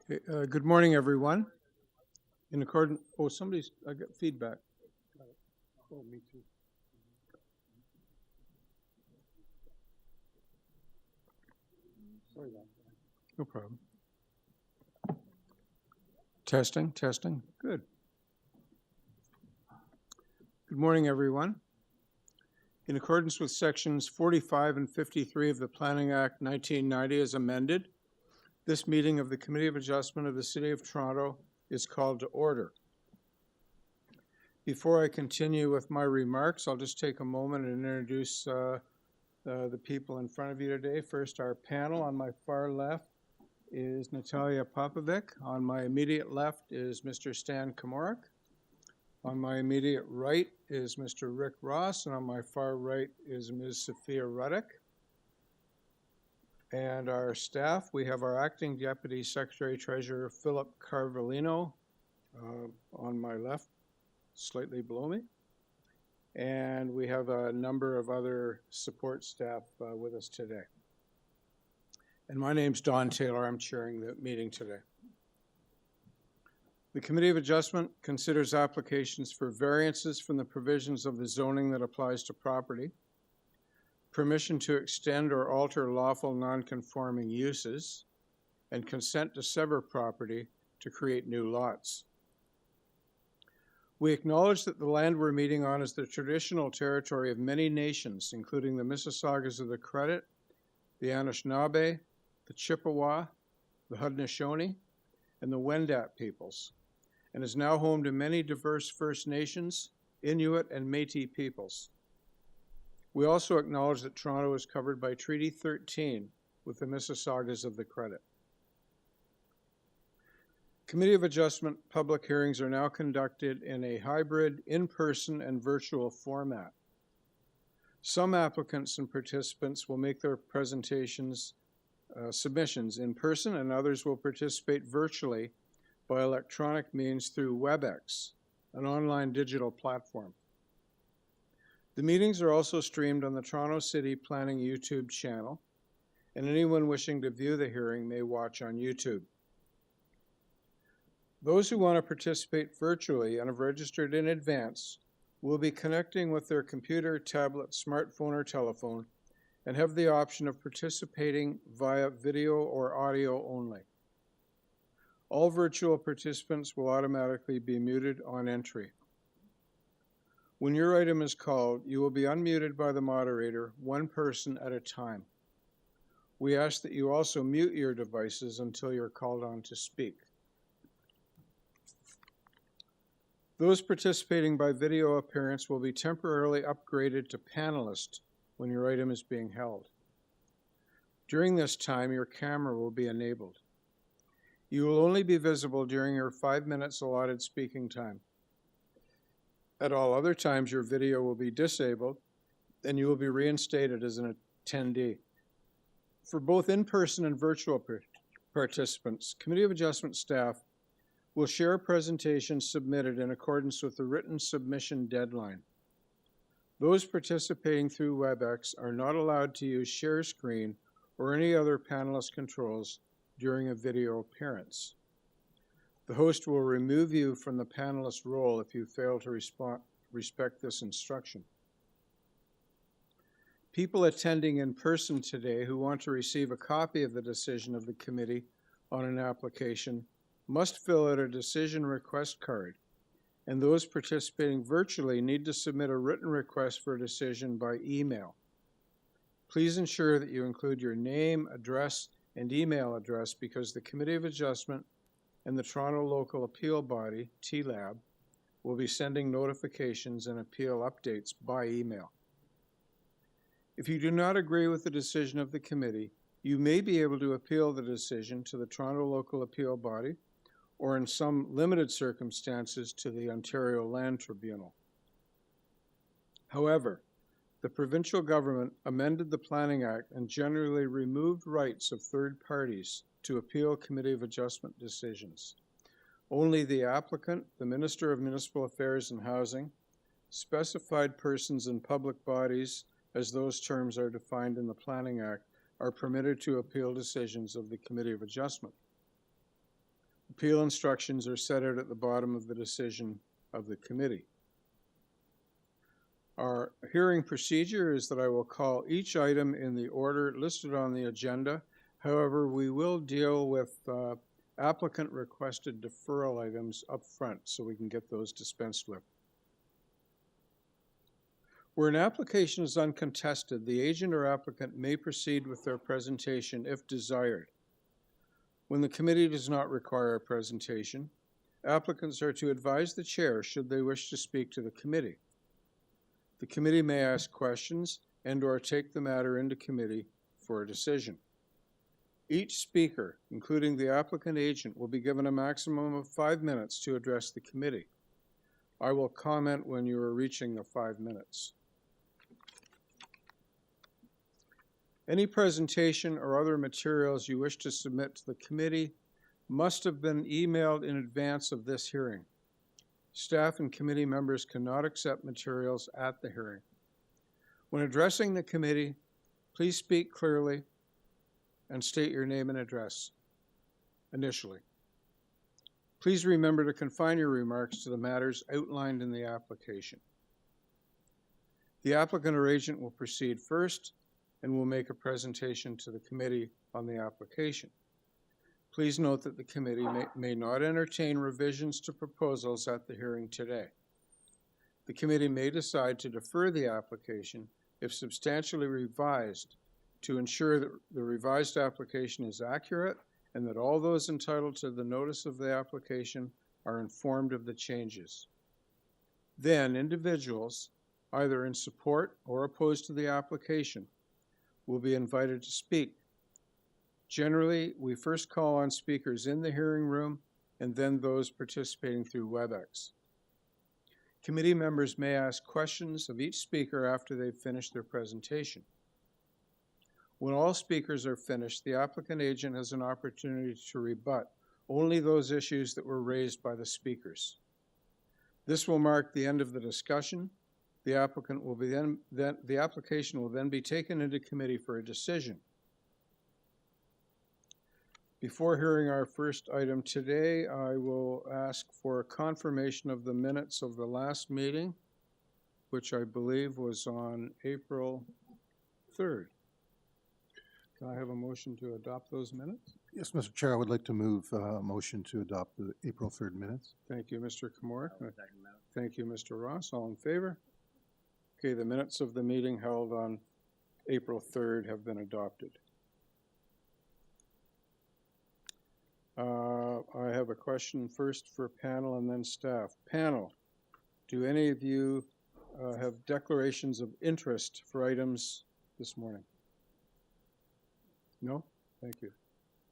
Okay, good morning, everyone. In accordance, I got feedback. Oh, me too. Sorry about that. No problem. Testing, testing, good. Good morning, everyone. In accordance with sections 45 and 53 of the Planning Act 1990 as amended, this meeting of the Committee of Adjustment of the City of Toronto is called to order. Before I continue with my remarks, I'll just take a moment and introduce the people in front of you today. First, our panel. On my far left is Natalia Popovic. On my immediate left is Mr. Stan Komorik. On my immediate right is Mr. Rick Ross, and on my far right is Ms. Sophia Ruddick. And our staff, we have our Acting Deputy Secretary Treasurer Philip Carvalino on my left, slightly below me. And we have a number of other support staff with us today. And my name's Don Taylor. I'm chairing the meeting today. The Committee of Adjustment considers applications for variances from the provisions of the zoning that applies to property, permission to extend or alter lawful non-conforming uses, and consent to sever property to create new lots. We acknowledge that the land we're meeting on is the traditional territory of many nations, including the Mississaugas of the Credit, the Anishinaabe, the Chippewa, the Haudenosaunee, and the Wendat peoples, and is now home to many diverse First Nations, Inuit, and Métis peoples. We also acknowledge that Toronto is covered by Treaty 13 with the Mississaugas of the Credit. Committee of Adjustment public hearings are now conducted in a hybrid, in-person, and virtual format. Some applicants and participants will make their submissions in person, and others will participate virtually by electronic means through WebEx, an online digital platform. The meetings are also streamed on the Toronto City Planning YouTube channel, and anyone wishing to view the hearing may watch on YouTube. Those who want to participate virtually and have registered in advance will be connecting with their computer, tablet, smartphone, or telephone and have the option of participating via video or audio only. All virtual participants will automatically be muted on entry. When your item is called, you will be unmuted by the moderator, one person at a time. We ask that you also mute your devices until you're called on to speak. Those participating by video appearance will be temporarily upgraded to panelist when your item is being held. During this time, your camera will be enabled. You will only be visible during your 5 minutes allotted speaking time. At all other times, your video will be disabled and you will be reinstated as an attendee. For both in-person and virtual participants, Committee of Adjustment staff will share presentations submitted in accordance with the written submission deadline. Those participating through WebEx are not allowed to use share screen or any other panelist controls during a video appearance. The host will remove you from the panelist role if you fail to respect this instruction. People attending in person today who want to receive a copy of the decision of the committee on an application must fill out a decision request card, and those participating virtually need to submit a written request for a decision by email. Please ensure that you include your name, address, and email address because the Committee of Adjustment and the Toronto Local Appeal Body, TLAB, will be sending notifications and appeal updates by email. If you do not agree with the decision of the committee, you may be able to appeal the decision to the Toronto Local Appeal Body or in some limited circumstances to the Ontario Land Tribunal. However, the provincial government amended the Planning Act and generally removed rights of third parties to appeal Committee of Adjustment decisions. Only the applicant, the Minister of Municipal Affairs and Housing, specified persons and public bodies, as those terms are defined in the Planning Act, are permitted to appeal decisions of the Committee of Adjustment. Appeal instructions are set out at the bottom of the decision of the committee. Our hearing procedure is that I will call each item in the order listed on the agenda. However, we will deal with applicant requested deferral items up front so we can get those dispensed with. Where an application is uncontested, the agent or applicant may proceed with their presentation if desired. When the committee does not require a presentation, applicants are to advise the chair should they wish to speak to the committee. The committee may ask questions and/or take the matter into committee for a decision. Each speaker, including the applicant agent, will be given a maximum of 5 minutes to address the committee. I will comment when you are reaching the 5 minutes. Any presentation or other materials you wish to submit to the committee must have been emailed in advance of this hearing. Staff and committee members cannot accept materials at the hearing. When addressing the committee, please speak clearly and state your name and address initially. Please remember to confine your remarks to the matters outlined in the application. The applicant or agent will proceed first and will make a presentation to the committee on the application. Please note that the committee may not entertain revisions to proposals at the hearing today. The committee may decide to defer the application if substantially revised to ensure that the revised application is accurate and that all those entitled to the notice of the application are informed of the changes. Then individuals, either in support or opposed to the application, will be invited to speak. Generally, we first call on speakers in the hearing room and then those participating through WebEx. Committee members may ask questions of each speaker after they've finished their presentation. When all speakers are finished, the applicant agent has an opportunity to rebut only those issues that were raised by the speakers. This will mark the end of the discussion. The application will then be taken into committee for a decision. Before hearing our first item today, I will ask for a confirmation of the minutes of the last meeting, which I believe was on April 3rd. Can I have a motion to adopt those minutes? Yes, Mr. Chair, I would like to move a motion to adopt the April 3rd minutes. Thank you, Mr. Kamoric. Thank you, Mr. Ross. All in favor? Okay, the minutes of the meeting held on April 3rd have been adopted. I have a question first for panel and then staff. Panel, do any of you have declarations of interest for items this morning? No? Thank you.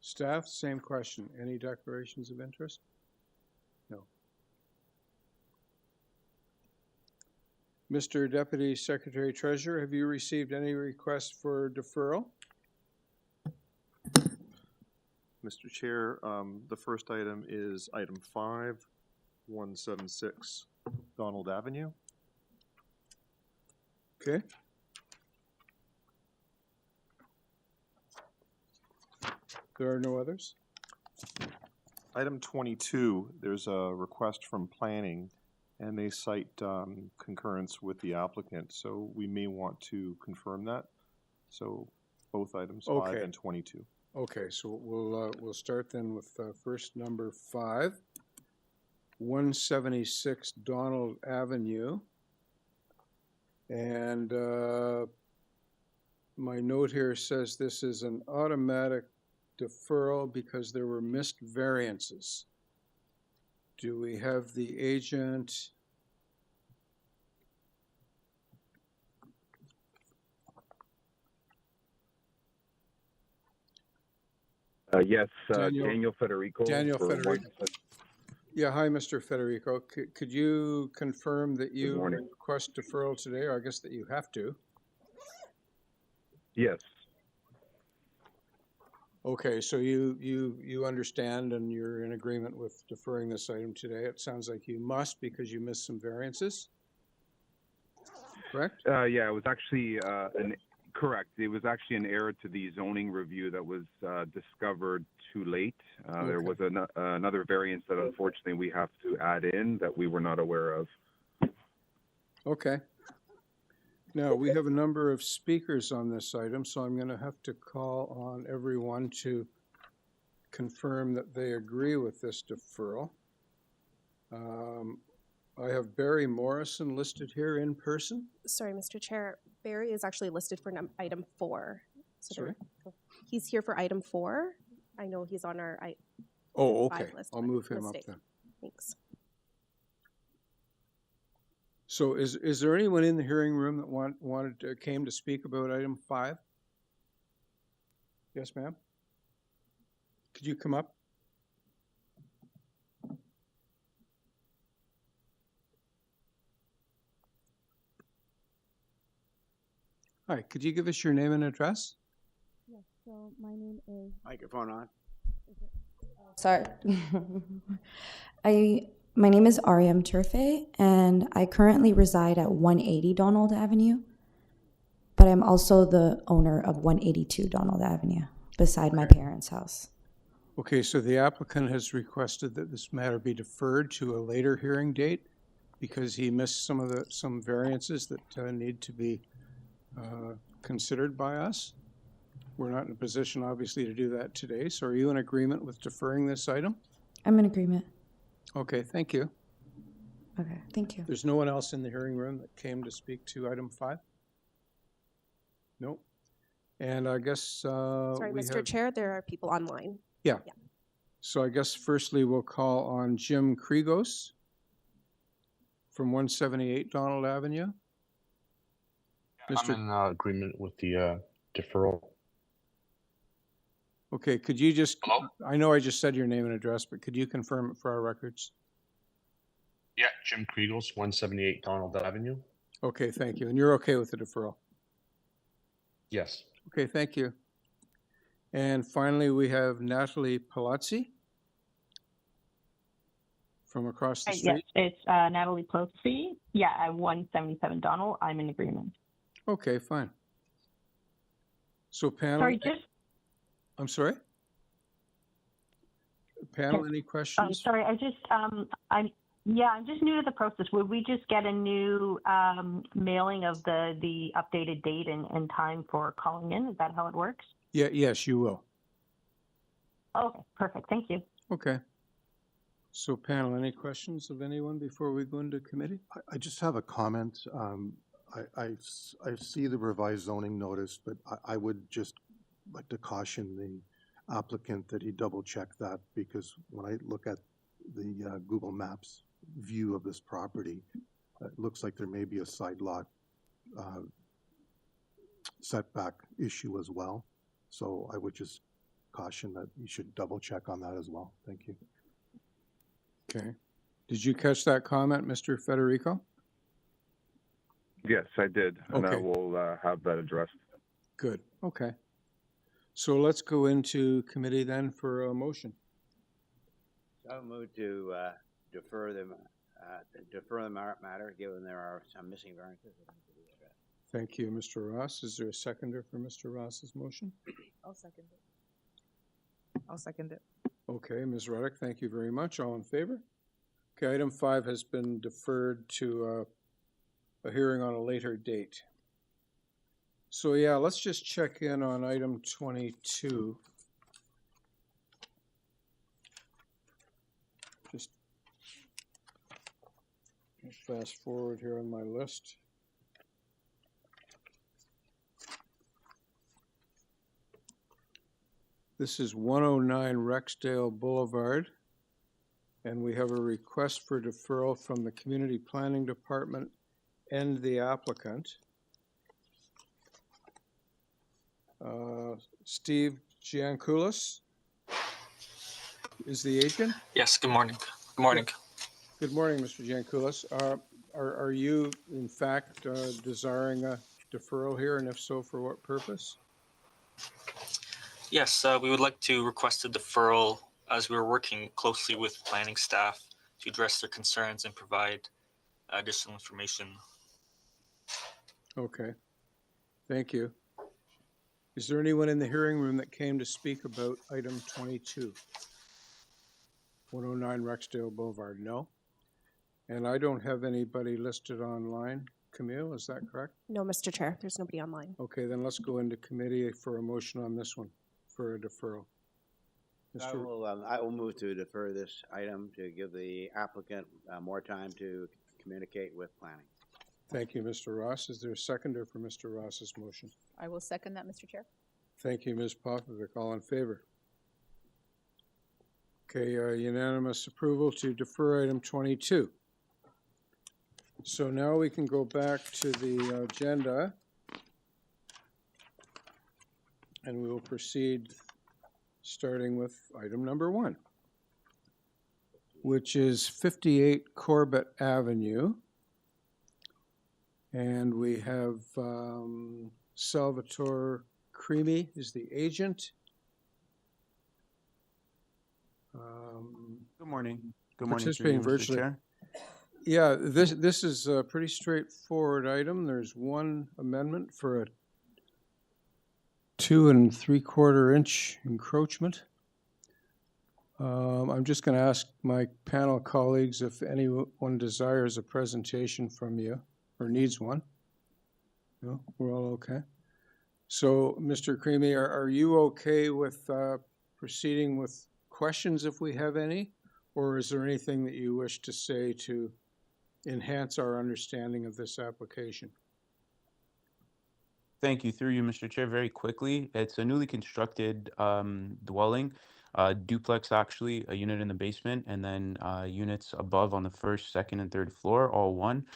Staff, same question. Any declarations of interest? No. Mr. Deputy Secretary Treasurer, have you received any requests for deferral? Mr. Chair, the first item is item 5176 Donald Avenue. Okay. There are no others? Item 22, there's a request from planning, and they cite concurrence with the applicant, so we may want to confirm that. So both items, 5 Okay. and 22. Okay, so we'll start then with first number 5, 176 Donald Avenue. And my note here says this is an automatic deferral because there were missed variances. Do we have the agent? Yes, Daniel- Daniel Federico. Daniel for Federico. Yeah, hi, Mr. Federico. Could you confirm that you morning. request deferral today, or I guess that you have to? Yes, Okay, so you understand and you're in agreement with deferring this item today. It sounds like you must because you missed some variances, correct? yeah, it was actually correct. It was actually an error to the zoning review that was discovered too late. There Okay. was another variance that unfortunately we have to add in that we were not aware of. Okay. Now, we have a number of speakers on this item, so I'm going to have to call on everyone to confirm that they agree with this deferral. I have Barry Morrison listed here in person. Sorry, Mr. Chair, Barry is actually listed for item 4. So Sorry? he's here for item 4. I know he's on our Oh, Five okay. list. I'll move him up Mistake. then. thanks. So is there anyone in the hearing room that came to speak about item 5? Yes, ma'am? Could you come up? Hi, could you give us your name and address? Yes, so my name is. Microphone on. Sorry. My name is Ariam Turfe, and I currently reside at 180 Donald Avenue, but I'm also the owner of 182 Donald Avenue, beside my parents' house. Okay, so the applicant has requested that this matter be deferred to a later hearing date because he missed some variances that need to be considered by us. We're not in a position, obviously, to do that today. So are you in agreement with deferring this item? I'm in agreement. Okay, thank you. Okay, thank you. There's no one else in the hearing room that came to speak to item 5? No. And I guess Sorry, Mr. Chair, there are people online. Yeah. So I guess firstly we'll call on Jim Kriegos from 178 Donald Avenue. I'm in agreement with the deferral. Okay, could you just, Hello? I know I just said your name and address, but could you confirm it for our records? Yeah, Jim Creedles, 178 Donald Avenue. Okay, thank you. And you're okay with the deferral? Yes. Okay, thank you. And finally, we have Natalie Palazzi from across the Yes, street. it's Natalie Plotzy. Yeah, at 177 Donald. I'm in agreement. Okay, fine. So panel, Sorry, just I'm sorry? Panel, any questions? sorry. I just I'm just new to the process. Would we just get a new mailing of the updated date and time for calling in? Is that how it works? Yeah, yes, you will. Okay, perfect. Thank you. Okay. So panel, any questions of anyone before we go into committee? I just have a comment. I see the revised zoning notice, but I would just like to caution the applicant that he double check that, because when I look at the Google Maps view of this property, it looks like there may be a side lot setback issue as well. So I would just caution that you should double check on that as well. Thank you. Okay. Did you catch that comment, Mr. Federico? Yes, I did, and I Okay. will have that addressed. Good. Okay. So let's go into committee then for a motion. So move to defer the matter, given there are some missing variances. Thank you, Mr. Ross. Is there a seconder for Mr. Ross's motion? I'll second it. I'll second it. Okay, Ms. Ruddock, thank you very much. All in favor? Okay, item 5 has been deferred to a hearing on a later date. So yeah, let's just check in on item 22. Just fast forward here on my list. This is 109 Rexdale Boulevard, and we have a request for deferral from the Community Planning Department and the applicant. Steve Giancoulis is the agent. Yes, good morning. Good morning. Good morning, Mr. Giancoulis. Are you, in fact, desiring a deferral here, and if so, for what purpose? Yes, we would like to request a deferral as we're working closely with planning staff to address their concerns and provide additional information. Okay, thank you. Is there anyone in the hearing room that came to speak about item 22? 109 Rexdale Boulevard, no? And I don't have anybody listed online. Camille, is that correct? No, Mr. Chair, there's nobody online. Okay, then let's go into committee for a motion on this one, for a deferral. I will move to defer this item to give the applicant more time to communicate with planning. Thank you, Mr. Ross. Is there a seconder for Mr. Ross's motion? I will second that, Mr. Chair. Thank you, Ms. Popovic. All in favor? Okay, unanimous approval to defer item 22. So now we can go back to the agenda, and we will proceed starting with item number 1, which is 58 Corbett Avenue. And we have Salvatore Creamy is the agent. Good morning. Good morning, Participating Mr. virtually. Chair. Yeah, this is a pretty straightforward item. There's one amendment for a 2 3/4 inch encroachment. I'm just going to ask my panel colleagues if anyone desires a presentation from you or needs one. No, we're all okay. So, Mr. Creamy, are you okay with proceeding with questions if we have any? Or is there anything that you wish to say to enhance our understanding of this application? Thank you. Through you, Mr. Chair, very quickly. It's a newly constructed dwelling, duplex actually, a unit in the basement, and then units above on the first, second, and third floor, all one.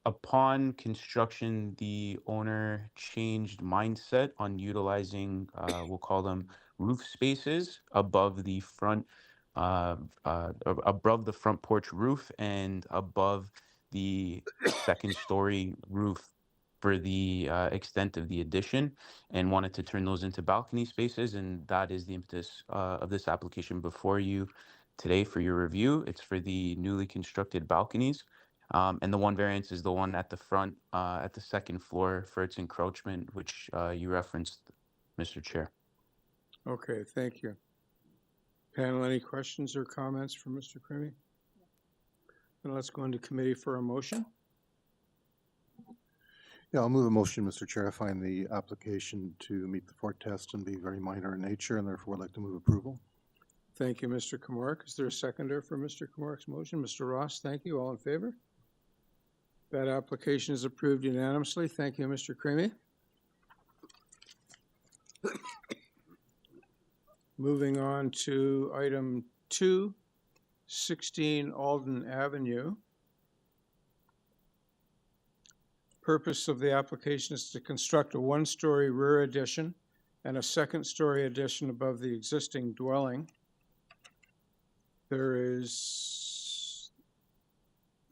Upon construction, the owner changed mindset on utilizing, we'll call them roof spaces above the front, above the front porch roof and above the second story roof for the extent of the addition, and wanted to turn those into balcony spaces. And that is the impetus of this application before you today for your review. It's for the newly constructed balconies. And the one variance is the one at the front, at the second floor for its encroachment, which you referenced, Mr. Chair. Okay, thank you. Panel, any questions or comments for Mr. Creamy? Then let's go into committee for a motion. Yeah, I'll move a motion, Mr. Chair. I find the application to meet the Fort test and be very minor in nature, and therefore I'd like to move approval. Thank you, Mr. Komorek. Is there a seconder for Mr. Komorek's motion? Mr. Ross, thank you. All in favor? That application is approved unanimously. Thank you, Mr. Creamy. Moving on to item 2, 16 Alden Avenue. Purpose of the application is to construct a 1-story rear addition and a 2nd-story addition above the existing dwelling. There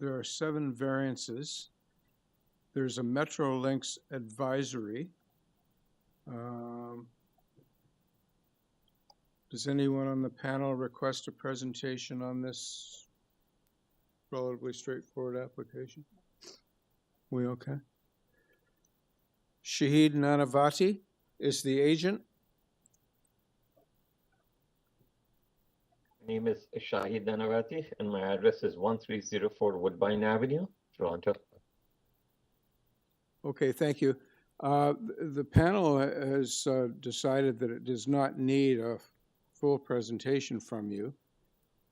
are 7 variances. There's a Metrolinx advisory. Does anyone on the panel request a presentation on this relatively straightforward application? We okay? Shahid Nanavati is the agent. name is Shahid Dhanavati, and my address is 1304 Woodbine Avenue, Toronto. Okay, thank you. The panel has decided that it does not need a full presentation from you.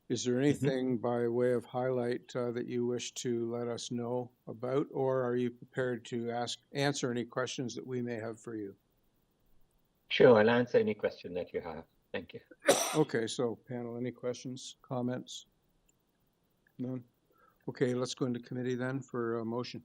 Is there anything by way of highlight that you wish to let us know about, or are you prepared to answer any questions that we may have for you? Sure, I'll answer any question that you have. Thank you. Okay, so panel, any questions, comments? None? Okay, let's go into committee then for a motion.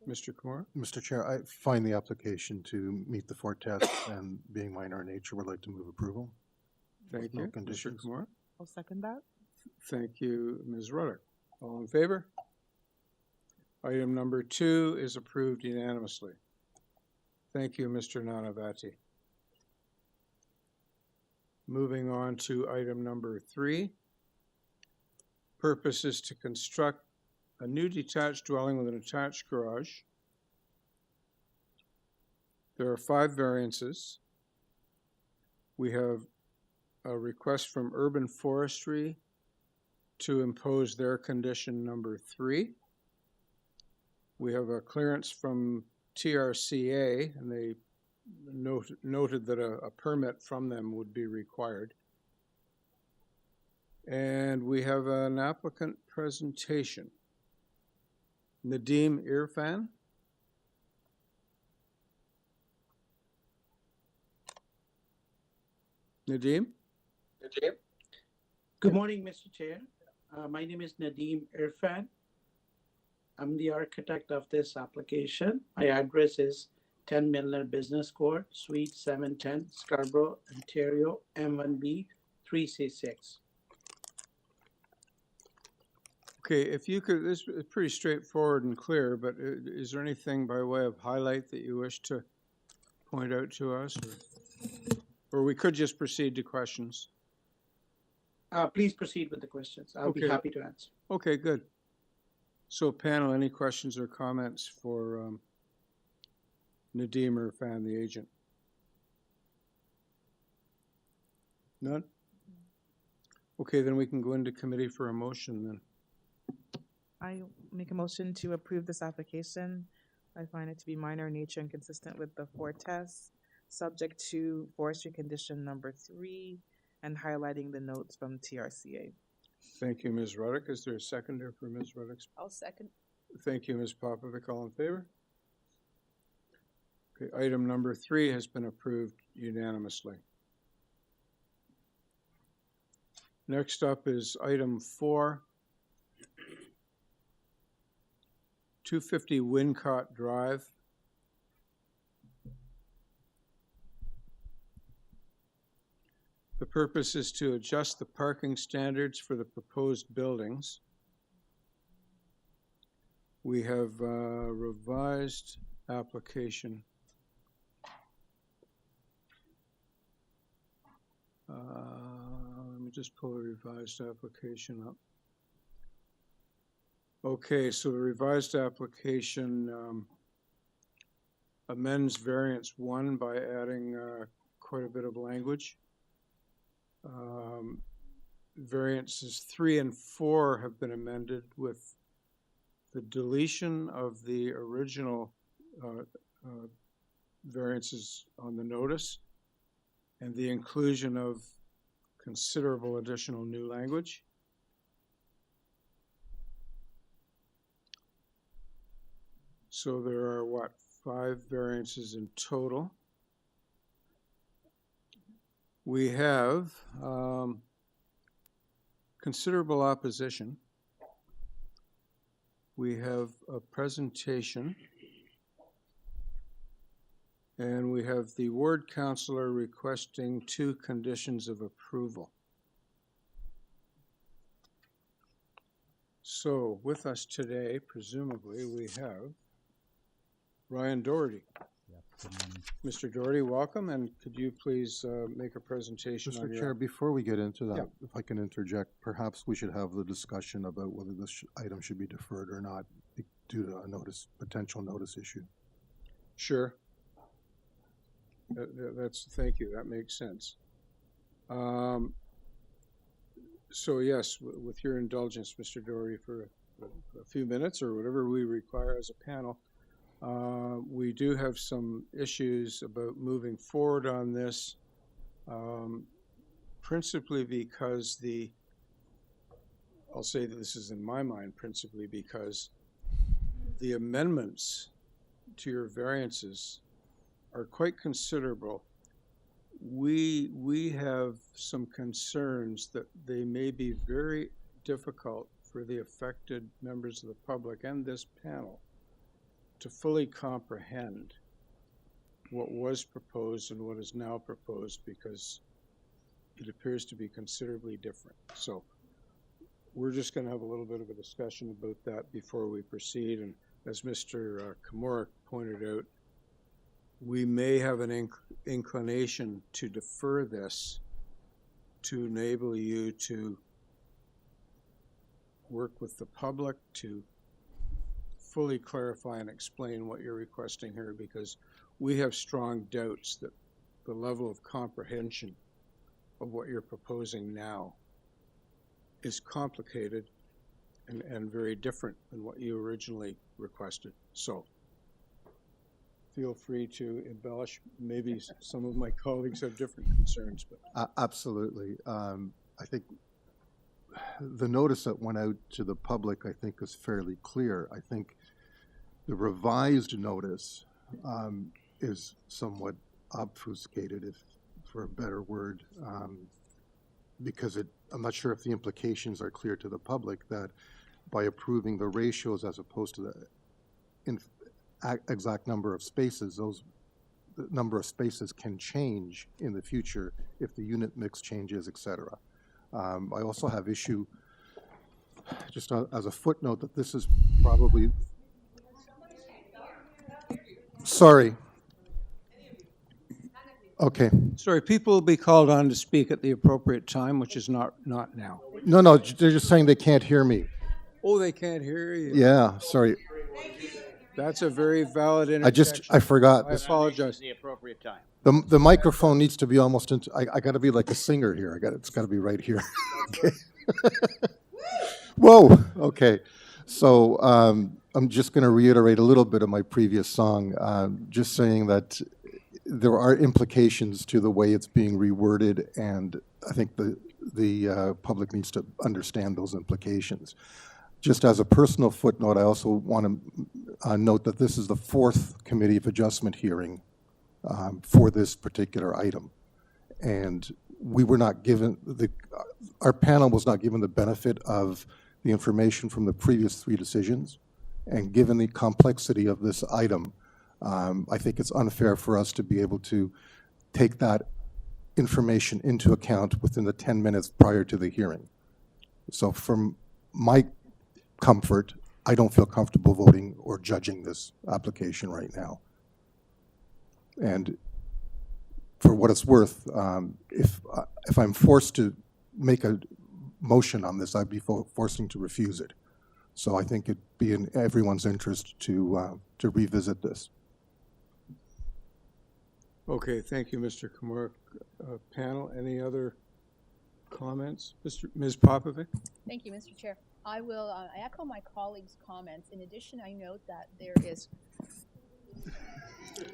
Mr. Kumar? Mr. Chair, I find the application to meet the four tests and being minor in nature, would like to move approval. Thank No you. conditions. Mr. Kumar? I'll second that. Thank you, Ms. Ruddock. All in favor? Item number 2 is approved unanimously. Thank you, Mr. Nanavati. Moving on to item number 3. Purpose is to construct a new detached dwelling with an attached garage. There are 5 variances. We have a request from Urban Forestry to impose their condition number 3. We have a clearance from TRCA, and they noted that a permit from them would be required. And we have an applicant presentation. Nadeem Irfan. Nadeem? Good morning, Mr. Chair. My name is Nadeem Irfan. I'm the architect of this application. My address is 10 Milner Business Court, Suite 710, Scarborough, Ontario, M1B 3C6. Okay, if you could, this is pretty straightforward and clear, but is there anything by way of highlight that you wish to point out to us? Or we could just proceed to questions? Please proceed with the questions. I'll be happy to answer. Okay, good. So panel, any questions or comments for Nadeem Irfan, the agent? None? Okay, then we can go into committee for a motion then. I make a motion to approve this application. I find it to be minor in nature and consistent with the 4 tests, subject to forestry condition number 3, and highlighting the notes from TRCA. Thank you, Ms. Ruddock. Is there a seconder for Ms. Ruddock's? I'll second. Thank you, Ms. Popovic. All in favor? Okay, item number 3 has been approved unanimously. Next up is item 4. 250 Wincott Drive. The purpose is to adjust the parking standards for the proposed buildings. We have a revised application. Let me just pull the revised application up. Okay, so the revised application amends variance 1 by adding quite a bit of language. Variances 3 and 4 have been amended with the deletion of the original variances on the notice and the inclusion of considerable additional new language. So there are, what, 5 variances in total. We have considerable opposition. We have a presentation. And we have the ward councillor requesting 2 conditions of approval. So with us today, presumably, we have Ryan Doherty. Mr. Doherty, welcome, and could you please make a presentation? Mr. Chair, before we get into that, if I can interject, perhaps we should have the discussion about whether this item should be deferred or not due to a potential notice issue. Sure. Thank you, that makes sense. So yes, with your indulgence, Mr. Doherty, for a few minutes or whatever we require as a panel, we do have some issues about moving forward on this, principally because I'll say that this is in my mind, principally because the amendments to your variances are quite considerable. We have some concerns that they may be very difficult for the affected members of the public and this panel to fully comprehend what was proposed and what is now proposed, because it appears to be considerably different. So we're just going to have a little bit of a discussion about that before we proceed. And as Mr. Komorek pointed out, we may have an inclination to defer this to enable you to work with the public to fully clarify and explain what you're requesting here, because we have strong doubts that the level of comprehension of what you're proposing now is complicated and very different than what you originally requested. So feel free to embellish. Maybe some of my colleagues have different concerns, but absolutely. I think the notice that went out to the public, I think, is fairly clear. I think the revised notice is somewhat obfuscated, if for a better word, because I'm not sure if the implications are clear to the public that by approving the ratios as opposed to the exact number of spaces, the number of spaces can change in the future if the unit mix changes, etc. I also have issue, just as a footnote, that this is probably, sorry. Okay. sorry, people will be called on to speak at the appropriate time, which is not now. No, they're just saying they can't hear me. Oh, they can't hear you. Yeah, sorry. That's a very valid interjection. I forgot. I apologize. The appropriate time. The microphone needs to be almost into, I got to be like a singer here. It's got to be right here. Okay. Whoa. Okay. So I'm just going to reiterate a little bit of my previous song, just saying that there are implications to the way it's being reworded, and I think the public needs to understand those implications. Just as a personal footnote, I also want to note that this is the fourth Committee of Adjustment hearing for this particular item. And we were not given, our panel was not given the benefit of the information from the previous three decisions. And given the complexity of this item, I think it's unfair for us to be able to take that information into account within the 10 minutes prior to the hearing. So from my comfort, I don't feel comfortable voting or judging this application right now. And for what it's worth, if I'm forced to make a motion on this, I'd be forcing to refuse it. So I think it'd be in everyone's interest to revisit this. Okay, thank you, Mr. Komorek. Panel, any other comments? Ms. Popovic? Thank you, Mr. Chair. I will I echo my colleagues' comments. In addition, I note that there is,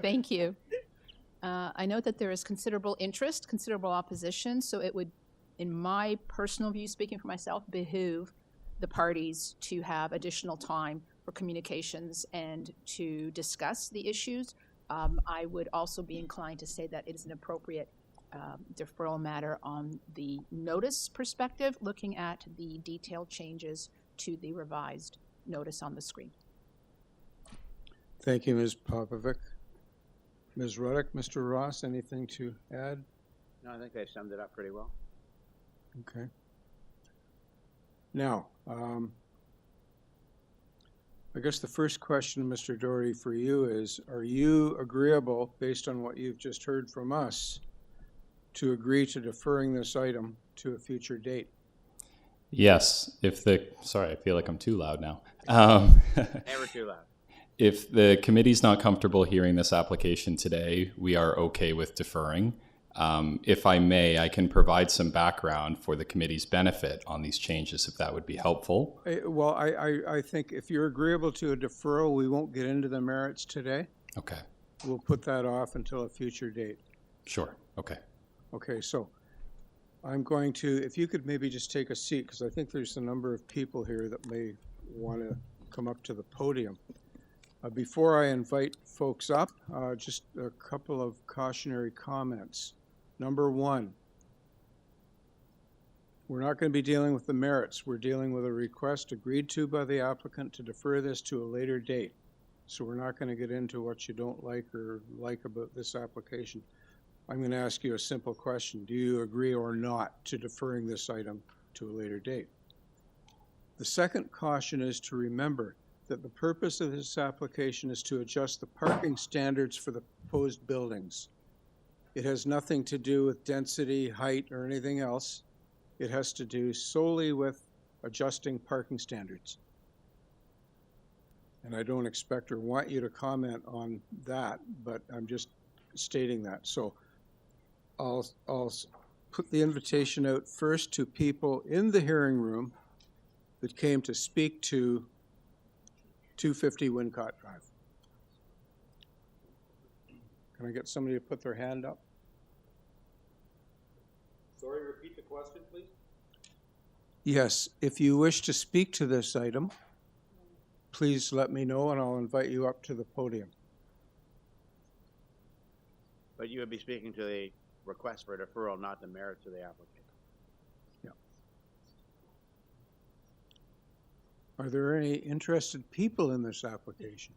thank you. I note that there is considerable interest, considerable opposition, so it would, in my personal view, speaking for myself, behoove the parties to have additional time for communications and to discuss the issues. I would also be inclined to say that it is an appropriate deferral matter on the notice perspective, looking at the detailed changes to the revised notice on the screen. Thank you, Ms. Popovic. Ms. Ruddock, Mr. Ross, anything to add? No, I think they summed it up pretty well. Okay. Now, I guess the first question, Mr. Doherty, for you is, are you agreeable, based on what you've just heard from us, to agree to deferring this item to a future date? Yes, sorry, I feel like I'm too loud now. Never too loud. if the committee's not comfortable hearing this application today, we are okay with deferring. If I may, I can provide some background for the committee's benefit on these changes, if that would be helpful. Well, I think if you're agreeable to a deferral, we won't get into the merits today. Okay. We'll put that off until a future date. Sure. Okay. Okay, so I'm going to, if you could maybe just take a seat, because I think there's a number of people here that may want to come up to the podium. Before I invite folks up, just a couple of cautionary comments. Number one, we're not going to be dealing with the merits. We're dealing with a request agreed to by the applicant to defer this to a later date. So we're not going to get into what you don't like or like about this application. I'm going to ask you a simple question. Do you agree or not to deferring this item to a later date? The second caution is to remember that the purpose of this application is to adjust the parking standards for the proposed buildings. It has nothing to do with density, height, or anything else. It has to do solely with adjusting parking standards. And I don't expect or want you to comment on that, but I'm just stating that. So I'll put the invitation out first to people in the hearing room that came to speak to 250 Wincott Drive. Can I get somebody to put their hand up? Sorry, repeat the question, please. Yes, if you wish to speak to this item, please let me know and I'll invite you up to the podium. But you would be speaking to the request for deferral, not the merits of the applicant. Are there any interested people in this application?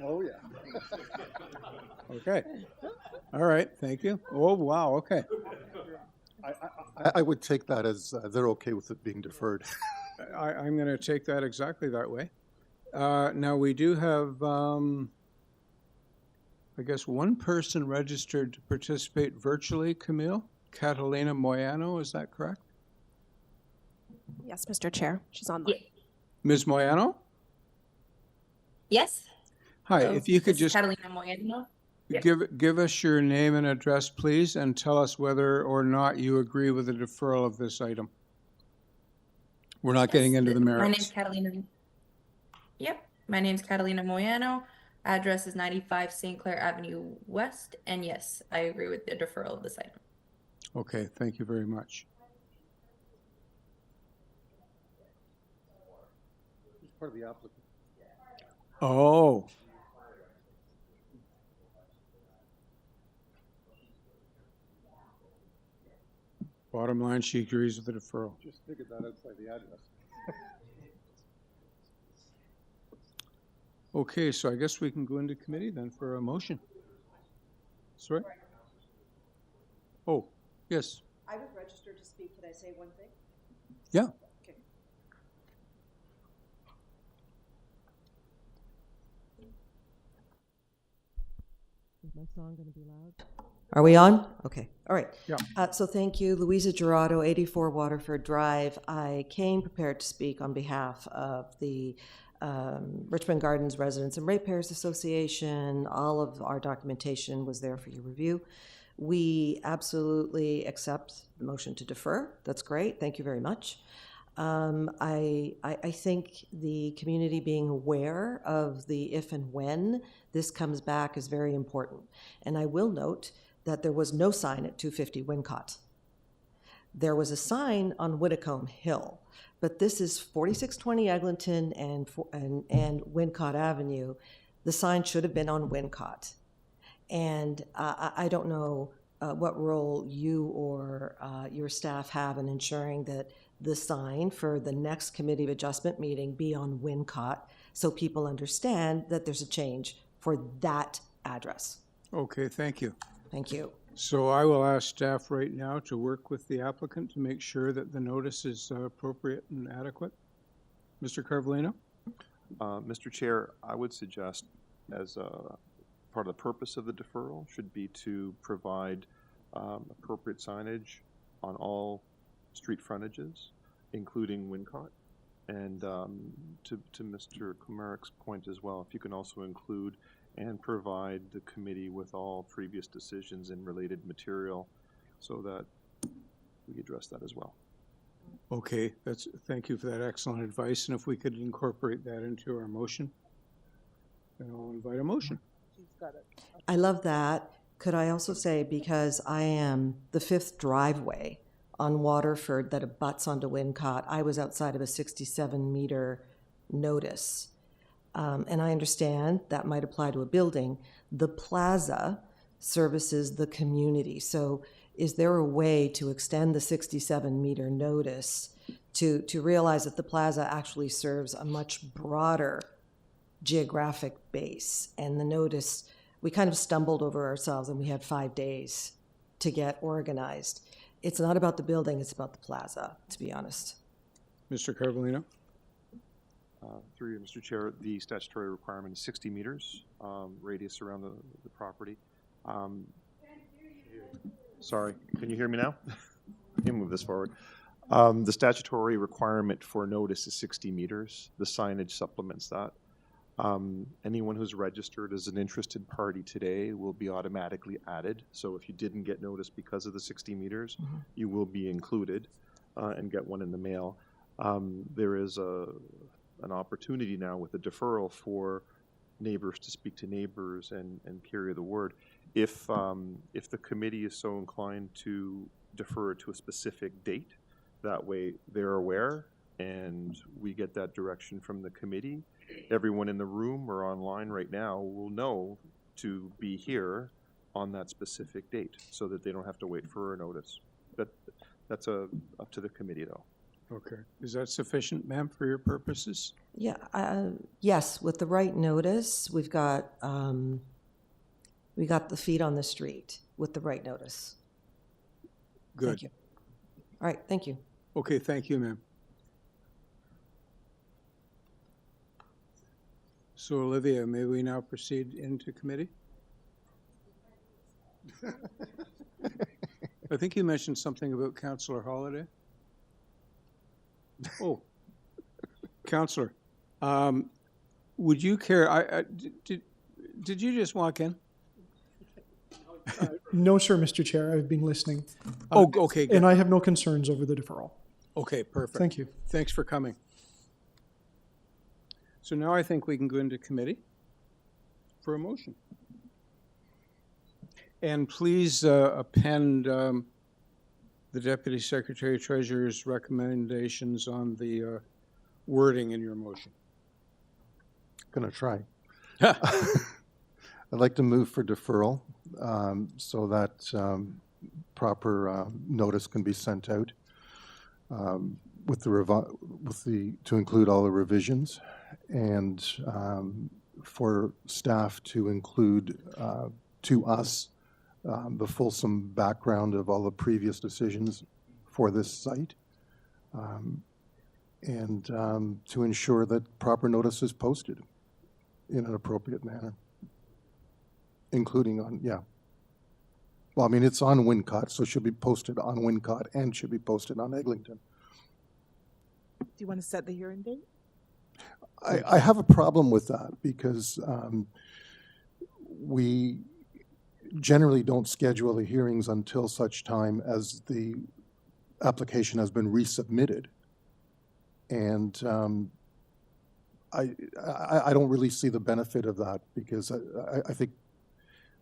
Oh, yeah. Okay. All right, thank you. Oh, wow, okay. I would take that as they're okay with it being deferred. I'm going to take that exactly that way. Now, we do have, I guess, one person registered to participate virtually, Camille, Catalina Moyano, is that correct? Yes, Mr. Chair, she's online. Ms. Moyano? Yes. Hi, So, if you could this is just Catalina Moyano. Yes. give us your name and address, please, and tell us whether or not you agree with the deferral of this item. We're not getting into the merits. My name's Catalina. Yep. My name's Catalina Moyano. Address is 95 St. Clair Avenue West. And yes, I agree with the deferral of this item. Okay, thank you very much. Part of the applicant. Oh. Bottom line, she agrees with the deferral. Just figured that outside the address. Okay, so I guess we can go into committee then for a motion. Sorry? Oh, yes. I was registered to speak. Can I say one thing? Yeah. Okay. Is my song going to be loud? Are we on? Okay. All right. Yeah. So thank you, Louisa Gerardo, 84 Waterford Drive. I came prepared to speak on behalf of the Richmond Gardens Residents and Ratepayers Association. All of our documentation was there for your review. We absolutely accept the motion to defer. That's great. Thank you very much. I think the community being aware of the if and when this comes back is very important. And I will note that there was no sign at 250 Wincott. There was a sign on Whitacombe Hill, but this is 4620 Eglinton and Wincott Avenue. The sign should have been on Wincott. And I don't know what role you or your staff have in ensuring that the sign for the next committee of adjustment meeting be on Wincott so people understand that there's a change for that address. Okay, thank you. Thank you. So I will ask staff right now to work with the applicant to make sure that the notice is appropriate and adequate. Mr. Carvalino? Mr. Chair, I would suggest as part of the purpose of the deferral should be to provide appropriate signage on all street frontages, including Wincott. And to Mr. Komarek's point as well, if you can also include and provide the committee with all previous decisions and related material so that we address that as well. Okay, thank you for that excellent advice. And if we could incorporate that into our motion, then I'll invite a motion. I love that. Could I also say, because I am the fifth driveway on Waterford that abuts onto Wincott, I was outside of a 67-meter notice. And I understand that might apply to a building. The plaza services the community. So is there a way to extend the 67-meter notice to realize that the plaza actually serves a much broader geographic base? And the notice, we kind of stumbled over ourselves and we had 5 days to get organized. It's not about the building, it's about the plaza, to be honest. Mr. Carbolino? Through you, Mr. Chair, the statutory requirement is 60 meters radius around the property. Sorry, can you hear me now? Let me move this forward. The statutory requirement for notice is 60 meters. The signage supplements that. Anyone who's registered as an interested party today will be automatically added. So if you didn't get notice because of the 60 meters, you will be included and get one in the mail. There is an opportunity now with the deferral for neighbors to speak to neighbors and carry the word. If the committee is so inclined to defer to a specific date, that way they're aware and we get that direction from the committee. Everyone in the room or online right now will know to be here on that specific date so that they don't have to wait for a notice. That's up to the committee though. Okay. Is that sufficient, ma'am, for your purposes? Yeah, yes, with the right notice, we got the feet on the street with the right notice. Good. Thank you. All right, thank you. Okay, thank you, ma'am. So Olivia, may we now proceed into committee? I think you mentioned something about Councillor Holiday. Oh, Councillor, would you care? Did you just walk in? No, sir, Mr. Chair. I've been listening. Oh, okay. Good. And I have no concerns over the deferral. Okay, perfect. Thank you. Thanks for coming. So now I think we can go into committee for a motion. And please append the Deputy Secretary Treasurer's recommendations on the wording in your motion. Gonna try. I'd like to move for deferral so that proper notice can be sent out to include all the revisions, and for staff to include to us the fulsome background of all the previous decisions for this site, and to ensure that proper notice is posted in an appropriate manner, including on, well, I mean, it's on Wincott, so it should be posted on Wincott and should be posted on Eglinton. Do you want to set the hearing date? I have a problem with that because we generally don't schedule the hearings until such time as the application has been resubmitted. And I don't really see the benefit of that because I think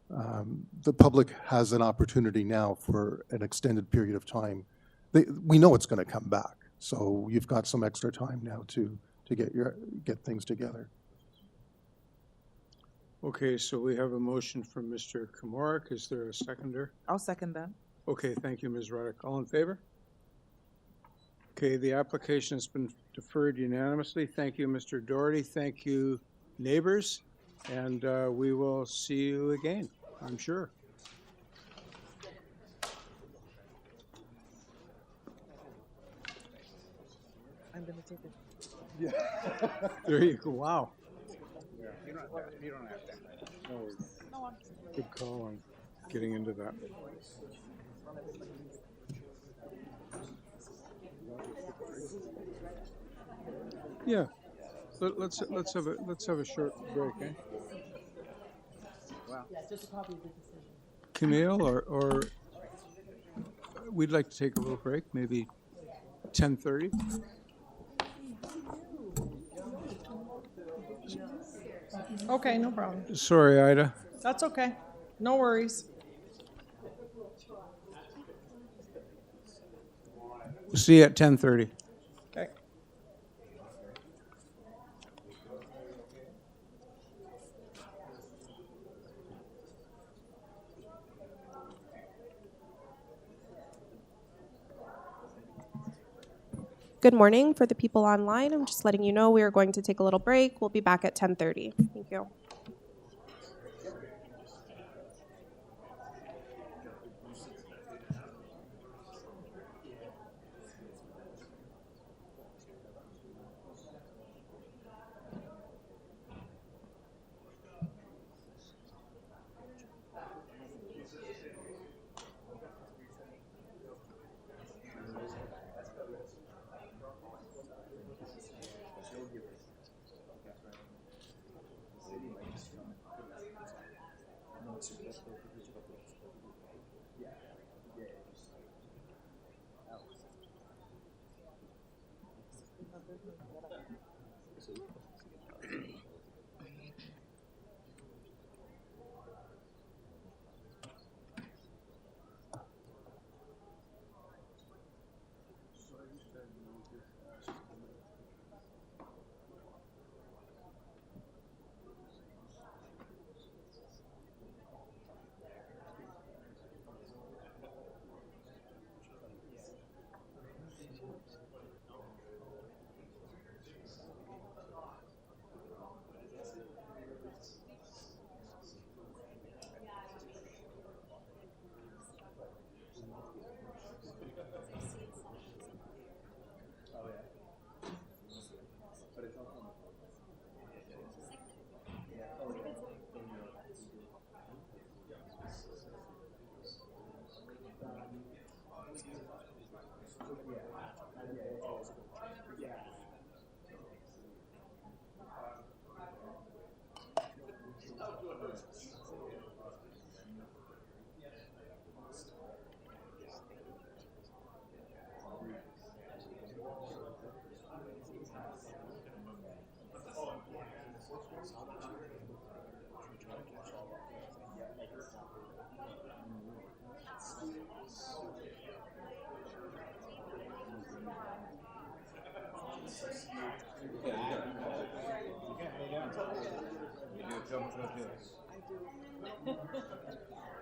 the public has an opportunity now for an extended period of time. We know it's going to come back, so you've got some extra time now to get things together. Okay, so we have a motion from Mr. Komarek. Is there a seconder? I'll second that. Okay, thank you, Ms. Ruddock. All in favor? Okay, the application has been deferred unanimously. Thank you, Mr. Doherty. Thank you, neighbors. And we will see you again, I'm sure. I'm going to take it. Yeah. There you go. Wow. You don't have to. No, good call on getting into that. Yeah. Let's have a short break, eh? Well, Yeah, just a copy of the decision. Camille, or we'd like to take a little break, maybe 10:30. Okay, no problem. Sorry, Ida. That's okay. No worries. See you at 10:30. Okay. Good morning for the people online. I'm just letting you know we are going to take a little break. We'll be back at 10:30. Thank you.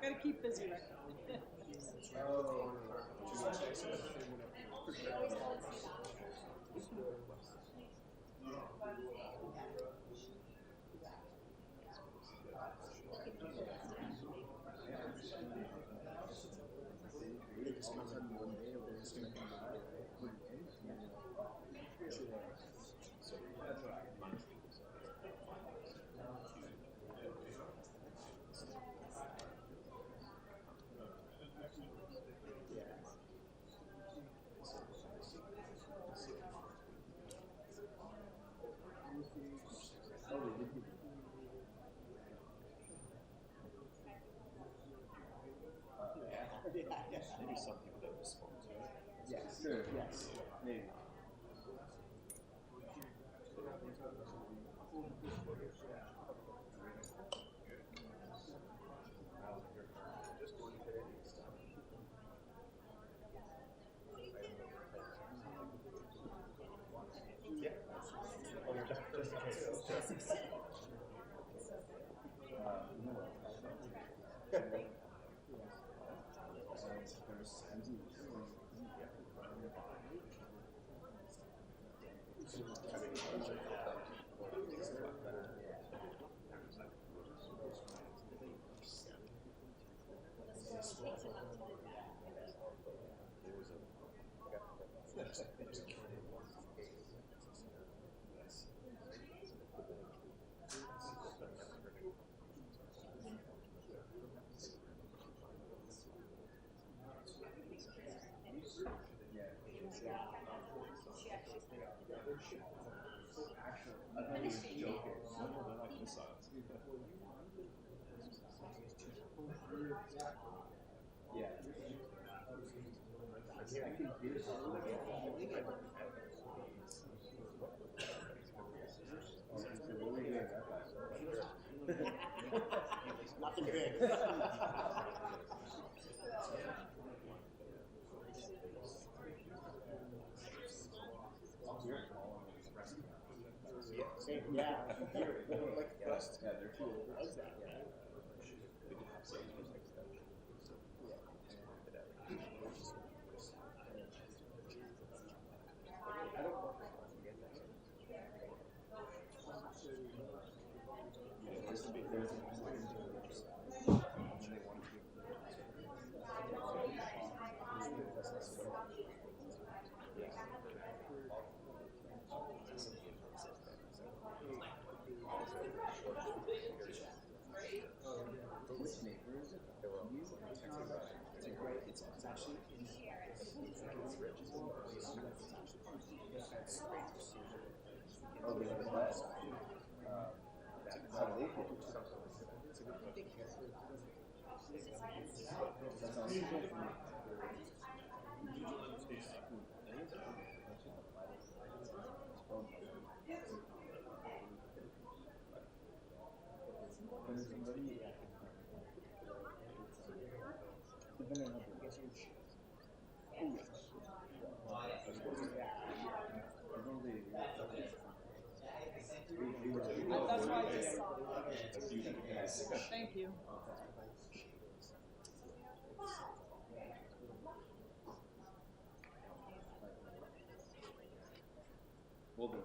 Gotta keep busy, right? Maybe some people don't respond to it. Yes, true, yes, maybe. Nothing big. Yeah. They're too old. That's why I just saw it. Thank you. Well done.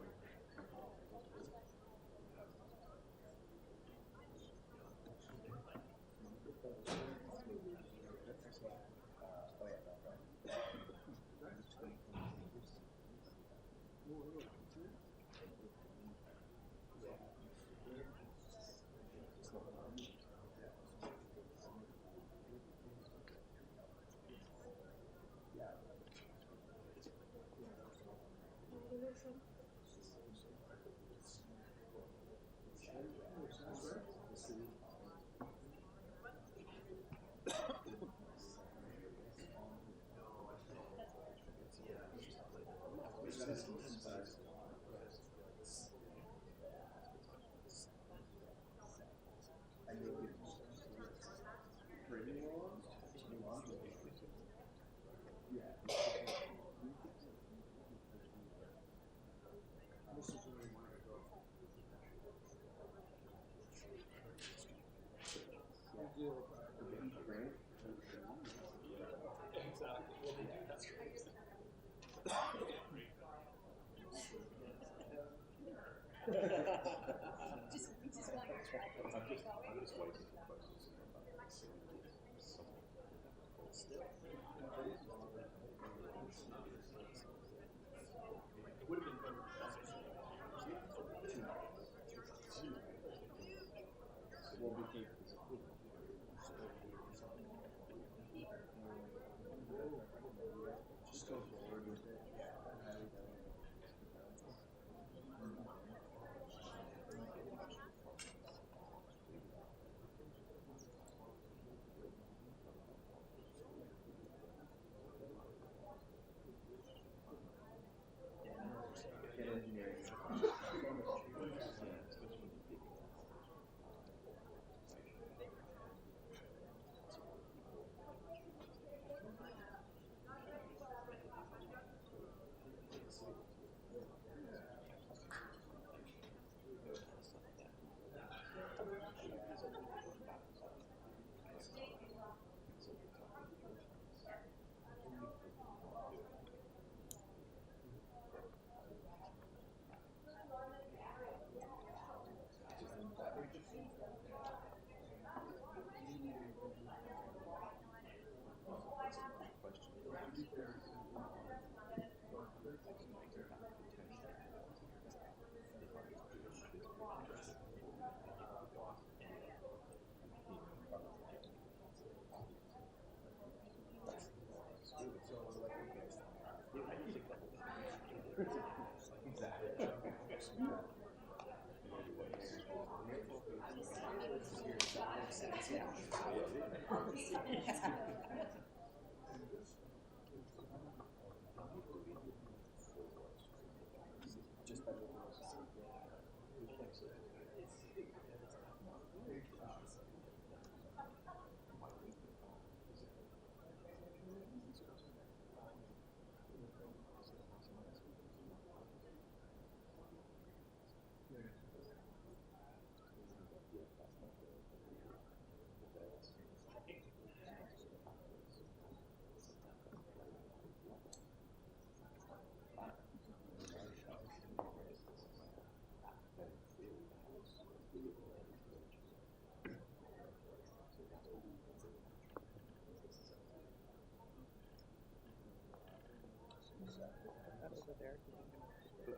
sense, yeah.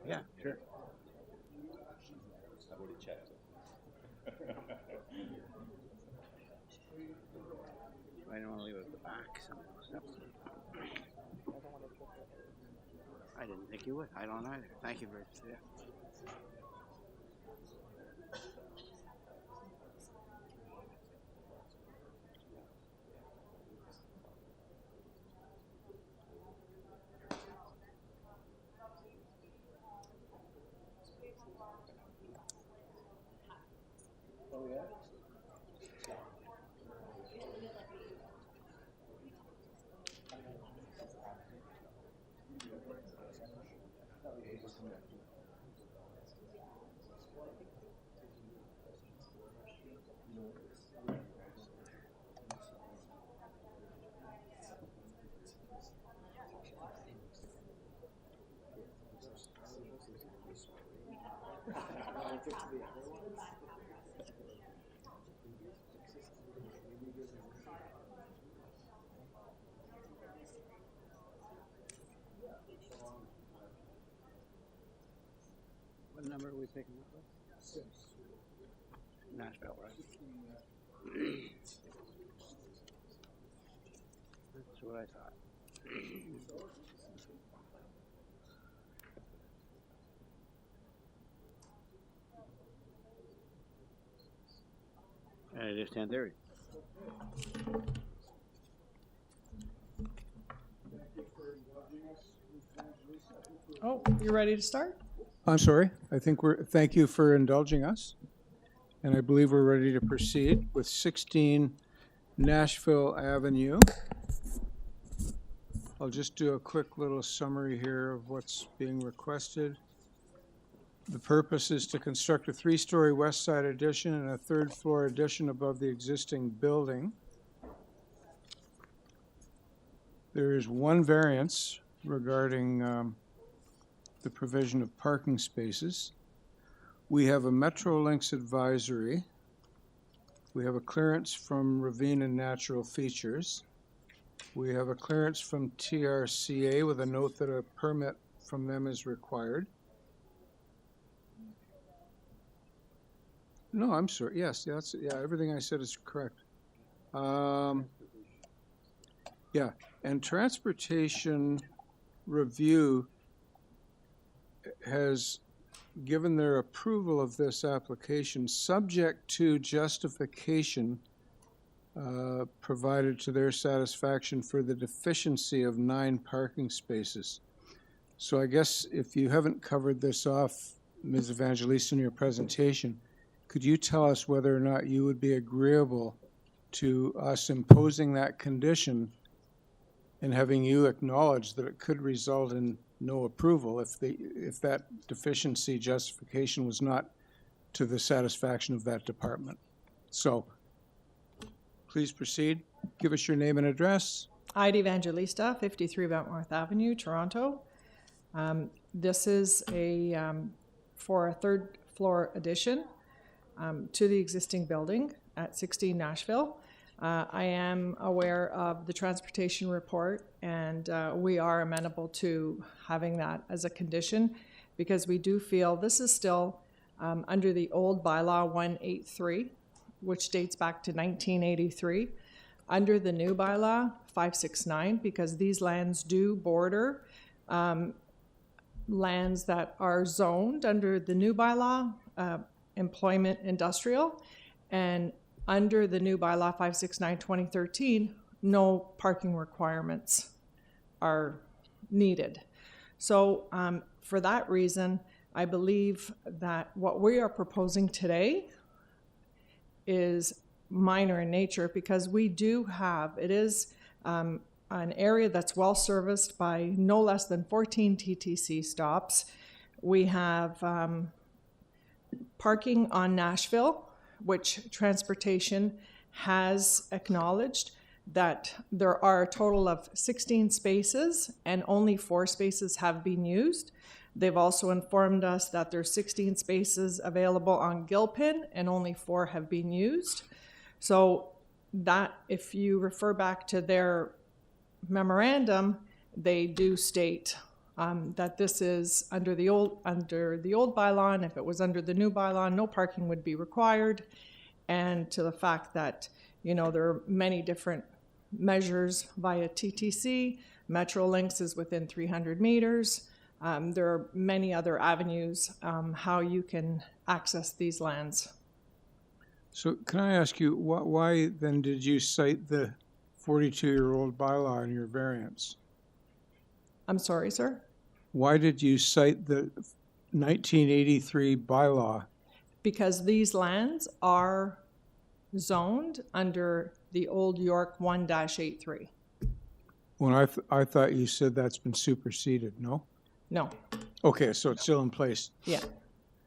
Yeah, sure. I've already checked. I don't want to leave it at the back. So. I didn't think you would. I don't either. Thank you for yeah. Oh, yeah? What number are we picking up with? 6. Nashville, right? That's what I thought. And it is 10:30. Oh, you ready to start? I'm sorry. Thank you for indulging us. And I believe we're ready to proceed with 16 Nashville Avenue. I'll just do a quick little summary here of what's being requested. The purpose is to construct a 3-story west side addition and a 3rd floor addition above the existing building. There is one variance regarding the provision of parking spaces. We have a Metrolinx advisory. We have a clearance from Ravine and Natural Features. We have a clearance from TRCA with a note that a permit from them is required. No, I'm sorry. Yes, everything I said is correct. Yeah, and Transportation Review has given their approval of this application subject to justification provided to their satisfaction for the deficiency of 9 parking spaces. So I guess if you haven't covered this off, Ms. Evangelista, in your presentation, could you tell us whether or not you would be agreeable to us imposing that condition and having you acknowledge that it could result in no approval if that deficiency justification was not to the satisfaction of that department? So please proceed. Give us your name and address. Ida Evangelista, 53 Wentworth Avenue, Toronto. This is for a 3rd floor addition to the existing building at 16 Nashville. I am aware of the transportation report, and we are amenable to having that as a condition because we do feel this is still under the old bylaw 183, which dates back to 1983, under the new bylaw 569, because these lands do border lands that are zoned under the new bylaw, employment industrial, and under the new bylaw 569/2013, no parking requirements are needed. So for that reason, I believe that what we are proposing today is minor in nature, because we do have, it is an area that's well serviced by no less than 14 TTC stops. We have parking on Nashville, which transportation has acknowledged that there are a total of 16 spaces and only 4 spaces have been used. They've also informed us that there's 16 spaces available on Gilpin and only 4 have been used. So that, if you refer back to their memorandum, they do state that this is under the old bylaw, and if it was under the new bylaw, no parking would be required. And to the fact that, you know, there are many different measures via TTC, Metrolinx is within 300 meters. There are many other avenues how you can access these lands. So can I ask you, why then did you cite the 42-year-old bylaw in your variance? I'm sorry, sir? Why did you cite the 1983 bylaw? Because these lands are zoned under the old York 1-83. When I thought you said that's been superseded, no? No. Okay, so it's still in place. Yeah.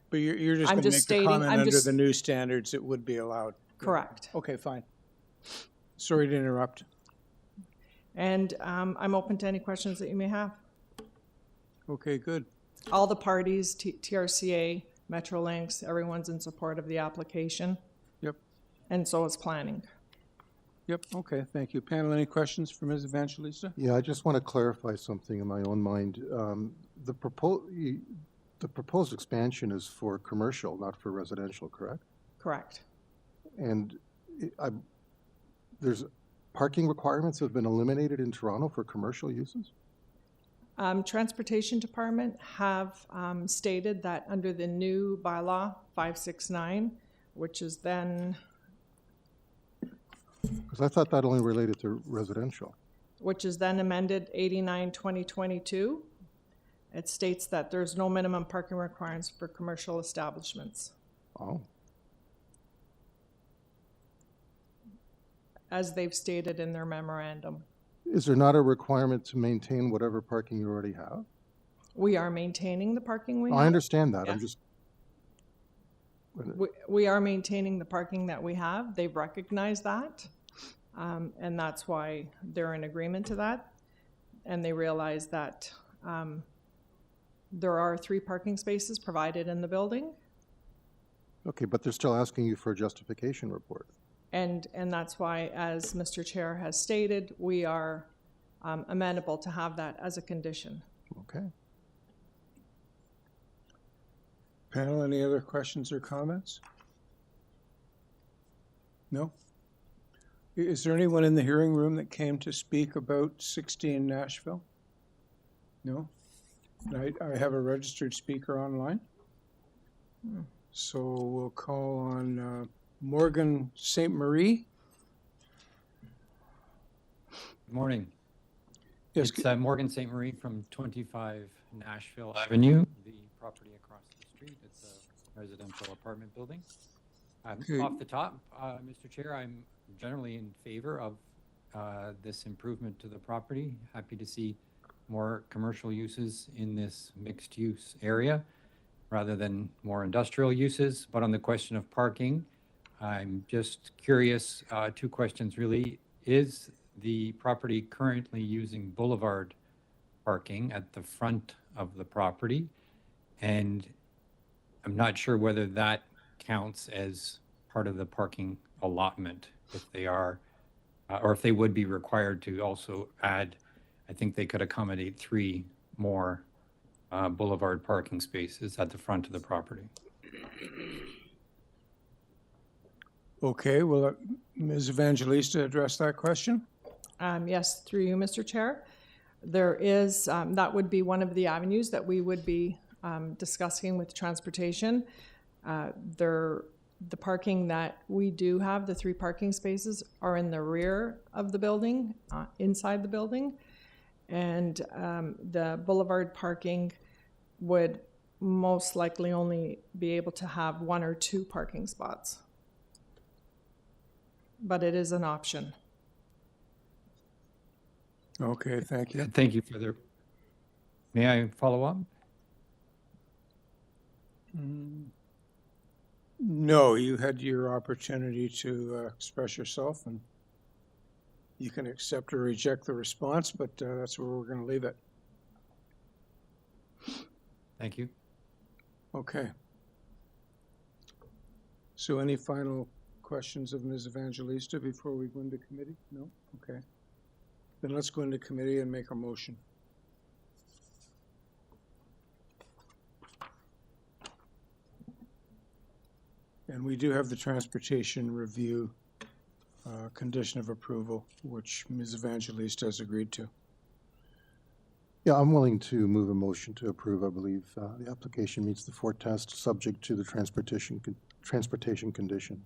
But you're just going to make the comment under the new standards it would be allowed. Correct. Okay, fine. Sorry to interrupt. And I'm open to any questions that you may have. Okay, good. All the parties, TRCA, Metrolinx, everyone's in support of the application. Yep. And so is planning. Yep, okay, thank you. Panel, any questions for Ms. Evangelista? Yeah, I just want to clarify something in my own mind. The proposed expansion is for commercial, not for residential, correct? Correct. And there's parking requirements have been eliminated in Toronto for commercial uses? Transportation Department have stated that under the new bylaw 569, which is then... Because I thought that only related to residential. Which is then amended 89/2022. It states that there's no minimum parking requirements for commercial establishments. Oh. As they've stated in their memorandum. Is there not a requirement to maintain whatever parking you already have? We are maintaining the parking we have. I understand that. Yeah. I'm just... We are maintaining the parking that we have. They've recognized that. And that's why they're in agreement to that. And they realize that there are 3 parking spaces provided in the building. Okay, but they're still asking you for a justification report. And that's why, as Mr. Chair has stated, we are amenable to have that as a condition. Okay. Panel, any other questions or comments? No? Is there anyone in the hearing room that came to speak about 16 Nashville? No? I have a registered speaker online. So we'll call on Morgan St. Marie. Good morning. Yes, it's Morgan St. Marie from 25 Nashville Avenue, the property across the street. It's a residential apartment building. Okay. Off the top, Mr. Chair, I'm generally in favor of this improvement to the property. Happy to see more commercial uses in this mixed-use area rather than more industrial uses. But on the question of parking, I'm just curious, 2 questions really. Is the property currently using boulevard parking at the front of the property? And I'm not sure whether that counts as part of the parking allotment, if they are, or if they would be required to also add, I think they could accommodate 3 more boulevard parking spaces at the front of the property. Okay, will Ms. Evangelista address that question? Yes, through you, Mr. Chair. There is, that would be one of the avenues that we would be discussing with transportation. The parking that we do have, the 3 parking spaces, are in the rear of the building, inside the building. And the boulevard parking would most likely only be able to have 1 or 2 parking spots. But it is an option. Okay, thank you. Thank you for the, may I follow up? No, you had your opportunity to express yourself, and you can accept or reject the response, but that's where we're going to leave it. Thank you. Okay. So any final questions of Ms. Evangelista before we go into committee? No? Okay. Then let's go into committee and make a motion. And we do have the transportation review condition of approval, which Ms. Evangelista has agreed to. Yeah, I'm willing to move a motion to approve. I believe the application meets the 4 tests, subject to the transportation condition.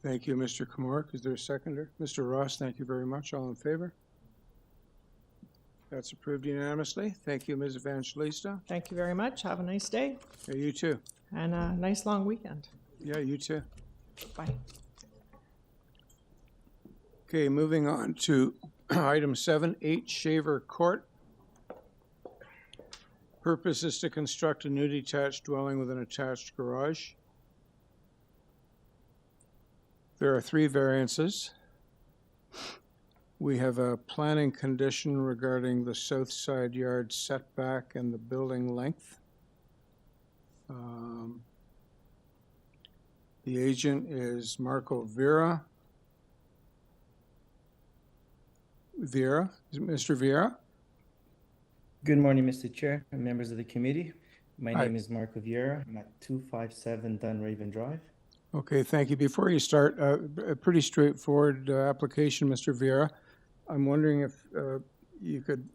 Thank you, Mr. Kamork. Is there a seconder? Mr. Ross, thank you very much. All in favor? That's approved unanimously. Thank you, Ms. Evangelista. Thank you very much. Have a nice day. Yeah, you too. And a nice long weekend. Yeah, you too. Bye. Okay, moving on to item 7, 8 Shaver Court. Purpose is to construct a new detached dwelling with an attached garage. There are 3 variances. We have a planning condition regarding the south side yard setback and the building length. The agent is Marco Vera. Vera, is it Mr. Vera? Good morning, Mr. Chair and members of the committee. My Hi. name is Marco Vieira. I'm at 257 Dunraven Drive. Okay, thank you. Before you start, a pretty straightforward application, Mr. Vera. I'm wondering if you could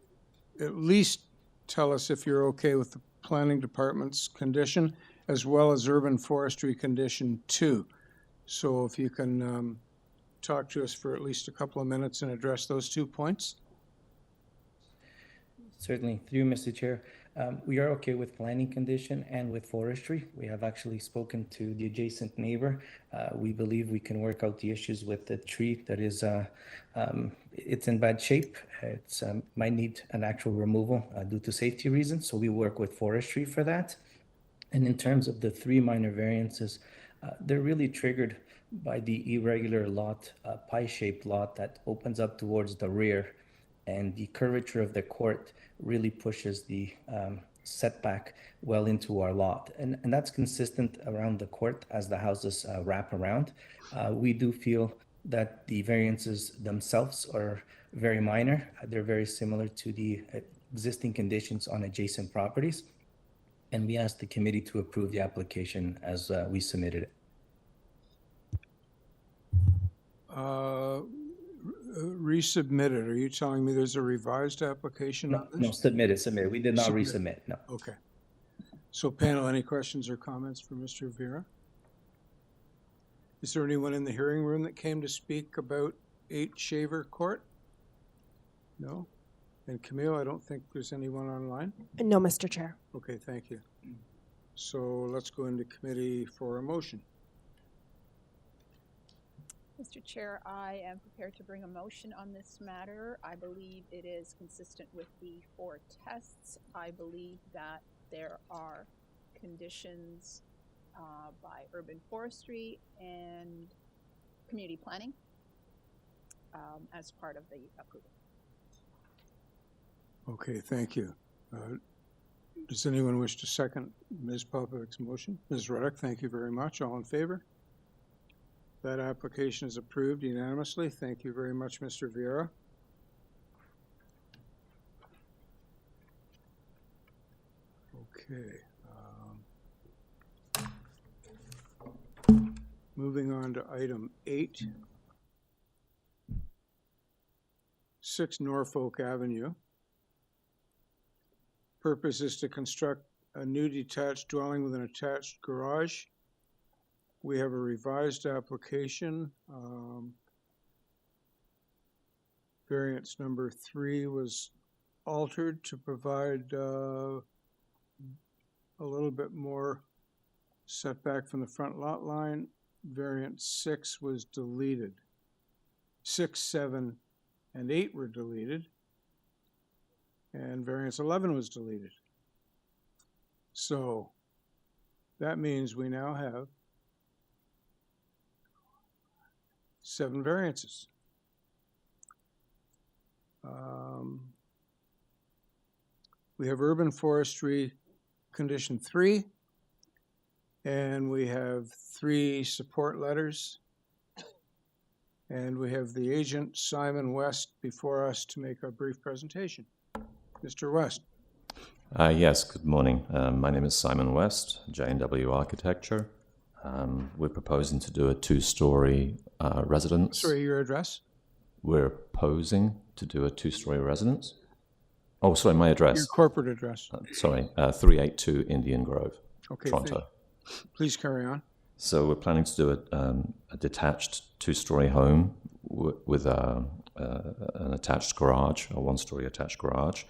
at least tell us if you're okay with the planning department's condition as well as urban forestry condition 2. So if you can talk to us for at least a couple of minutes and address those 2 points. Certainly, through Mr. Chair. We are okay with planning condition and with forestry. We have actually spoken to the adjacent neighbor. We believe we can work out the issues with the tree that is, it's in bad shape. It's might need an actual removal due to safety reasons. So we work with forestry for that. And in terms of the 3 minor variances, they're really triggered by the irregular lot, pie-shaped lot that opens up towards the rear, and the curvature of the court really pushes the setback well into our lot. And that's consistent around the court as the houses wrap around. We do feel that the variances themselves are very minor. They're very similar to the existing conditions on adjacent properties. And we ask the committee to approve the application as we submitted it. Resubmitted. Are you telling me there's a revised application on this? No, submitted. We did not resubmit, no. Okay. So panel, any questions or comments for Mr. Vera? Is there anyone in the hearing room that came to speak about 8 Shaver Court? No? And Camille, I don't think there's anyone online? No, Mr. Chair. Okay, thank you. So let's go into committee for a motion. Mr. Chair, I am prepared to bring a motion on this matter. I believe it is consistent with the 4 tests. I believe that there are conditions by urban forestry and community planning as part of the approval. Okay, thank you. Does anyone wish to second Ms. Popovich's motion? Ms. Reddick, thank you very much. All in favor? That application is approved unanimously. Thank you very much, Mr. Vieira. Okay. Moving on to item 8. 6 Norfolk Avenue. Purpose is to construct a new detached dwelling with an attached garage. We have a revised application. Variance number 3 was altered to provide a little bit more setback from the front lot line. Variance 6 was deleted. 6, 7, and 8 were deleted. And variance 11 was deleted. So that means we now have 7 variances. We have urban forestry condition 3, and we have 3 support letters, and we have the agent, Simon West, before us to make a brief presentation. Mr. West. Yes, good morning. My name is Simon West, J&W Architecture. We're proposing to do a 2-story residence. Sorry, your address? We're proposing to do a 2-story residence. Oh, sorry, my address. Your corporate address. 382 Indian Grove, Okay, Toronto. Please carry on. So we're planning to do a detached 2-story home with an attached garage, a 1-story attached garage.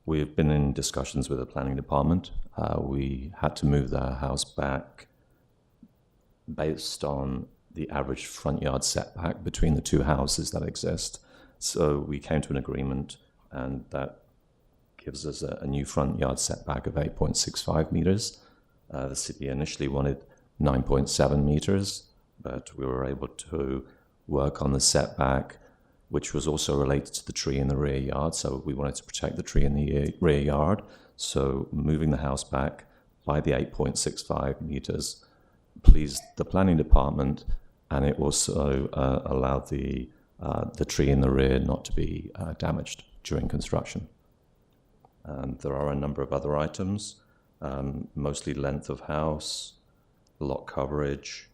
We've been in discussions with the planning department. We had to move the house back based on the average front yard setback between the 2 houses that exist. So we came to an agreement, and that gives us a new front yard setback of 8.65 meters. The city initially wanted 9.7 meters, but we were able to work on the setback, which was also related to the tree in the rear yard. So we wanted to protect the tree in the rear yard. So moving the house back by the 8.65 meters pleased the planning department, and it also allowed the tree in the rear not to be damaged during construction. There are a number of other items, mostly length of house, lot coverage.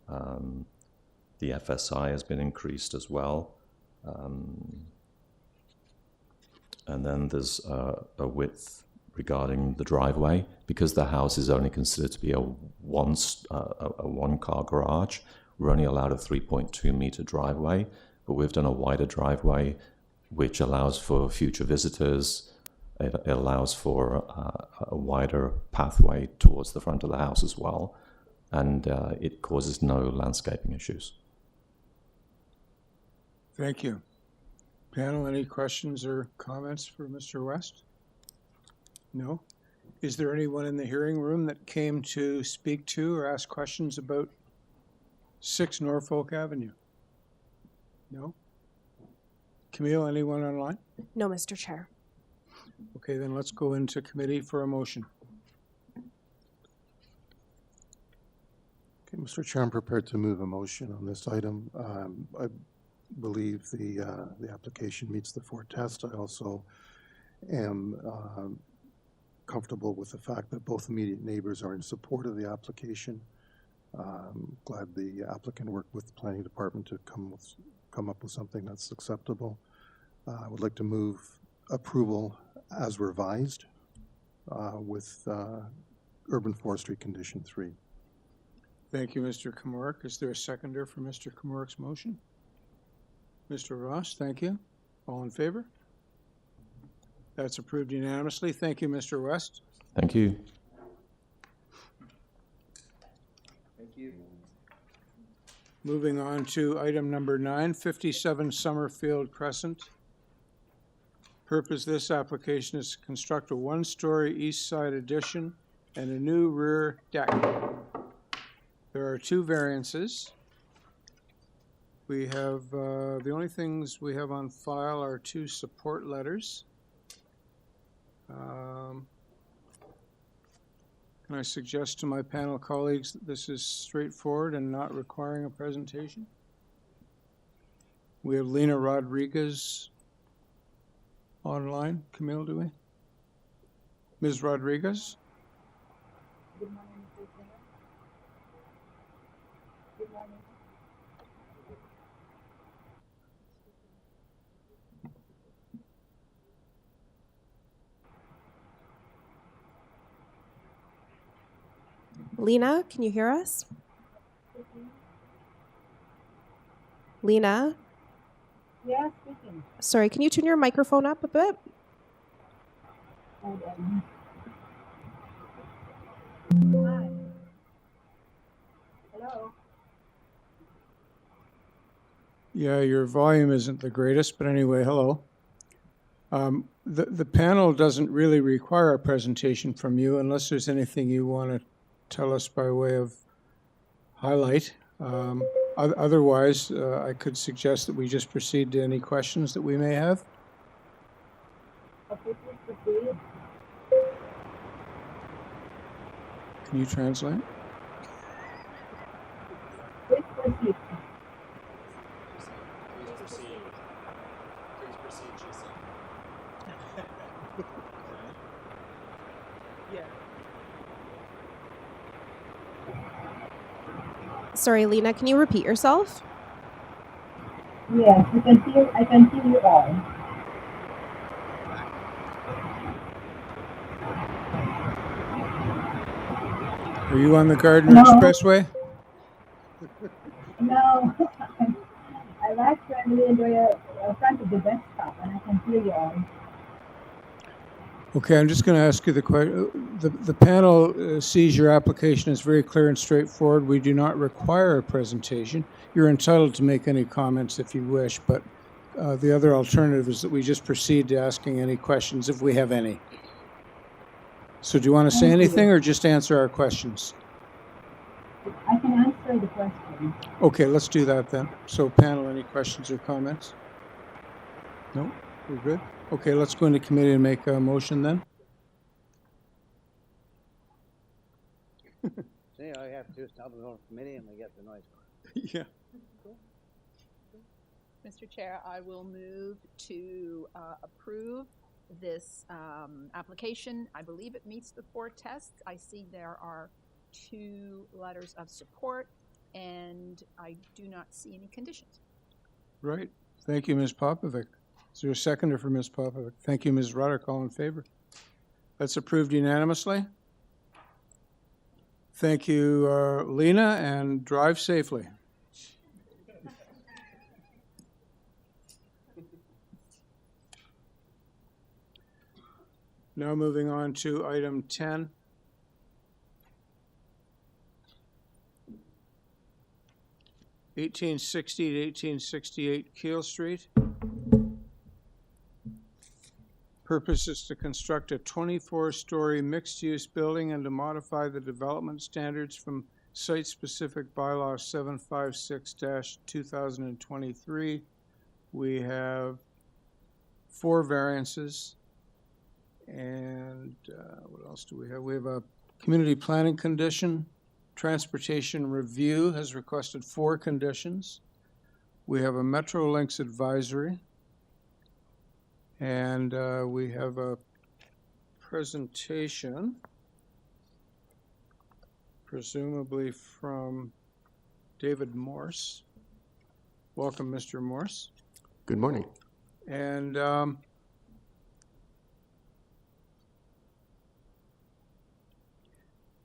The FSI has been increased as well. And then there's a width regarding the driveway. Because the house is only considered to be a one-car garage, we're only allowed a 3.2 meter driveway, but we've done a wider driveway, which allows for future visitors. It allows for a wider pathway towards the front of the house as well, and it causes no landscaping issues. Thank you. Panel, any questions or comments for Mr. West? No? Is there anyone in the hearing room that came to speak to or ask questions about 6 Norfolk Avenue? No? Camille, anyone online? No, Mr. Chair. Okay, then let's go into committee for a motion. Okay, Mr. Chair, I'm prepared to move a motion on this item. I believe the application meets the 4 tests. I also am comfortable with the fact that both immediate neighbors are in support of the application. Glad the applicant worked with the planning department to come up with something that's acceptable. I would like to move approval as revised with urban forestry condition 3. Thank you, Mr. Kamorek. Is there a seconder for Mr. Kamorek's motion? Mr. Ross, thank you. All in favor? That's approved unanimously. Thank you, Mr. West. Thank you. Thank you. Moving on to item number 9, 57 Summerfield Crescent. Purpose of this application is to construct a 1-story east side addition and a new rear deck. There are 2 variances. We have, the only things we have on file are 2 support letters. Can I suggest to my panel colleagues that this is straightforward and not requiring a presentation? We have Lena Rodriguez online. Camille, do we? Ms. Rodriguez? Good morning, Mr. Chair. Good morning. Lena, can you hear us? Lena? Yeah, speaking. Sorry, can you turn your microphone up a bit? Hold on. Hi. Hello. Yeah, your volume isn't the greatest, but anyway, hello. The panel doesn't really require a presentation from you unless there's anything you want to tell us by way of highlight. Otherwise, I could suggest that we just proceed to any questions that we may have. Okay, please proceed. Can you translate? Please proceed. Sorry, Lena, can you repeat yourself? Yes, I can hear you all. Are you on the Gardner Expressway? No, I'm actually in the front of the desktop and I can hear you all. Okay, I'm just going to ask you the question. The panel sees your application as very clear and straightforward. We do not require a presentation. You're entitled to make any comments if you wish, but the other alternative is that we just proceed to asking any questions if we have any. So do you want to say anything or just answer our questions? I can answer the question. Okay, let's do that then. So panel, any questions or comments? No? We're good? Okay, let's go into committee and make a motion then. See, all you have to do is tell them to go to committee and we get the noise. Yeah. Mr. Chair, I will move to approve this application. I believe it meets the 4 tests. I see there are 2 letters of support, and I do not see any conditions. Right. Thank you, Ms. Popovic. Is there a seconder for Ms. Popovic? Thank you, Ms. Ruddock. All in favor? That's approved unanimously. Thank you, Lena, and drive safely. Now moving on to item 10. (1860 to 1868) Keele Street. Purpose is to construct a 24-story mixed-use building and to modify the development standards from Site-Specific Bylaw 756-2023. We have 4 variances. And what else do we have? We have a community planning condition. Transportation Review has requested 4 conditions. We have a Metrolinx advisory. And we have a presentation, presumably from David Morse. Welcome, Mr. Morse. Good morning. And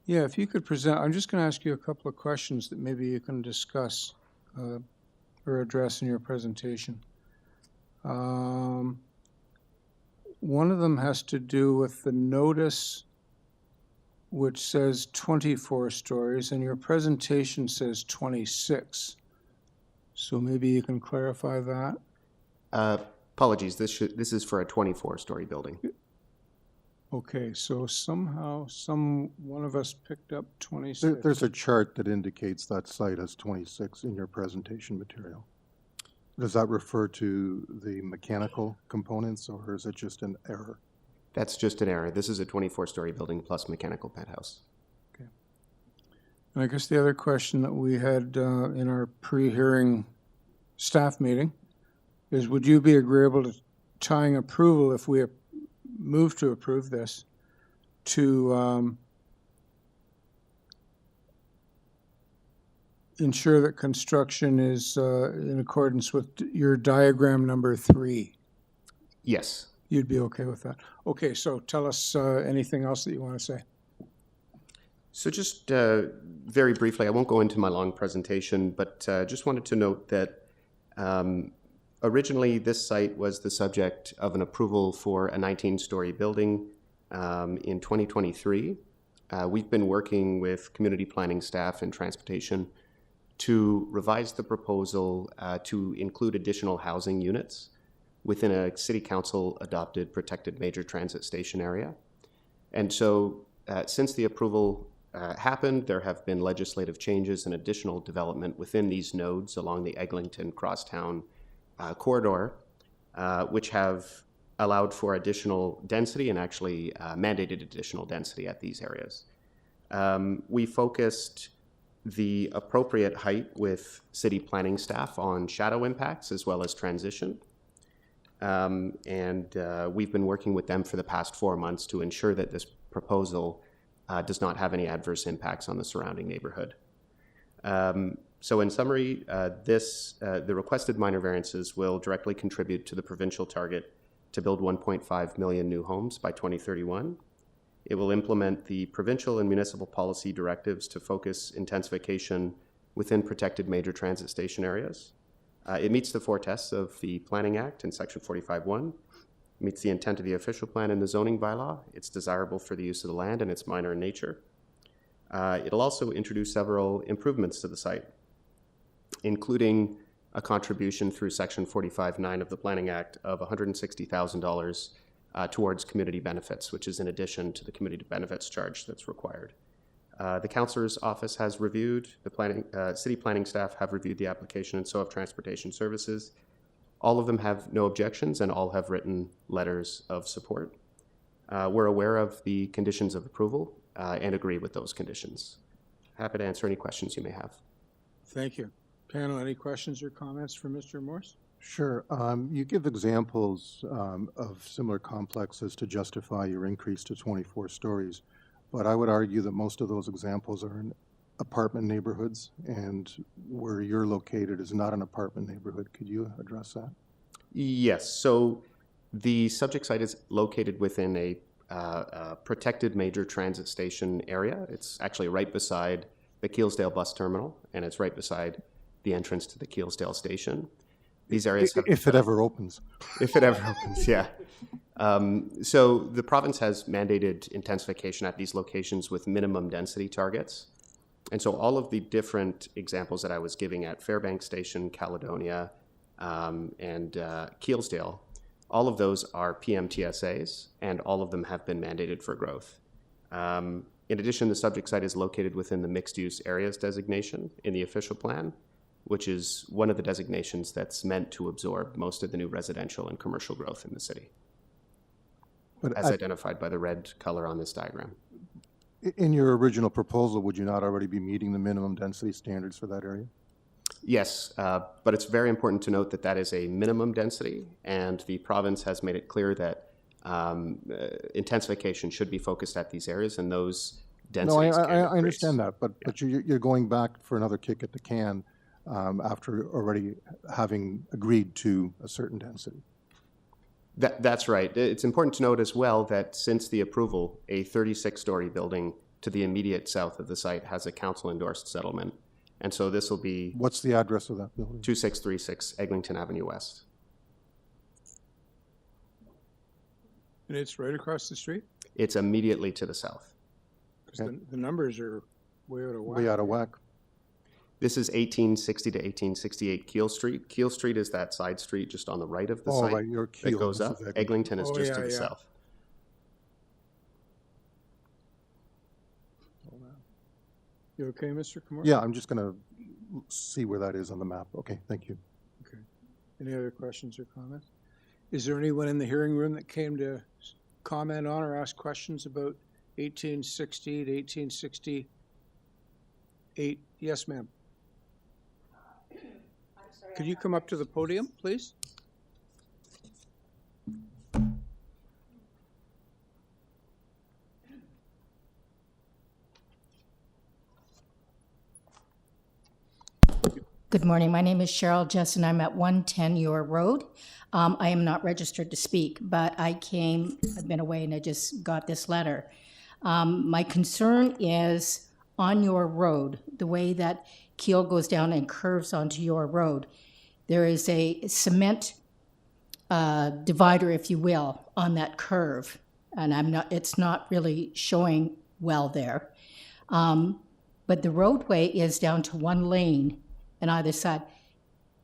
yeah, if you could present, I'm just going to ask you a couple of questions that maybe you can discuss or address in your presentation. One of them has to do with the notice which says 24 stories, and your presentation says 26. So maybe you can clarify that. Apologies, this is for a 24-story building. Okay, so somehow one of us picked up 26. There's a chart that indicates that site as 26 in your presentation material. Does that refer to the mechanical components, or is it just an error? That's just an error. This is a 24-story building plus mechanical penthouse. Okay. And I guess the other question that we had in our pre-hearing staff meeting is, would you be agreeable to tying approval, if we move to approve this, to ensure that construction is in accordance with your diagram number 3? Yes. You'd be okay with that? Okay, so tell us anything else that you want to say. So just very briefly, I won't go into my long presentation, but just wanted to note that Originally, this site was the subject of an approval for a 19-story building in 2023. We've been working with community planning staff and transportation to revise the proposal to include additional housing units within a City Council adopted protected major transit station area. And so since the approval happened, there have been legislative changes and additional development within these nodes along the Eglinton Crosstown corridor, which have allowed for additional density and actually mandated additional density at these areas. We focused the appropriate height with city planning staff on shadow impacts as well as transition. We've been working with them for the past 4 months to ensure that this proposal does not have any adverse impacts on the surrounding neighborhood. So in summary, the requested minor variances will directly contribute to the provincial target to build 1.5 million new homes by 2031. It will implement the provincial and municipal policy directives to focus intensification within protected major transit station areas. It meets the 4 tests of the Planning Act in Section 45.1, meets the intent of the official plan and the zoning bylaw. It's desirable for the use of the land and it's minor in nature. It'll also introduce several improvements to the site, including a contribution through Section 45.9 of the Planning Act of $160,000 towards community benefits, which is in addition to the community benefits charge that's required. The councillor's office has reviewed, the city planning staff have reviewed the application, and so have transportation services. All of them have no objections and all have written letters of support. We're aware of the conditions of approval and agree with those conditions. Happy to answer any questions you may have. Thank you. Panel, any questions or comments for Mr. Morse? Sure. You give examples of similar complexes to justify your increase to 24 stories, but I would argue that most of those examples are in apartment neighborhoods, and where you're located is not an apartment neighborhood. Could you address that? Yes. So the subject site is located within a protected major transit station area. It's actually right beside the Keelsdale bus terminal, and it's right beside the entrance to the Keelsdale station. These areas have, if it ever opens. If it ever opens, yeah. So the province has mandated intensification at these locations with minimum density targets. And so all of the different examples that I was giving at Fairbanks Station, Caledonia, and Keelsdale, all of those are PMTSAs, and all of them have been mandated for growth. In addition, the subject site is located within the mixed-use areas designation in the official plan, which is one of the designations that's meant to absorb most of the new residential and commercial growth in the city, as identified by the red color on this diagram. In your original proposal, would you not already be meeting the minimum density standards for that area? Yes, but it's very important to note that that is a minimum density, and the province has made it clear that intensification should be focused at these areas, and those densities. No, I understand that, but you're going back for another kick at the can after already having agreed to a certain density. That's right. It's important to note as well that since the approval, a 36-story building to the immediate south of the site has a council-endorsed settlement. And so this will be... What's the address of that building? 2636 Eglinton Avenue West. And it's right across the street? It's immediately to the south. Okay. The numbers are way out of whack. Way out of whack. This is 1860 to 1868 Keele Street. Keele Street is that side street just on the right of the site right, you're Keele, that goes up. Eglinton is just to the south. You okay, Mr. Kumar? Yeah, I'm just going to see where that is on the map. Okay, thank you. Okay. Any other questions or comments? Is there anyone in the hearing room that came to comment on or ask questions about 1860 to 1868? Yes, ma'am. Could you come up to the podium, please? Good morning. My name is Cheryl Jessen. I'm at 110 Your Road. I am not registered to speak, but I've been away and I just got this letter. My concern is on your road, the way that Keele goes down and curves onto your road. there is a cement divider, if you will, on that curve. And it's not really showing well there. But the roadway is down to one lane on either side.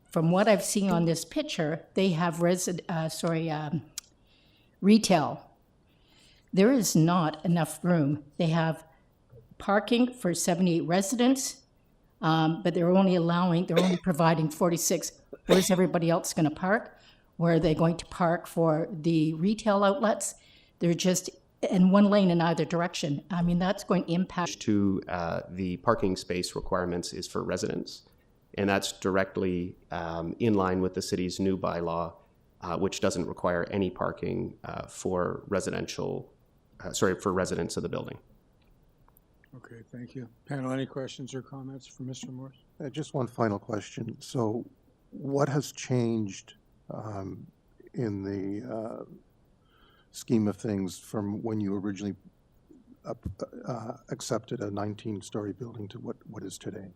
From what I've seen on this picture, they have retail. There is not enough room. They have parking for 78 residents, but they're only providing 46. Where's everybody else going to park? Where are they going to park for the retail outlets? They're just in one lane in either direction. I mean, that's going to impact. To the parking space requirements is for residents, and that's directly in line with the city's new bylaw, which doesn't require any parking for residents of the building. Okay, thank you. Panel, any questions or comments for Mr. Morse? Just one final question. So what has changed in the scheme of things from when you originally accepted a 19-story building to what is today?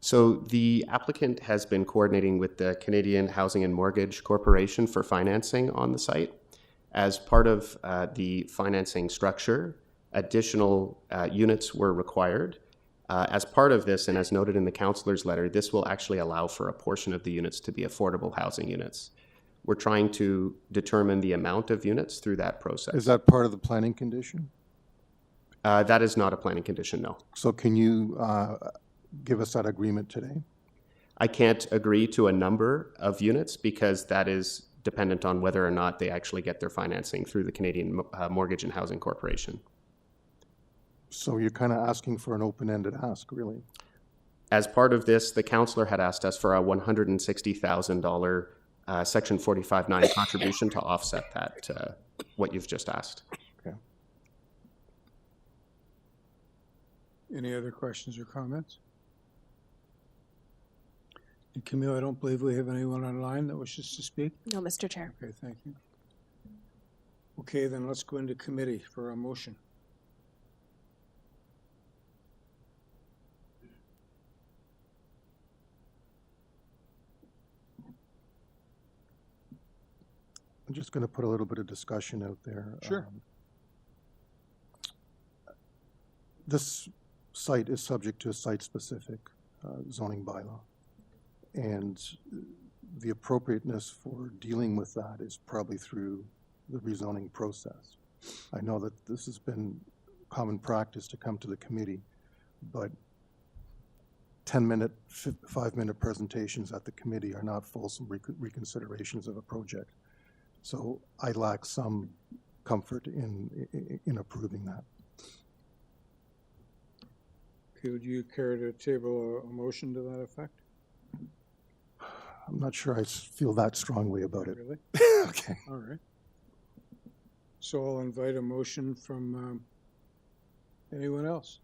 So the applicant has been coordinating with the Canadian Housing and Mortgage Corporation for financing on the site. As part of the financing structure, additional units were required. As part of this, and as noted in the councillor's letter, this will actually allow for a portion of the units to be affordable housing units. We're trying to determine the amount of units through that process. Is that part of the planning condition? That is not a planning condition, no. So can you give us that agreement today? I can't agree to a number of units because that is dependent on whether or not they actually get their financing through the Canadian Mortgage and Housing Corporation. So you're kind of asking for an open-ended ask, really? As part of this, the councillor had asked us for a $160,000 Section 4590 contribution to offset that, what you've just asked. Okay. Any other questions or comments? And Camille, I don't believe we have anyone online that wishes to speak. No, Mr. Chair. Okay, thank you. Okay, then let's go into committee for a motion. I'm just going to put a little bit of discussion out there. Sure. This site is subject to a site-specific zoning bylaw, and the appropriateness for dealing with that is probably through the rezoning process. I know that this has been common practice to come to the committee, but 10-minute, 5-minute presentations at the committee are not fulsome reconsiderations of a project. So I lack some comfort in approving that. Okay, would you care to table a motion to that effect? I'm not sure I feel that strongly about it. Really? Okay. All right. So I'll invite a motion from anyone else.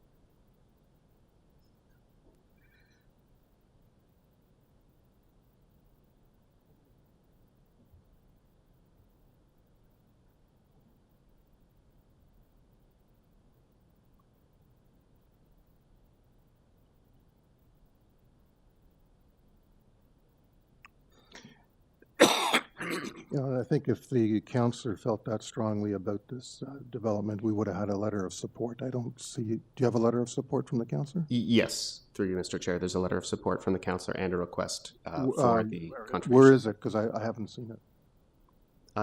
You know, I think if the councillor felt that strongly about this development, we would have had a letter of support. I don't see. Do you have a letter of support from the councillor? Yes, through you, Mr. Chair. There's a letter of support from the councillor and a request for the contribution. Where is it? Because I haven't seen it.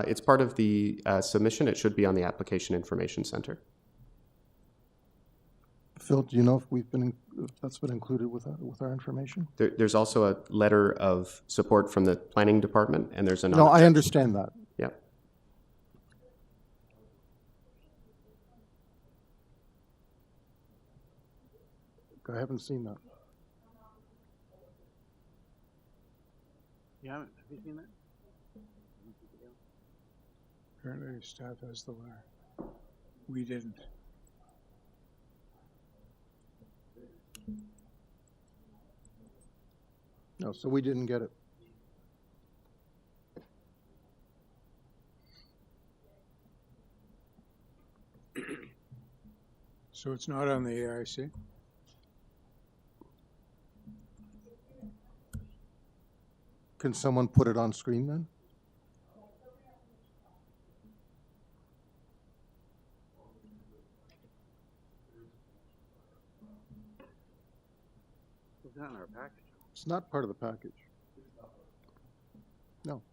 It's part of the submission. It should be on the Application Information Center. Phil, do you know if that's been included with our information? There's also a letter of support from the planning department, and there's another. No, I understand that. Yeah. I haven't seen that. You haven't? Have you seen that? Apparently staff has the letter. We didn't. No, so we didn't get it. So it's not on the AIC? Can someone put it on screen then? It's not in our package. It's not part of the package. No.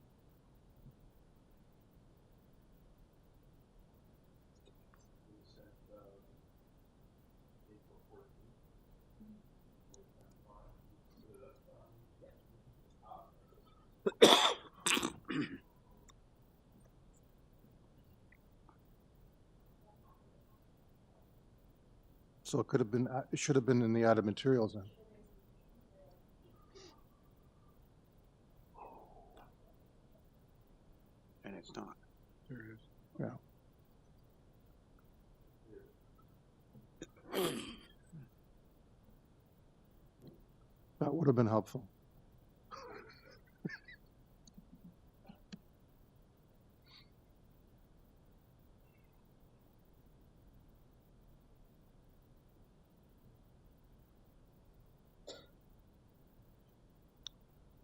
So it could have been, it should have been in the added materials then. And it's not. There it is. Yeah. That would have been helpful.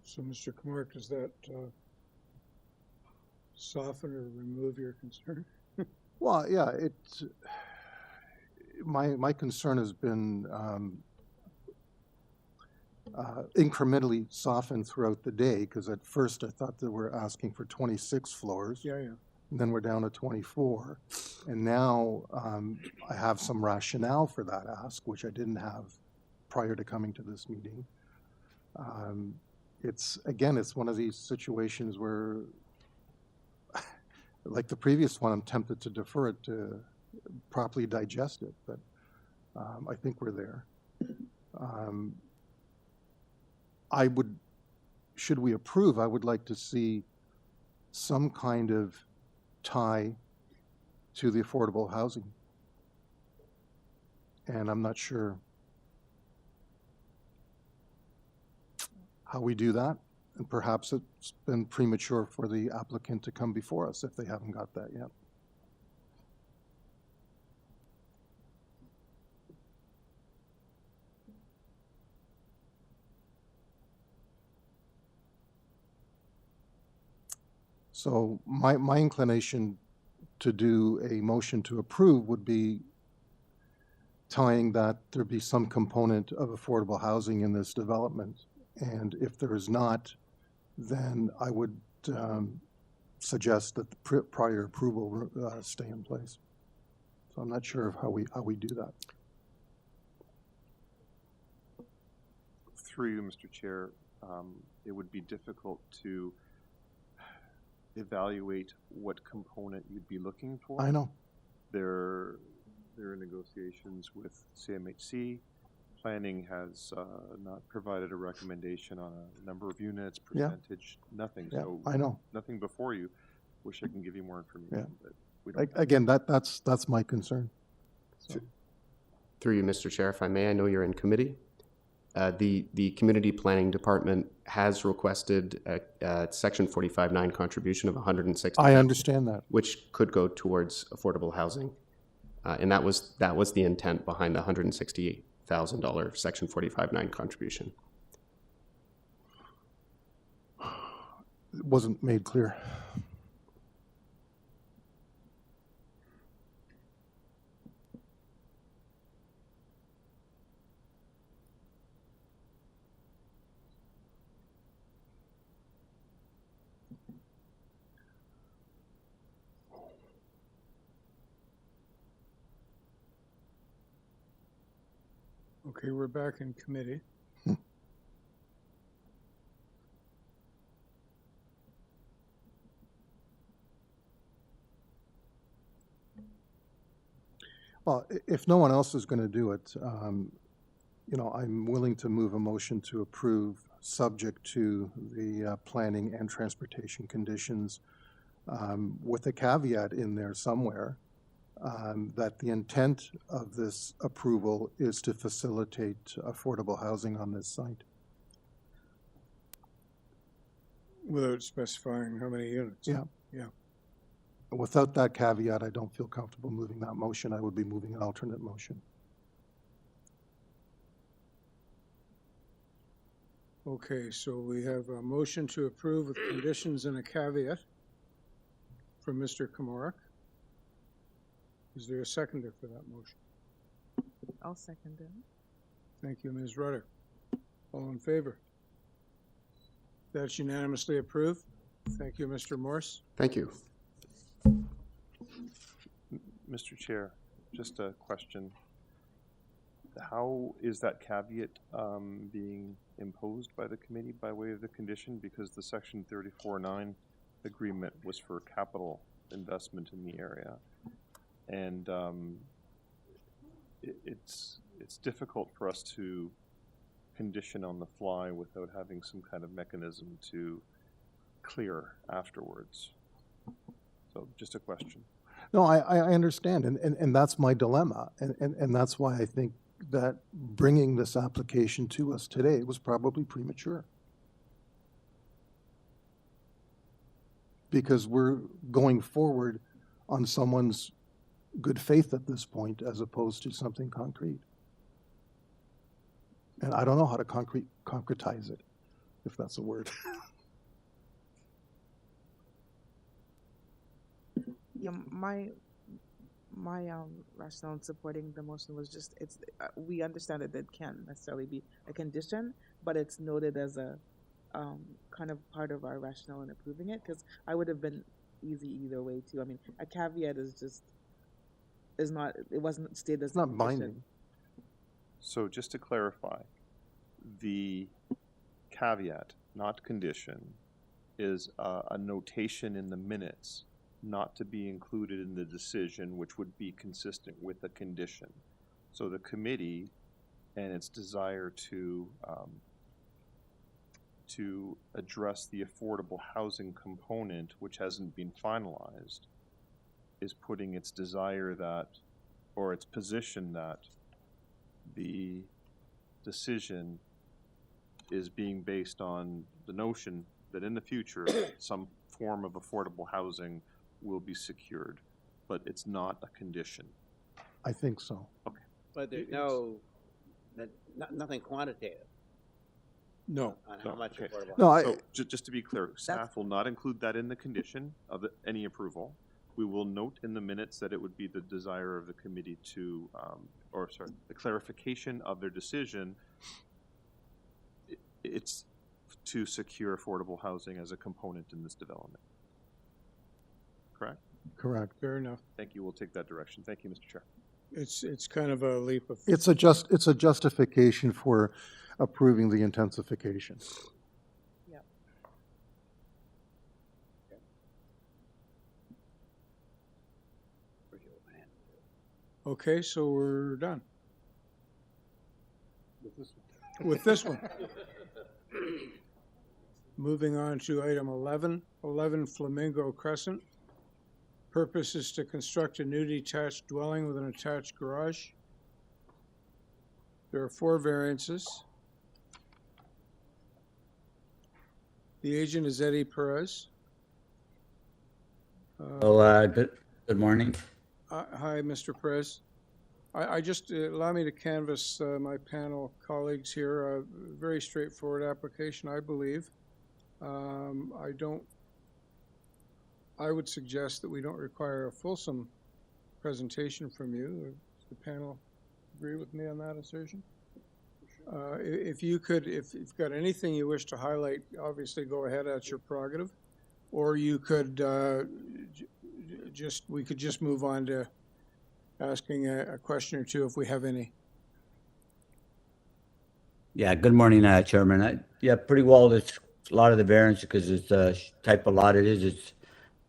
So, Mr. Kamar, does that soften or remove your concern? Well, yeah, it's, my concern has been incrementally softened throughout the day, because at first I thought that we're asking for 26 floors. Yeah, yeah. And then we're down to 24. And now I have some rationale for that ask, which I didn't have prior to coming to this meeting. It's, again, it's one of these situations where, like the previous one, I'm tempted to defer it to properly digest it, but I think we're there. I would, should we approve, I would like to see some kind of tie to the affordable housing. And I'm not sure how we do that. And perhaps it's been premature for the applicant to come before us if they haven't got that yet. So my inclination to do a motion to approve would be tying that there be some component of affordable housing in this development. And if there is not, then I would suggest that the prior approval stay in place. So I'm not sure of how we do that. Through you, Mr. Chair, it would be difficult to evaluate what component you'd be looking for. I know. There are negotiations with CMHC. Planning has not provided a recommendation on a number of units, percentage, nothing. Yeah, So I know. nothing before you. Wish I can give you more information, Yeah. but we don't. Again, that's my concern. So. Through you, Mr. Chair, if I may, I know you're in committee. The Community Planning Department has requested a Section 45.9 contribution of $160,000. I understand that. Which could go towards affordable housing. And that was the intent behind the $168,000 Section 45.9 contribution. It wasn't made clear. Okay, we're back in committee. Well, if no one else is going to do it, you know, I'm willing to move a motion to approve, subject to the planning and transportation conditions, with a caveat in there somewhere that the intent of this approval is to facilitate affordable housing on this site. Without specifying how many units. Yeah. Yeah. Without that caveat, I don't feel comfortable moving that motion. I would be moving an alternate motion. Okay, so we have a motion to approve with conditions and a caveat from Mr. Komarek. Is there a seconder for that motion? I'll second it. Thank you, Ms. Rudder. All in favor? That's unanimously approved. Thank you, Mr. Morse. Thank you. Mr. Chair, just a question. How is that caveat being imposed by the committee by way of the condition? Because the Section 34.9 agreement was for capital investment in the area. And it's difficult for us to condition on the fly without having some kind of mechanism to clear afterwards. So just a question. No, I understand, and that's my dilemma, and that's why I think that bringing this application to us today was probably premature. Because we're going forward on someone's good faith at this point as opposed to something concrete. And I don't know how to concretize it, if that's a word. Yeah, my rationale in supporting the motion was just we understand that it can't necessarily be a condition, but it's noted as a kind of part of our rationale in approving it, because I would have been easy either way too. I mean, a caveat is not, it wasn't stated as it's not binding. So just to clarify, the caveat, not condition, is a notation in the minutes not to be included in the decision, which would be consistent with a condition. So the committee and its desire to address the affordable housing component, which hasn't been finalized, is putting its desire that, or its position that the decision is being based on the notion that in the future some form of affordable housing will be secured, but it's not a condition. I think so. Okay. But there's nothing quantitative. No. On how much affordable No, housing. So just to be clear, staff will not include that in the condition of any approval. We will note in the minutes that it would be the desire of the committee to, the clarification of their decision. It's to secure affordable housing as a component in this development. Correct? Correct. Fair enough. Thank you. We'll take that direction. Thank you, Mr. Chair. It's kind of a leap of. It's a justification for approving the intensification. Yeah. Okay, so we're done. With this one. Moving on to item 11 Flamingo Crescent. Purpose is to construct a new detached dwelling with an attached garage. There are 4 variances. The agent is Eddie Perez. Good morning. Hi, Mr. Perez. I just allow me to canvass my panel colleagues here. A very straightforward application, I believe. I would suggest that we don't require a fulsome presentation from you. Does the panel agree with me on that assertion? If you've got anything you wish to highlight, obviously go ahead, that's your prerogative. Or you could we could just move on to asking a question or two if we have any. Yeah, good morning, Chairman. Yeah, pretty well, it's a lot of the variance because it's the type of lot it is. It's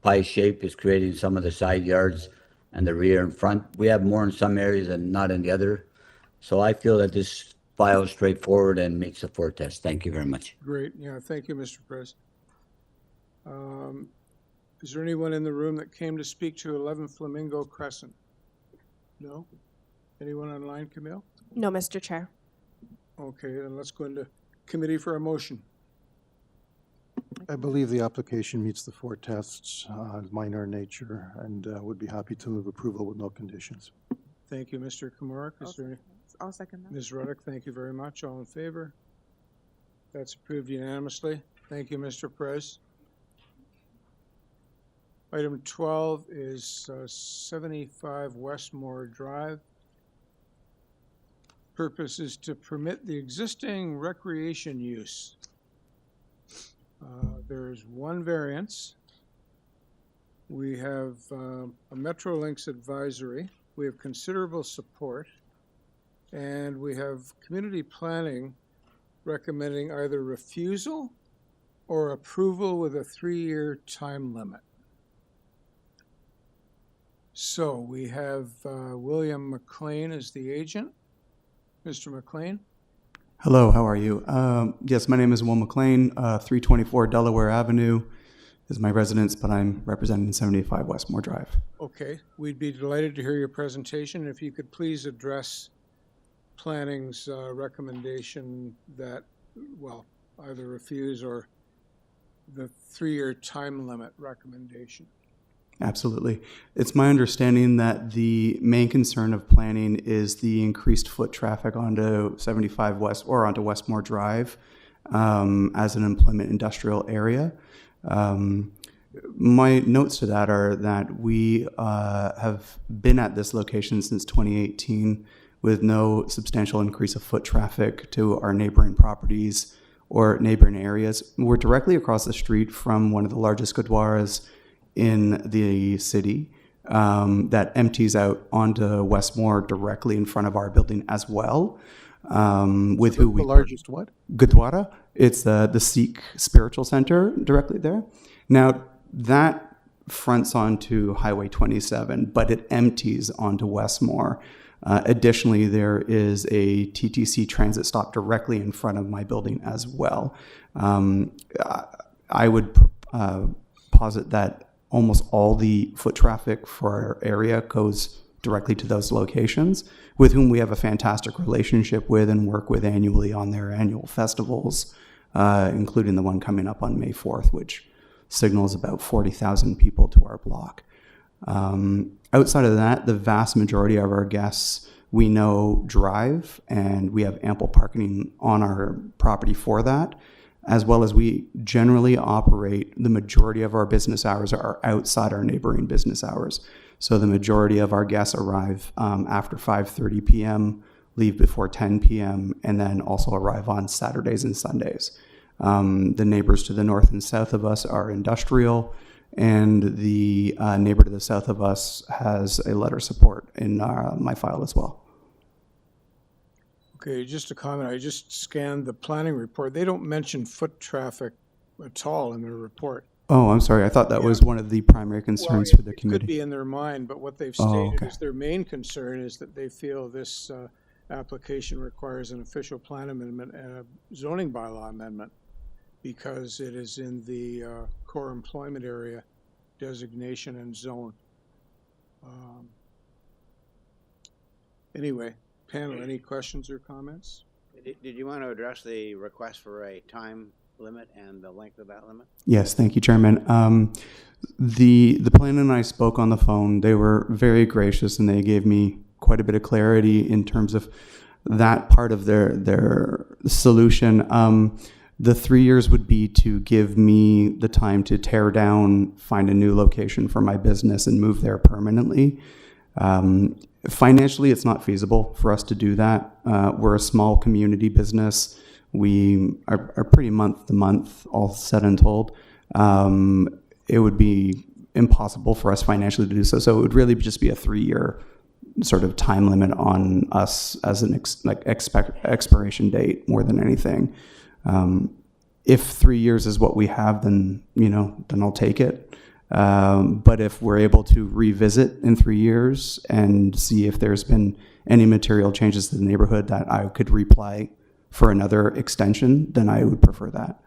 pie shape is creating some of the side yards and the rear and front. We have more in some areas and not in the other. So I feel that this file is straightforward and meets the 4 test. Thank you very much. Great. Yeah, thank you, Mr. Perez. Is there anyone in the room that came to speak to 11 Flamingo Crescent? No? Anyone online, Camille? No, Mr. Chair. Okay, then let's go into committee for a motion. I believe the application meets the 4 tests, minor in nature, and would be happy to move approval with no conditions. Thank you, Mr. Komarek. I'll second that. Ms. Ruddock, thank you very much. All in favor? That's approved unanimously. Thank you, Mr. Perez. Item 12 is 75 Westmore Drive. Purpose is to permit the existing recreation use. There is one variance. We have a Metrolinx advisory. We have considerable support. And we have community planning recommending either refusal or approval with a 3-year time limit. So we have William McLean as the agent. Mr. McLean? Hello, how are you? Yes, my name is Will McLean. 324 Delaware Avenue is my residence, but I'm representing 75 Westmore Drive. Okay, we'd be delighted to hear your presentation. If you could please address planning's recommendation that, well, either refuse or the 3-year time limit recommendation. Absolutely. It's my understanding that the main concern of planning is the increased foot traffic onto 75 West or onto Westmore Drive as an employment industrial area. My notes to that are that we have been at this location since 2018 with no substantial increase of foot traffic to our neighboring properties or neighboring areas. We're directly across the street from one of the largest gurdwaras in the city that empties out onto Westmore directly in front of our building as well. With who we the largest what? Gurdwara. It's the Sikh spiritual center directly there. Now that fronts onto Highway 27, but it empties onto Westmore. Additionally, there is a TTC transit stop directly in front of my building as well. I would posit that almost all the foot traffic for our area goes directly to those locations, with whom we have a fantastic relationship with and work with annually on their annual festivals, including the one coming up on May 4th, which signals about 40,000 people to our block. Outside of that, the vast majority of our guests we know drive, and we have ample parking on our property for that, as well as we generally operate, the majority of our business hours are outside our neighboring business hours. So the majority of our guests arrive after 5:30 p.m., leave before 10 p.m., and then also arrive on Saturdays and Sundays. The neighbors to the north and south of us are industrial, and the neighbor to the south of us has a letter of support in my file as well. Okay, just a comment. I just scanned the planning report. They don't mention foot traffic at all in their report. Oh, I'm sorry. I thought that was one of the primary concerns for the It committee. could be in their mind, but what they've stated okay. is their main concern is that they feel this application requires an official plan amendment and a zoning bylaw amendment because it is in the core employment area designation and zone. Anyway. Panel, any questions or comments? Did you want to address the request for a time limit and the length of that limit? Yes, thank you, Chairman. The planner and I spoke on the phone. They were very gracious, and they gave me quite a bit of clarity in terms of that part of their solution. The 3 years would be to give me the time to tear down, find a new location for my business, and move there permanently. Financially, it's not feasible for us to do that. We're a small community business. We are pretty month to month, all said and told. It would be impossible for us financially to do so. So it would really just be a 3-year sort of time limit on us as an expiration date more than anything. If 3 years is what we have, then I'll take it. But if we're able to revisit in 3 years and see if there's been any material changes to the neighborhood that I could reapply for another extension, then I would prefer that.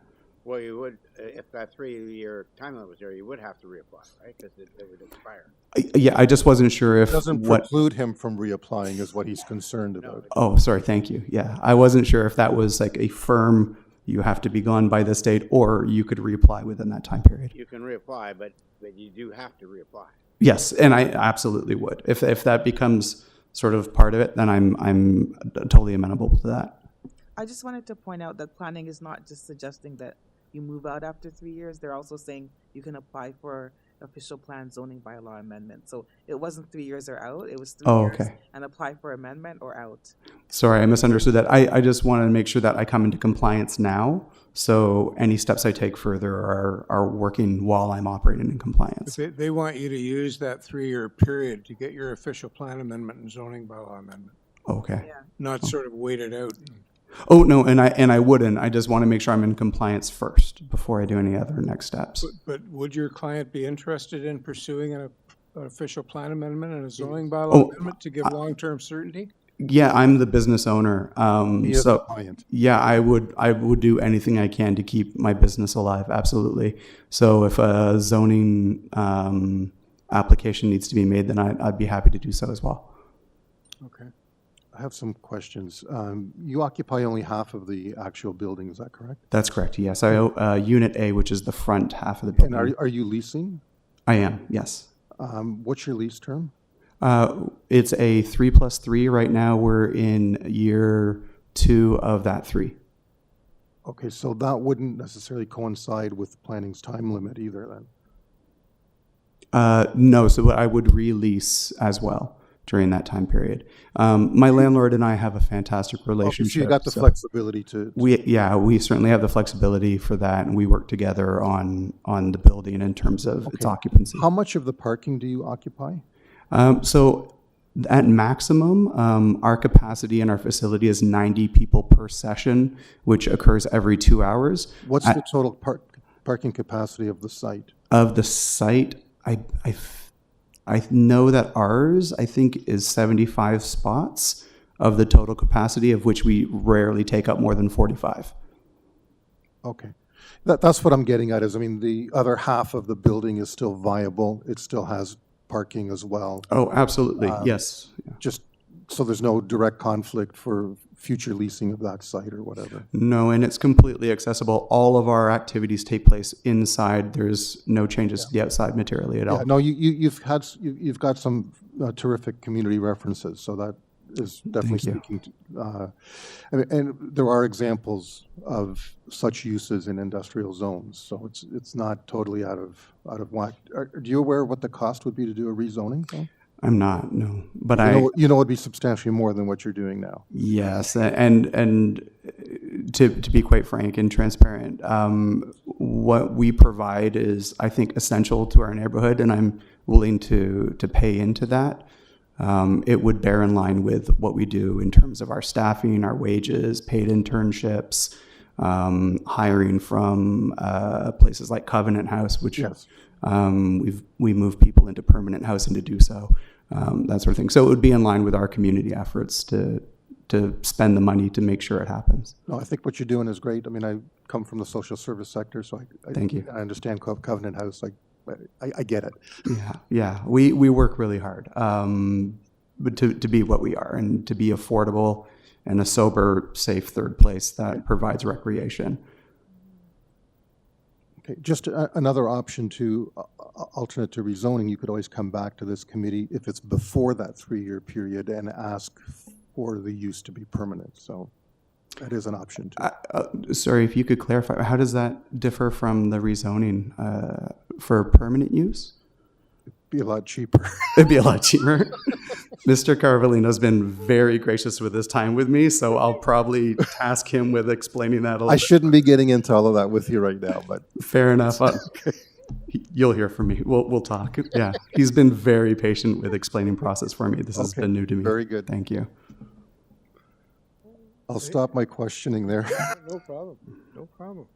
Well, you would, if that 3-year time limit was there, you would have to reapply, right? Because it would expire. Yeah, I just wasn't sure if It doesn't preclude him from reapplying is what he's concerned about. Oh, sorry, thank you. Yeah, I wasn't sure if that was like a firm, you have to be gone by this date, or you could reapply within that time period. You can reapply, but you do have to reapply. Yes, and I absolutely would. If that becomes sort of part of it, then I'm totally amenable to that. I just wanted to point out that planning is not just suggesting that you move out after 3 years. They're also saying you can apply for official plan zoning bylaw amendment. So it wasn't 3 years or out, it was 3 Oh, years okay. and apply for amendment or out. Sorry, I misunderstood that. I just wanted to make sure that I come into compliance now. So any steps I take further are working while I'm operating in compliance. They want you to use that 3-year period to get your official plan amendment and zoning bylaw amendment, Okay. not sort of wait it out. Oh, no, and I wouldn't. I just want to make sure I'm in compliance first before I do any other next steps. But would your client be interested in pursuing an official plan amendment and a zoning bylaw Oh, amendment to give long-term certainty? Yeah, I'm the business owner. He is So a client. yeah, I would do anything I can to keep my business alive. Absolutely. So if a zoning application needs to be made, then I'd be happy to do so as well. Okay. I have some questions. You occupy only half of the actual building, is that correct? That's correct. Yes, Unit A, which is the front half of the And building. are you leasing? I am. Yes. What's your lease term? It's a 3+3 right now. We're in year 2 of that 3. Okay, so that wouldn't necessarily coincide with planning's time limit either then? No, so I would release as well during that time period. My landlord and I have a fantastic relationship. So you got the so flexibility to... we certainly have the flexibility for that, and we work together on the building in terms of its occupancy. How much of the parking do you occupy? So at maximum, our capacity in our facility is 90 people per session, which occurs every 2 hours. What's the total parking capacity of the site? Of the site, I know that ours, I think, is 75 spots of the total capacity, of which we rarely take up more than 45. Okay. That's what I'm getting at is, I mean, the other half of the building is still viable. It still has parking as well. Oh, absolutely. Yes. Just so there's no direct conflict for future leasing of that site or whatever. No, and it's completely accessible. All of our activities take place inside. There's no changes to the outside materially at all. No, you've got some terrific community references, so that is definitely speaking to, and there are examples of such uses in industrial zones, so it's not totally out of whack. Are you aware of what the cost would be to do a rezoning? Though? I'm not, no, but you know it'd be substantially more than what you're doing now. Yes, and to be quite frank and transparent, what we provide is, I think, essential to our neighborhood, and I'm willing to pay into that. It would bear in line with what we do in terms of our staffing, our wages, paid internships, hiring from places like Covenant House, which we move people into permanent housing to do so, that sort of thing. So it would be in line with our community efforts to spend the money to make sure it happens. No, I think what you're doing is great. I mean, I come from the social service sector, so Thank you. I understand Covenant House. I get it. Yeah, we work really hard, but to be what we are and to be affordable and a sober, safe third place that provides recreation. Okay, just another option to alternate to rezoning. You could always come back to this committee if it's before that 3-year period and ask for the use to be permanent. So that is an option too. Sorry, if you could clarify, how does that differ from the rezoning for permanent use? It'd be a lot cheaper. It'd be a lot cheaper. Mr. Carvalino's been very gracious with his time with me, so I'll probably task him with explaining that a little I bit. shouldn't be getting into all of that with you right now, but fair enough. You'll hear from me. We'll talk. Yeah, he's been very patient with explaining process for me. This has been new to me. Very good. Thank you. I'll stop my questioning there. No problem. No problem.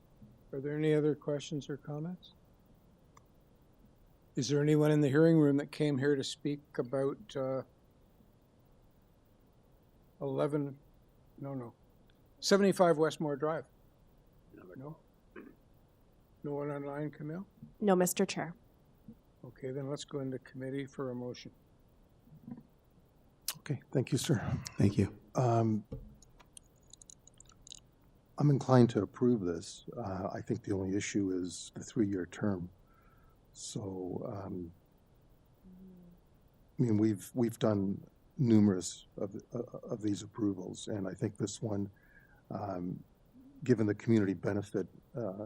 Are there any other questions or comments? Is there anyone in the hearing room that came here to speak about 75 Westmore Drive? No? No one online, Camille? No, Mr. Chair. Okay, then let's go into committee for a motion. Okay, thank you, sir. Thank you. I'm inclined to approve this. I think the only issue is the 3-year term. So, I mean, we've done numerous of these approvals, and I think this one given the community benefit,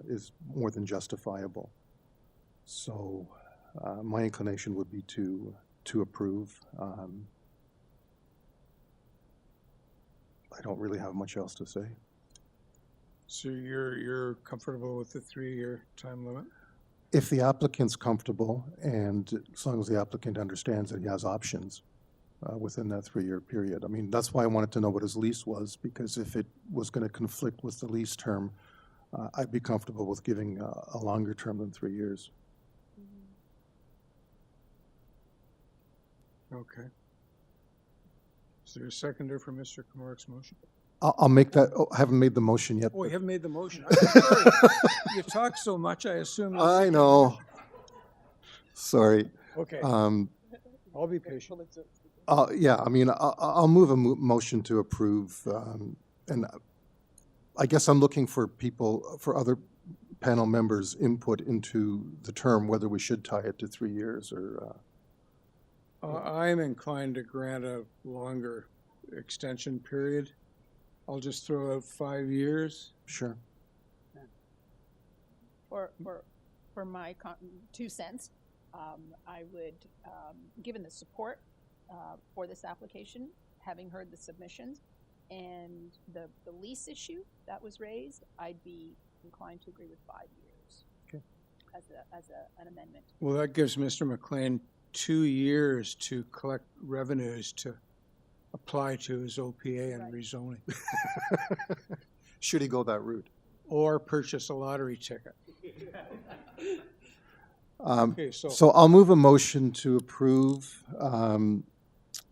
is more than justifiable. So my inclination would be to approve. I don't really have much else to say. So you're comfortable with the 3-year time limit? If the applicant's comfortable, and as long as the applicant understands that he has options within that 3-year period. I mean, that's why I wanted to know what his lease was, because if it was going to conflict with the lease term, I'd be comfortable with giving a longer term than 3 years. Okay. Is there a seconder for Mr. Kamorik's motion? I'll make that. Oh, I haven't made the motion yet. Oh, you haven't made the motion. I'm sorry. You talk so much, I assume. I know. Sorry. Okay. I'll be patient. Yeah, I mean, I'll move a motion to approve, and I guess I'm looking for other panel members' input into the term, whether we should tie it to 3 years or. I'm inclined to grant a longer extension period. I'll just throw out 5 years. Sure. For my 2 cents, I would, given the support for this application, having heard the submissions and the lease issue that was raised, I'd be inclined to agree with 5 years. Okay. As an amendment. Well, that gives Mr. McLean 2 years to collect revenues to apply to his OPA and rezoning. Should he go that route? Or purchase a lottery ticket. Okay, so I'll move a motion to approve,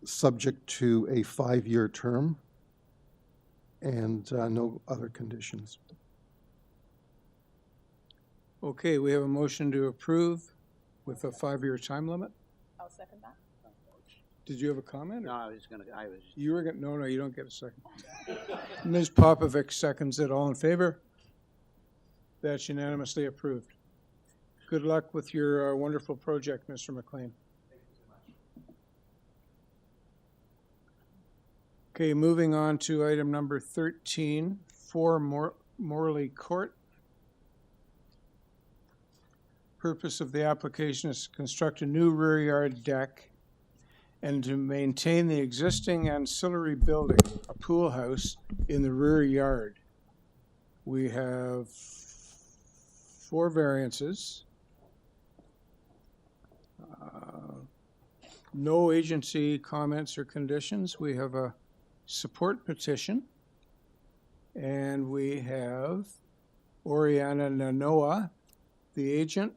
subject to a 5-year term and no other conditions. Okay, we have a motion to approve with a 5-year time limit. I'll second that. Did you have a comment? No, I was going to, You were going to, no, you don't get a second. Ms. Popovic seconds it. All in favor? That's unanimously approved. Good luck with your wonderful project, Mr. McLean. Thank you so much. Okay, moving on to item number 13, 4 Morley Court. Purpose of the application is to construct a new rear yard deck and to maintain the existing ancillary building, a pool house, in the rear yard. We have 4 variances. No agency comments or conditions. We have a support petition. And we have Oriana Nanoa, the agent,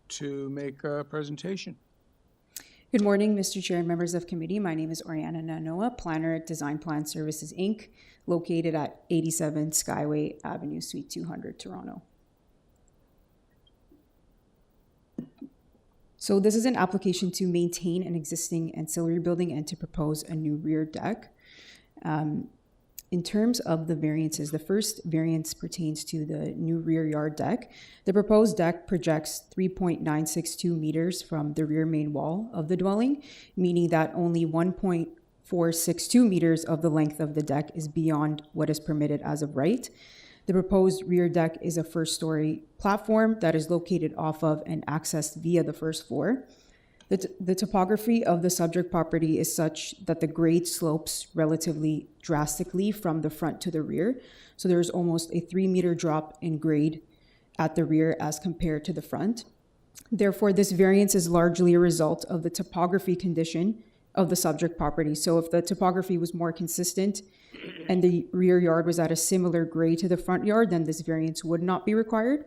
to make a presentation. Good morning, Mr. Chair and members of committee. My name is Oriana Nanoa, planner at Design Plan Services, Inc., located at 87 Skyway Avenue, Suite 200, Toronto. So this is an application to maintain an existing ancillary building and to propose a new rear deck. In terms of the variances, the first variance pertains to the new rear yard deck. The proposed deck projects 3.962 meters from the rear main wall of the dwelling, meaning that only 1.462 meters of the length of the deck is beyond what is permitted as of right. The proposed rear deck is a first-story platform that is located off of and accessed via the first floor. The topography of the subject property is such that the grade slopes relatively drastically from the front to the rear. So there's almost a 3-meter drop in grade at the rear as compared to the front. Therefore, this variance is largely a result of the topography condition of the subject property. So if the topography was more consistent and the rear yard was at a similar grade to the front yard, then this variance would not be required.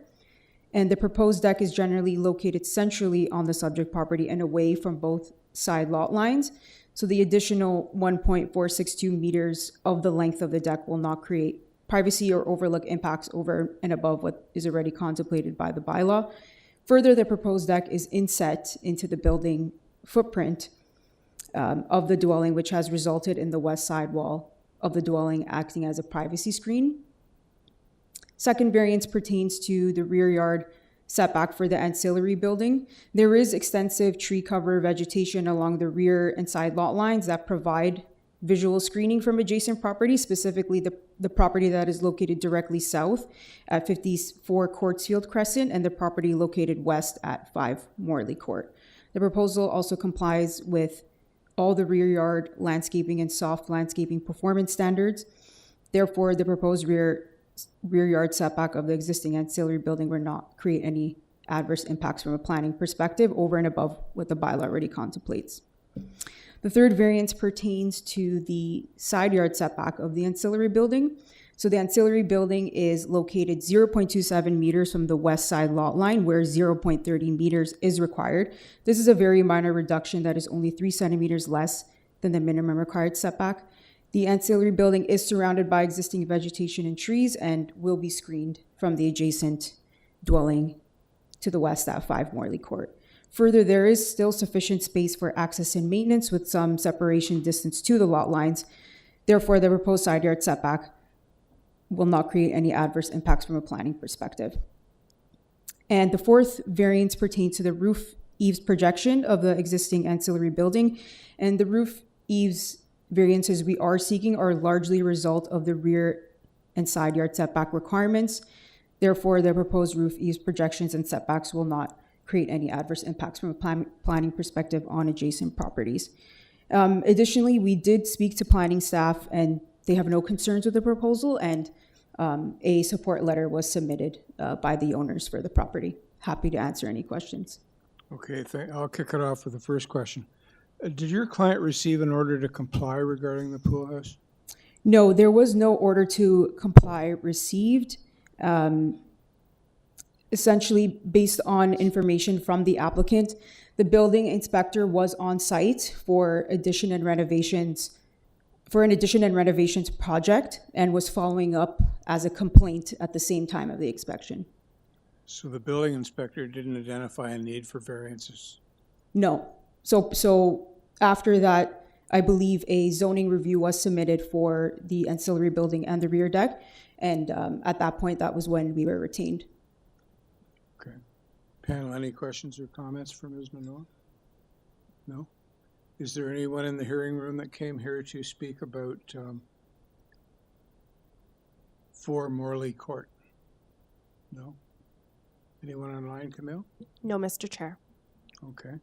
And the proposed deck is generally located centrally on the subject property and away from both side lot lines. So the additional 1.462 meters of the length of the deck will not create privacy or overlook impacts over and above what is already contemplated by the bylaw. Further, the proposed deck is inset into the building footprint of the dwelling, which has resulted in the west side wall of the dwelling acting as a privacy screen. Second variance pertains to the rear yard setback for the ancillary building. There is extensive tree cover vegetation along the rear and side lot lines that provide visual screening from adjacent property, specifically the property that is located directly south at 54 Courtsfield Crescent and the property located west at 5 Morley Court. The proposal also complies with all the rear yard landscaping and soft landscaping performance standards. Therefore, the proposed rear yard setback of the existing ancillary building will not create any adverse impacts from a planning perspective over and above what the bylaw already contemplates. The third variance pertains to the side yard setback of the ancillary building. So the ancillary building is located 0.27 meters from the west side lot line, where 0.30 meters is required. This is a very minor reduction that is only 3 centimeters less than the minimum required setback. The ancillary building is surrounded by existing vegetation and trees and will be screened from the adjacent dwelling to the west at 5 Morley Court. Further, there is still sufficient space for access and maintenance with some separation distance to the lot lines. Therefore, the proposed side yard setback will not create any adverse impacts from a planning perspective. And the fourth variance pertains to the roof eaves projection of the existing ancillary building. And the roof eaves variances we are seeking are largely a result of the rear and side yard setback requirements. Therefore, the proposed roof eaves projections and setbacks will not create any adverse impacts from a planning perspective on adjacent properties. Additionally, we did speak to planning staff and they have no concerns with the proposal, and a support letter was submitted by the owners for the property. Happy to answer any questions. Okay, I'll kick it off with the first question. Did your client receive an order to comply regarding the pool house? No, there was no order to comply received. Essentially, based on information from the applicant, the building inspector was on site for an addition and renovations project and was following up as a complaint at the same time of the inspection. So the building inspector didn't identify a need for variances? No. So after that, I believe a zoning review was submitted for the ancillary building and the rear deck. And at that point, that was when we were retained. Okay. Panel, any questions or comments for Ms. Manoa? No? Is there anyone in the hearing room that came here to speak about 4 Morley Court? No? Anyone online, Camille? No, Mr. Chair. Okay.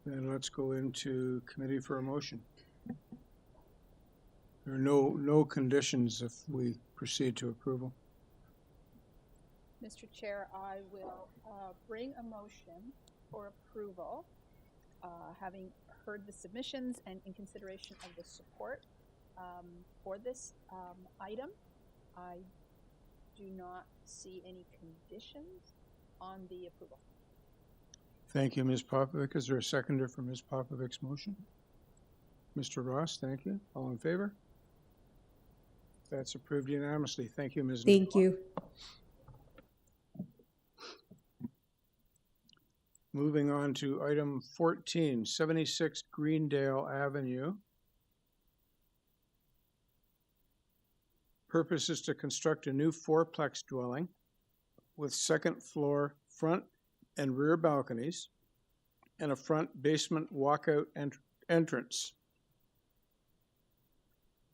Then let's go into committee for a motion. There are no conditions if we proceed to approval. Mr. Chair, I will bring a motion for approval, having heard the submissions and in consideration of the support for this item. I do not see any conditions on the approval. Thank you, Ms. Popovic. Is there a seconder for Ms. Popovic's motion? Mr. Ross, thank you. All in favor? That's approved unanimously. Thank you, Ms. Thank you. Moving on to item 14, 76 Greendale Avenue. Purpose is to construct a new 4-plex dwelling with second floor front and rear balconies and a front basement walkout entrance.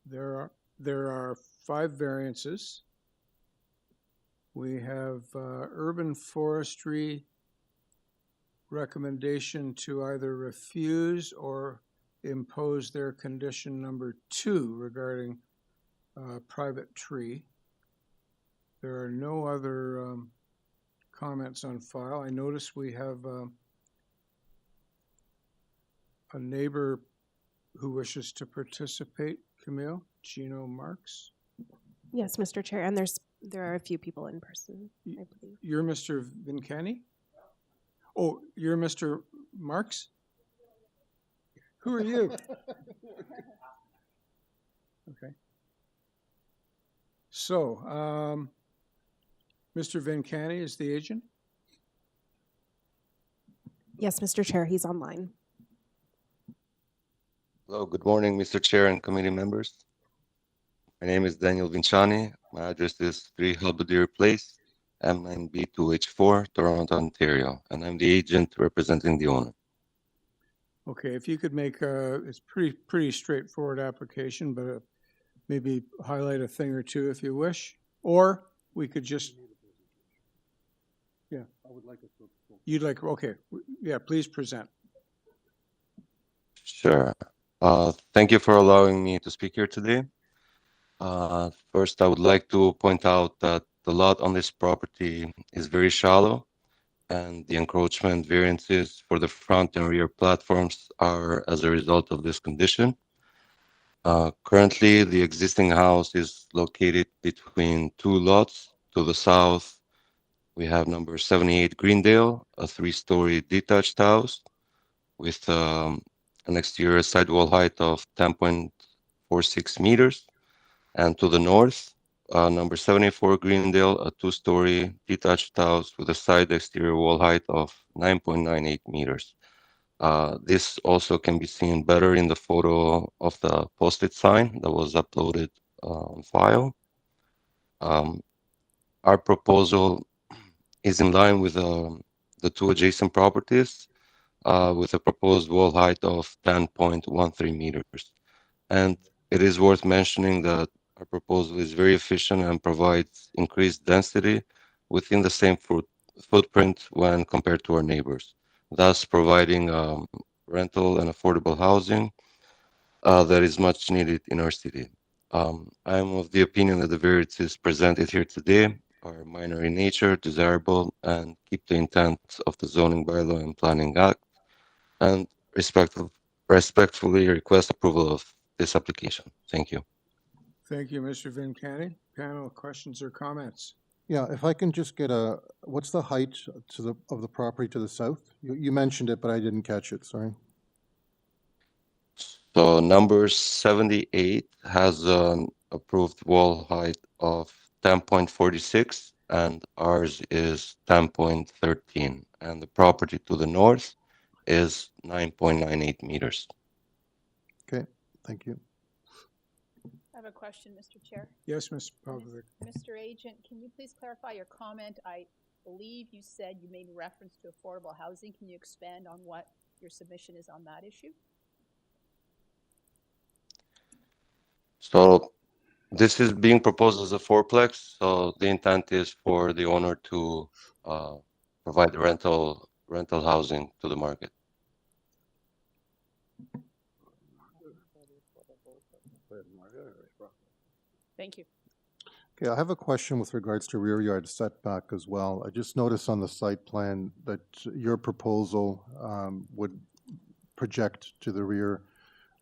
There are 5 variances. We have urban forestry recommendation to either refuse or impose their condition number 2 regarding private tree. There are no other comments on file. I notice we have a neighbor who wishes to participate. Camille, Gino Marks. Yes, Mr. Chair, and there are a few people in person, I believe. You're Mr. Vincani? Oh, you're Mr. Marks? Who are you? Okay. So, Mr. Vincani is the agent? Yes, Mr. Chair, he's online. Hello, good morning, Mr. Chair and committee members. My name is Daniel Vinciani. My address is 3 Belvedere Place, M9B2H4, Toronto, Ontario, and I'm the agent representing the owner. Okay, if you could make it's pretty straightforward application, but maybe highlight a thing or two if you wish, or we could just. Yeah. I would like it to. You'd like, okay, yeah, please present. Sure. Thank you for allowing me to speak here today. First, I would like to point out that the lot on this property is very shallow, and the encroachment variances for the front and rear platforms are as a result of this condition. Currently, the existing house is located between two lots. To the south, we have number 78 Greendale, a 3-story detached house with an exterior sidewall height of 10.46 meters. And to the north, number 74 Greendale, a 2-story detached house with a side exterior wall height of 9.98 meters. This also can be seen better in the photo of the posted sign that was uploaded on file. Our proposal is in line with the two adjacent properties with a proposed wall height of 10.13 meters. And it is worth mentioning that our proposal is very efficient and provides increased density within the same footprint when compared to our neighbors, thus providing rental and affordable housing that is much needed in our city. I am of the opinion that the variances presented here today are minor in nature, desirable, and keep the intent of the zoning bylaw and planning act, and respectfully request approval of this application. Thank you. Thank you, Mr. Vincani. Panel, questions or comments? Yeah, if I can just get what's the height of the property to the south? You mentioned it, but I didn't catch it, sorry. So number 78 has an approved wall height of 10.46 and ours is 10.13, and the property to the north is 9.98 meters. Okay, thank you. I have a question, Mr. Chair. Yes, Mr. Pavlovic. Mr. Agent, can you please clarify your comment? I believe you said you made reference to affordable housing. Can you expand on what your submission is on that issue? So this is being proposed as a fourplex. So the intent is for the owner to provide rental housing to the market. Thank you. Okay, I have a question with regards to rear yard setback as well. I just noticed on the site plan that your proposal would project to the rear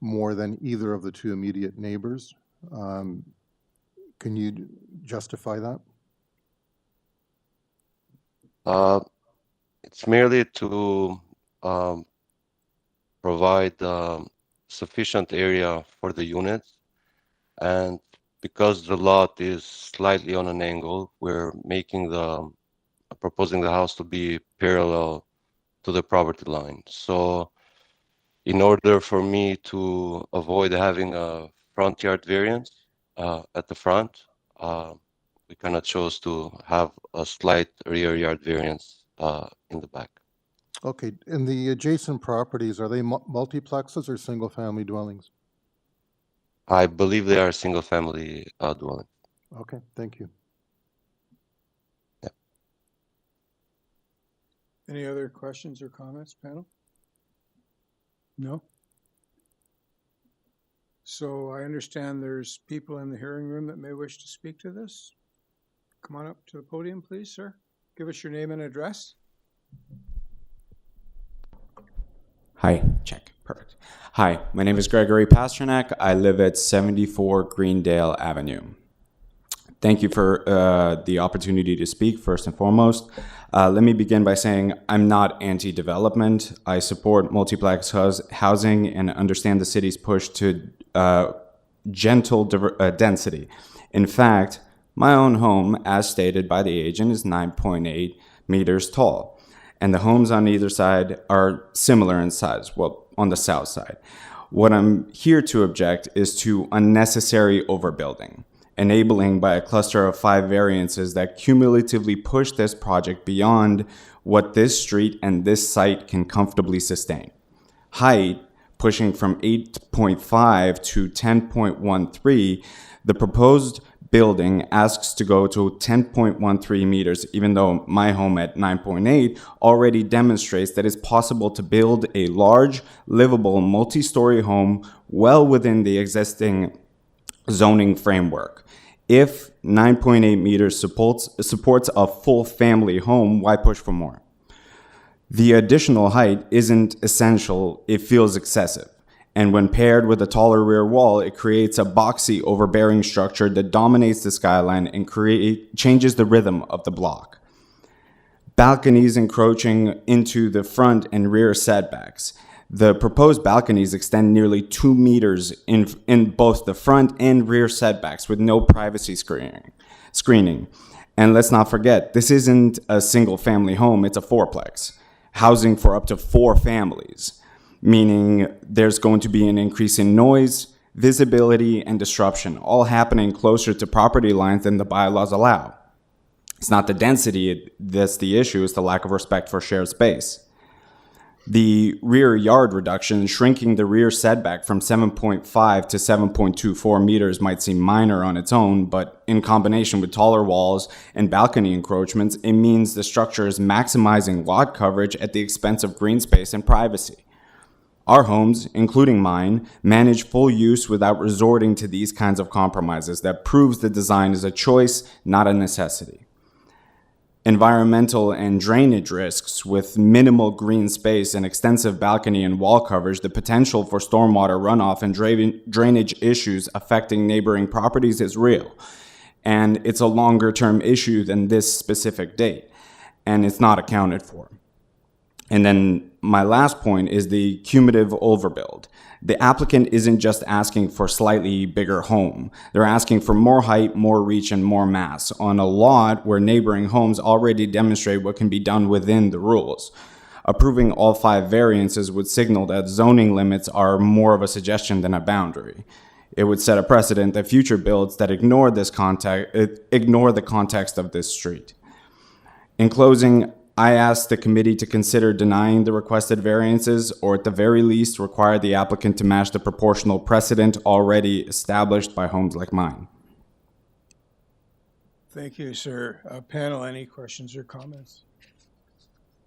more than either of the two immediate neighbors. Can you justify that? It's merely to provide sufficient area for the units, and because the lot is slightly on an angle, we're proposing the house to be parallel to the property line. So in order for me to avoid having a front yard variance at the front, we kind of chose to have a slight rear yard variance in the back. Okay, and the adjacent properties, are they multiplexes or single-family dwellings? I believe they are single-family dwelling. Okay, thank you. Yeah. Any other questions or comments, panel? No? So I understand there's people in the hearing room that may wish to speak to this. Come on up to the podium, please, sir. Give us your name and address. Hi, check, perfect. Hi, my name is Gregory Pasternak. I live at 74 Greendale Avenue. Thank you for the opportunity to speak, first and foremost. Let me begin by saying I'm not anti-development. I support multiplex housing and understand the city's push to gentle density. In fact, my own home, as stated by the agent, is 9.8 meters tall, and the homes on either side are similar in size, well, on the south side. What I'm here to object is to unnecessary overbuilding, enabling by a cluster of 5 variances that cumulatively push this project beyond what this street and this site can comfortably sustain. height pushing from 8.5 to 10.13, the proposed building asks to go to 10.13 meters, even though my home at 9.8 already demonstrates that it's possible to build a large, livable, multi-story home well within the existing zoning framework. If 9.8 meters supports a full family home, why push for more? The additional height isn't essential, it feels excessive. And when paired with a taller rear wall, it creates a boxy, overbearing structure that dominates the skyline and changes the rhythm of the block. Balconies encroaching into the front and rear setbacks. The proposed balconies extend nearly 2 meters in both the front and rear setbacks with no privacy screening. And let's not forget, this isn't a single family home, it's a fourplex, housing for up to 4 families. Meaning there's going to be an increase in noise, visibility, and disruption, all happening closer to property lines than the bylaws allow. It's not the density that's the issue, it's the lack of respect for shared space. The rear yard reduction, shrinking the rear setback from 7.5 to 7.24 meters might seem minor on its own, but in combination with taller walls and balcony encroachments, it means the structure is maximizing lot coverage at the expense of green space and privacy. Our homes, including mine, manage full use without resorting to these kinds of compromises. That proves the design is a choice, not a necessity. Environmental and drainage risks with minimal green space and extensive balcony and wall coverage, the potential for stormwater runoff and drainage issues affecting neighboring properties is real. And it's a longer term issue than this specific date, and it's not accounted for. And then my last point is the cumulative overbuild. The applicant isn't just asking for a slightly bigger home. They're asking for more height, more reach, and more mass on a lot where neighboring homes already demonstrate what can be done within the rules. Approving all 5 variances would signal that zoning limits are more of a suggestion than a boundary. It would set a precedent that future builds that ignore the context of this street. In closing, I ask the committee to consider denying the requested variances, or at the very least require the applicant to match the proportional precedent already established by homes like mine. Thank you, sir. Panel, any questions or comments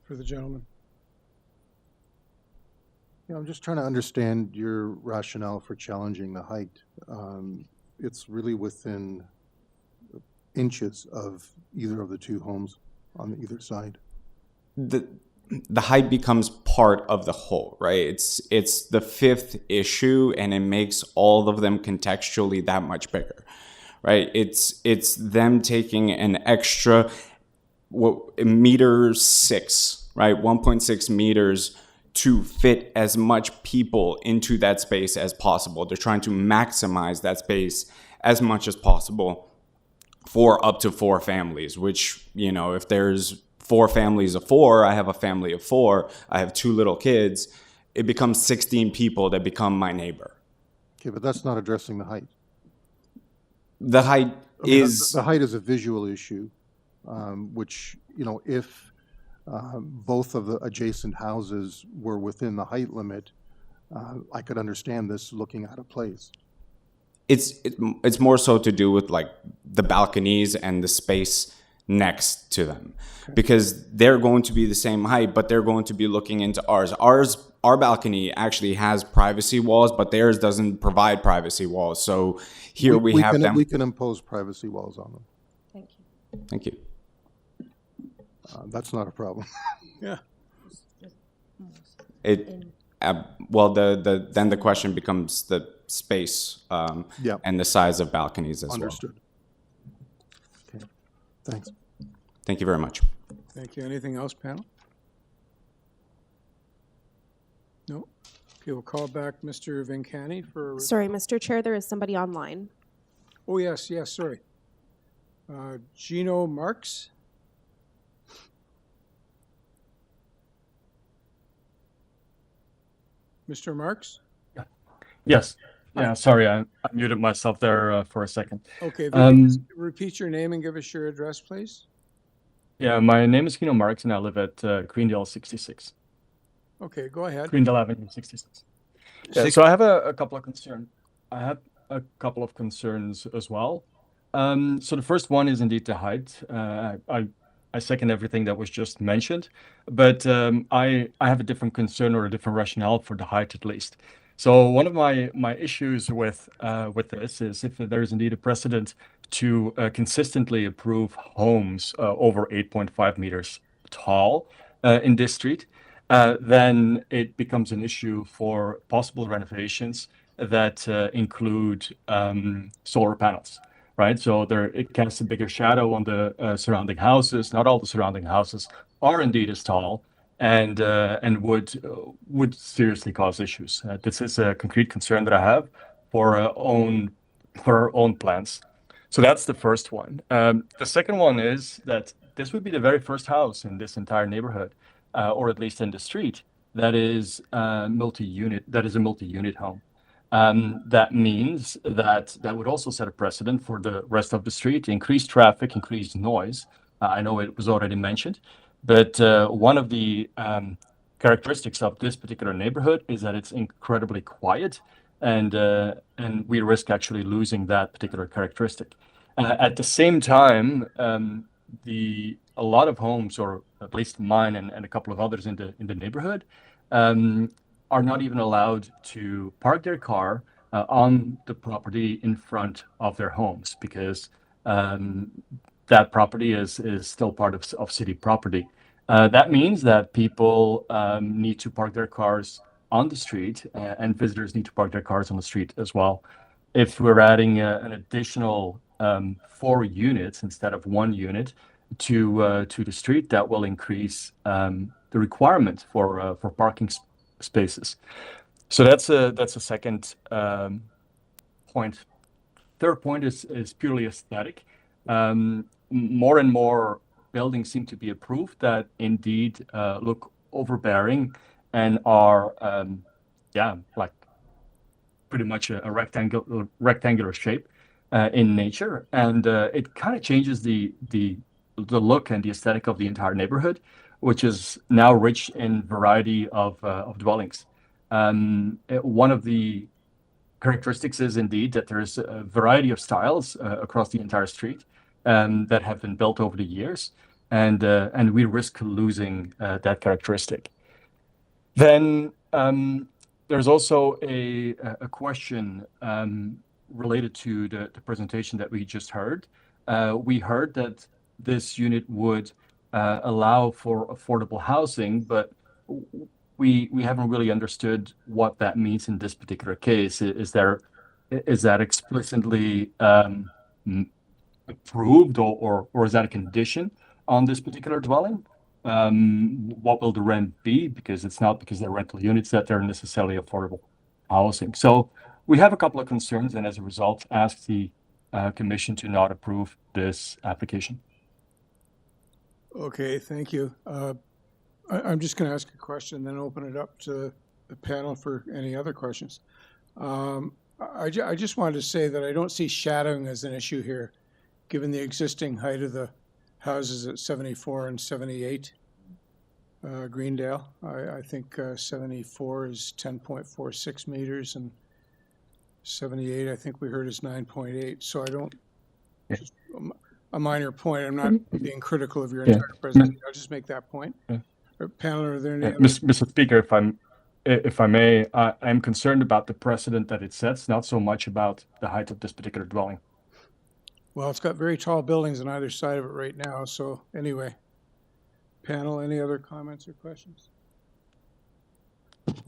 for the gentleman? Yeah, I'm just trying to understand your rationale for challenging the height. It's really within inches of either of the 2 homes on either side. The height becomes part of the whole, right? It's the 5th issue, and it makes all of them contextually that much bigger, right? It's them taking an extra meter 6, right? 1.6 meters to fit as much people into that space as possible. They're trying to maximize that space as much as possible for up to 4 families, which, you know, if there's 4 families of 4, I have a family of 4, I have 2 little kids, it becomes 16 people that become my neighbor. Okay, but that's not addressing the height. The height is... The height is a visual issue, which, you know, if both of the adjacent houses were within the height limit, I could understand this looking at a place. It's more so to do with like the balconies and the space next to them, because they're going to be the same height, but they're going to be looking into ours. Our balcony actually has privacy walls, but theirs doesn't provide privacy walls. So here we have them. We can impose privacy walls on them. Thank you. Thank you. That's not a problem. Yeah. Well, then the question becomes the space and the size of balconies as Understood. Okay. Thanks. Thank you very much. Thank you. Anything else, panel? No? Okay, we'll call back Mr. Vincani for... Sorry, Mr. Chair, there is somebody online. Oh, yes, sorry. Gino Marks? Mr. Marks? Yes. Yeah, sorry, I muted myself there for a second. Okay, repeat your name and give us your address, please. Yeah, my name is Kino Marks, and I live at Greendale 66. Okay, go ahead. Greendale Avenue, 66. Yeah, so I have a couple of concerns. I have a couple of concerns as well. So the first one is indeed the height. I second everything that was just mentioned, but I have a different concern or a different rationale for the height at least. So one of my issues with this is if there is indeed a precedent to consistently approve homes over 8.5 meters tall in this street, then it becomes an issue for possible renovations that include solar panels, right? So it casts a bigger shadow on the surrounding houses. Not all the surrounding houses are indeed as tall, and would seriously cause issues. This is a concrete concern that I have for our own plans. So that's the first one. The second one is that this would be the very first house in this entire neighborhood, or at least in the street, that is multi-unit. That is a multi-unit home. That means that would also set a precedent for the rest of the street, increased traffic, increased noise. I know it was already mentioned, but one of the characteristics of this particular neighborhood is that it's incredibly quiet, and we risk actually losing that particular characteristic. At the same time, a lot of homes, or at least mine and a couple of others in the neighborhood, are not even allowed to park their car on the property in front of their homes because that property is still part of city property. That means that people need to park their cars on the street, and visitors need to park their cars on the street as well. If we're adding an additional 4 units instead of 1 unit to the street, that will increase the requirement for parking spaces. So that's a second point. Third point is purely aesthetic. More and more buildings seem to be approved that indeed look overbearing and are like pretty much a rectangular shape in nature, and it kind of changes the look and the aesthetic of the entire neighborhood, which is now rich in variety of dwellings. One of the characteristics is indeed that there's a variety of styles across the entire street that have been built over the years, and we risk losing that characteristic. Then there's also a question related to the presentation that we just heard. We heard that this unit would allow for affordable housing, but we haven't really understood what that means in this particular case. Is that explicitly approved, or is that a condition on this particular dwelling? What will the rent be? Because it's not because they're rental units that they're necessarily affordable housing. So we have a couple of concerns, and as a result, ask the commission to not approve this application. Okay, thank you. I'm just going to ask a question, then open it up to the panel for any other questions. I just wanted to say that I don't see shadowing as an issue here, given the existing height of the houses at 74 and 78 Greendale. I think 74 is 10.46 meters, and 78, I think we heard, is 9.8. So I don't, just a minor point. I'm not being critical of your entire presentation. I'll just make that point. Panel, are there any other? Mr. Speaker, if I may, I'm concerned about the precedent that it sets, not so much about the height of this particular dwelling. Well, it's got very tall buildings on either side of it right now. So anyway, panel, any other comments or questions?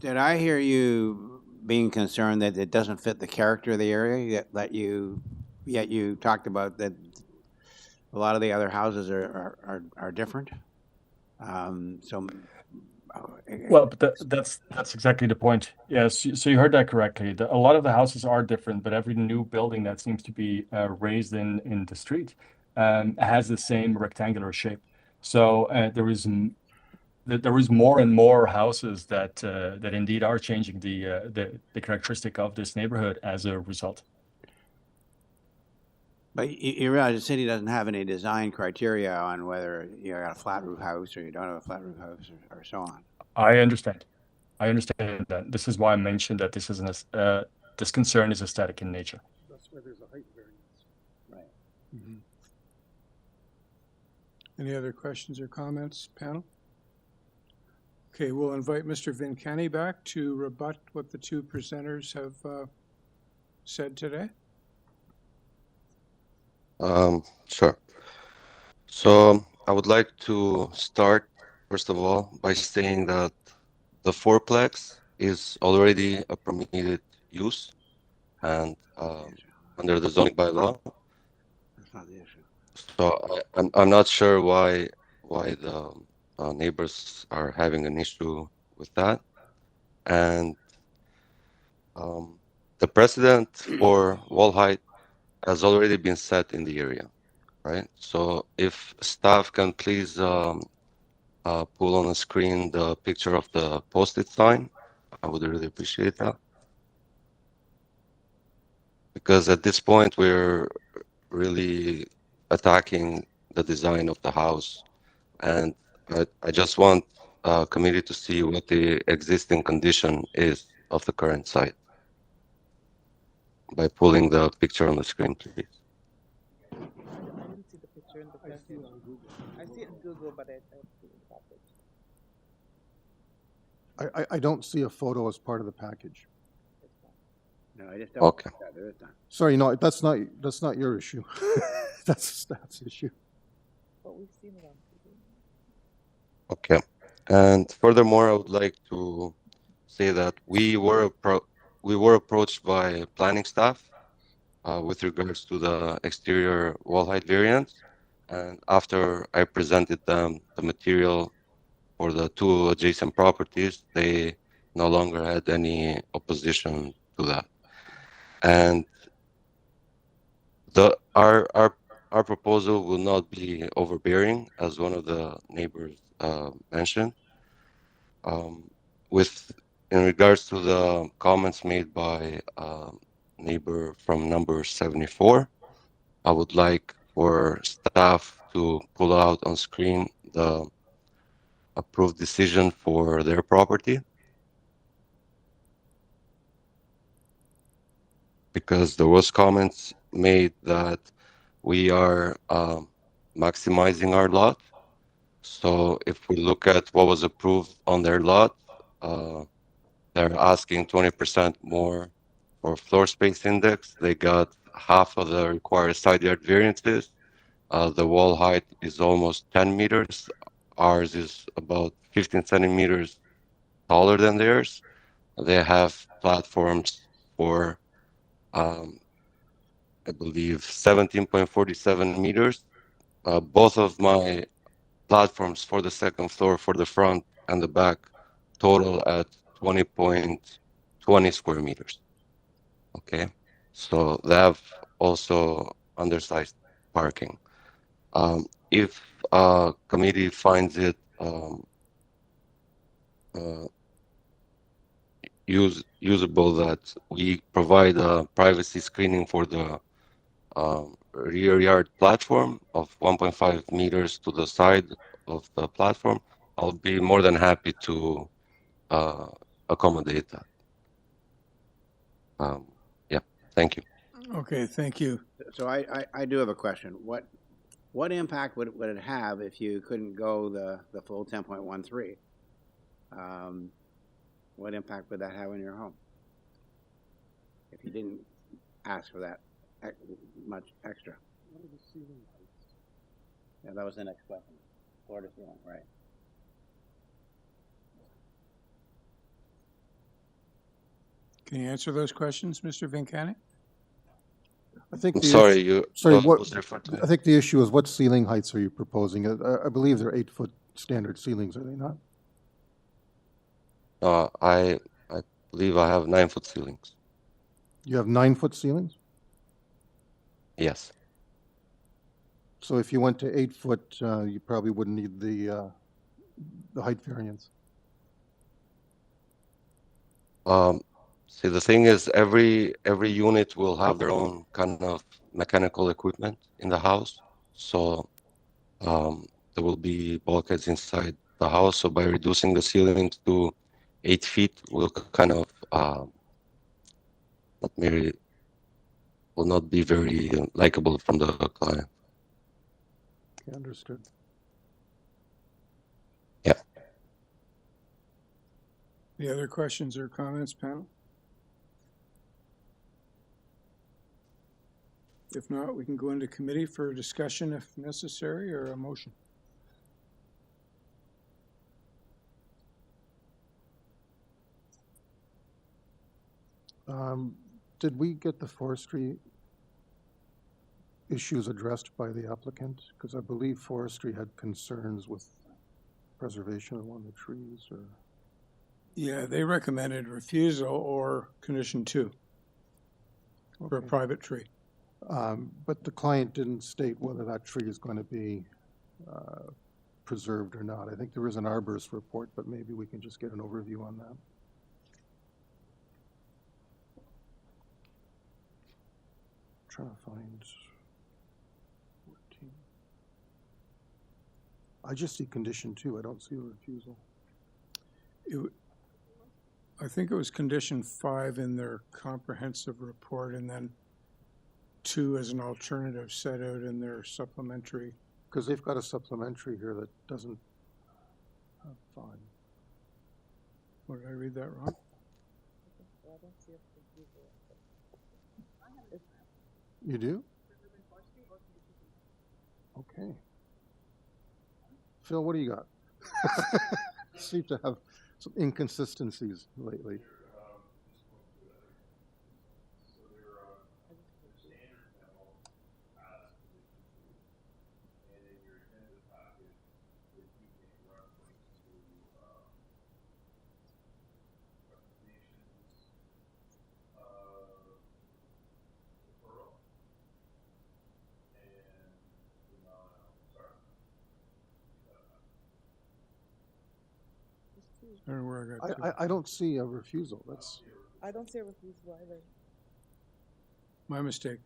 Did I hear you being concerned that it doesn't fit the character of the area, yet you talked about that a lot of the other houses are different? Well, but that's exactly the point. Yes, so you heard that correctly. A lot of the houses are different, but every new building that seems to be raised in the street has the same rectangular shape. So there is more and more houses that indeed are changing the characteristic of this neighborhood as a result. But you realize the city doesn't have any design criteria on whether you got a flat roof house or you don't have a flat roof house or so on. I understand. I understand that. This is why I mentioned that this is this concern is aesthetic in nature. That's why there's a height variance. Right. Any other questions or comments, panel? Okay, we'll invite Mr. Vincani back to rebut what the two presenters have said today. Sure. So I would like to start, first of all, by saying that the fourplex is already a permitted use and under the zoning bylaw. That's not the issue. So I'm not sure why the neighbors are having an issue with that. And the precedent for wall height has already been set in the area, right? So if staff can please pull on the screen the picture of the posted sign, I would really appreciate that. Because at this point, we're really attacking the design of the house. And I just want committee to see what the existing condition is of the current site by pulling the picture on the screen, please. I didn't see the picture in the package. I see it on Google, but I don't see it in the package. I don't see a photo as part of the package. No, I just don't. Okay. There is none. Sorry, no, that's not your issue. That's a staff's issue. But we've seen it on Google. Okay. And furthermore, I would like to say that we were approached by planning staff with regards to the exterior wall height variance. And after I presented them the material for the two adjacent properties, they no longer had any opposition to that. And our proposal will not be overbearing, as one of the neighbors mentioned. In regards to the comments made by neighbor from number 74, I would like for staff to pull out on screen the approved decision for their property. Because there was comments made that we are maximizing our lot. So if we look at what was approved on their lot, they're asking 20% more for floor space index. They got half of the required side yard variances. The wall height is almost 10 meters. Ours is about 15 centimeters taller than theirs. They have platforms for, I believe, 17.47 meters. Both of my platforms for the second floor, for the front and the back, total at 20.20 square meters. Okay, so they have also undersized parking. If committee finds it usable that we provide a privacy screening for the rear yard platform of 1.5 meters to the side of the platform, I'll be more than happy to accommodate that. Yeah, thank you. Okay, thank you. So I do have a question. What impact would it have if you couldn't go the full 10.13? What impact would that have on your home if you didn't ask for that much extra? Yeah, that was the next question. Floor to ceiling, right? Can you answer those questions, Mr. Vincani? I think I'm sorry, I think the issue is what ceiling heights are you proposing? I believe they're 8-foot standard ceilings, are they not? I believe I have 9-foot ceilings. You have 9-foot ceilings? Yes. So if you went to 8-foot, you probably wouldn't need the height variance. See, the thing is, every unit will have their own kind of mechanical equipment in the house. So there will be bulkheads inside the house. So by reducing the ceilings to 8 feet will kind of will not be very likable from the client. Okay, understood. Yeah. Any other questions or comments, panel? If not, we can go into committee for a discussion if necessary, or a motion. Did we get the forestry issues addressed by the applicant? Because I believe forestry had concerns with preservation along the trees, or... Yeah, they recommended refusal or condition 2 for a Okay. private tree. But the client didn't state whether that tree is going to be preserved or not. I think there is an arborist report, but maybe we can just get an overview on that. Trying to find 14. I just see condition 2. I don't see a refusal. I think it was condition 5 in their comprehensive report, and then 2 as an alternative set out in their supplementary. Because they've got a supplementary here that doesn't have 5. What, did I read that wrong? You do? Okay. Phil, what do you got? Seem to have some inconsistencies lately. I don't know where I got to. I don't see a refusal. That's I don't see a refusal either. My mistake.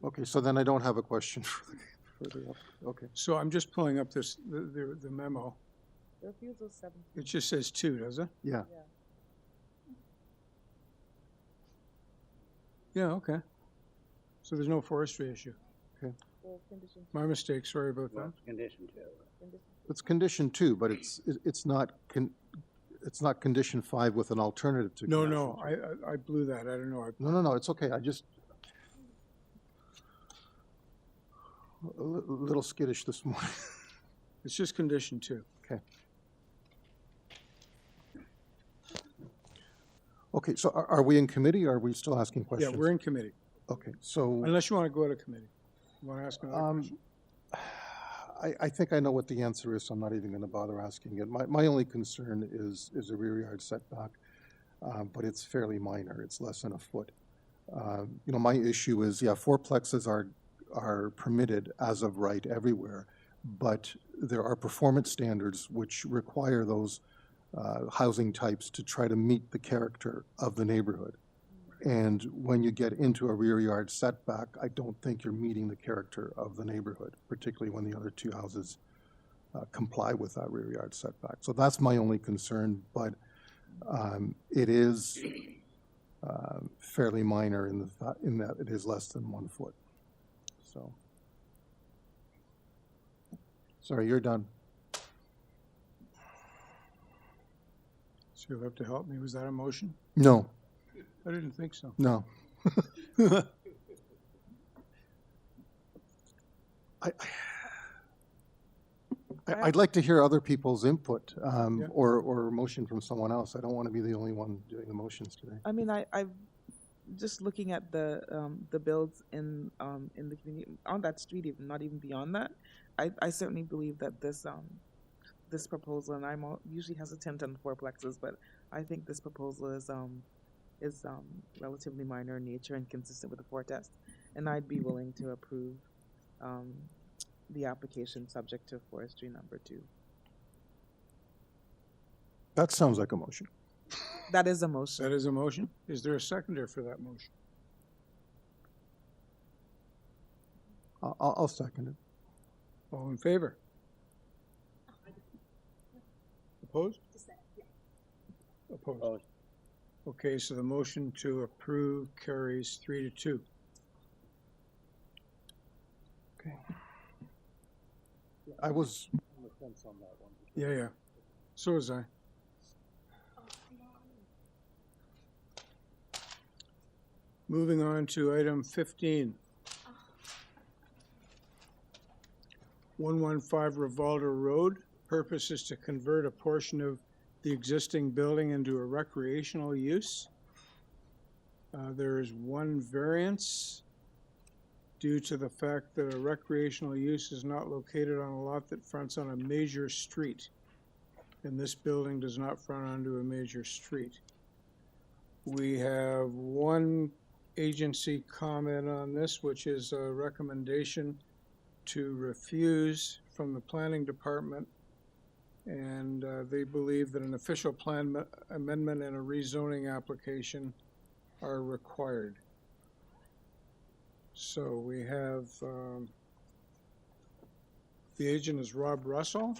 okay. So then I don't have a question further up. Okay. So I'm just pulling up this the memo. The refusal is 7 feet. It just says 2, does it? Yeah. Yeah, okay. So there's no forestry issue. Okay. Well, condition My mistake, sorry about that. Condition 2. It's condition 2, but it's not condition 5 with an alternative to. No, condition no, 2. I blew that. I don't know. No, it's okay. I just a little skittish this morning. It's just condition 2. Okay. Okay, so are we in committee, or are we still asking questions? Yeah, we're in committee. Okay, so Unless you want to go to committee. You want to ask another question? I think I know what the answer is, so I'm not even going to bother asking it. My only concern is a rear yard setback, but it's fairly minor. It's less than a foot. You know, my issue is, yeah, fourplexes are permitted as of right everywhere, but there are performance standards which require those housing types to try to meet the character of the neighborhood. And when you get into a rear yard setback, I don't think you're meeting the character of the neighborhood, particularly when the other two houses comply with that rear yard setback. So that's my only concern, but it is fairly minor in that it is less than 1 foot. So, sorry, you're done. So you'll have to help me. Was that a motion? No. I didn't think so. No. I'd like to hear other people's input or a motion from someone else. I don't want to be the only one doing the motions today. I mean, I've just looking at the builds in the community on that street, even not even beyond that. I certainly believe that this proposal, and I'm usually hesitant on fourplexes, but I think this proposal is relatively minor in nature and consistent with the four test, and I'd be willing to approve the application subject to forestry number 2. That sounds like a motion. That is a motion. That is a motion. Is there a seconder for that motion? I'll second it. All in favor? Opposed? Opposed? Okay, so the motion to approve carries 3-2. Okay. I was on the fence on that one. Yeah. So was I. Moving on to item 15. 115 RIVALDA Road. Purpose is to convert a portion of the existing building into a recreational use. There is one variance due to the fact that a recreational use is not located on a lot that fronts on a major street. And this building does not front onto a major street. We have one agency comment on this, which is a recommendation to refuse from the planning department. And they believe that an official plan amendment and a rezoning application are required. So we have, the agent is Rob Russell,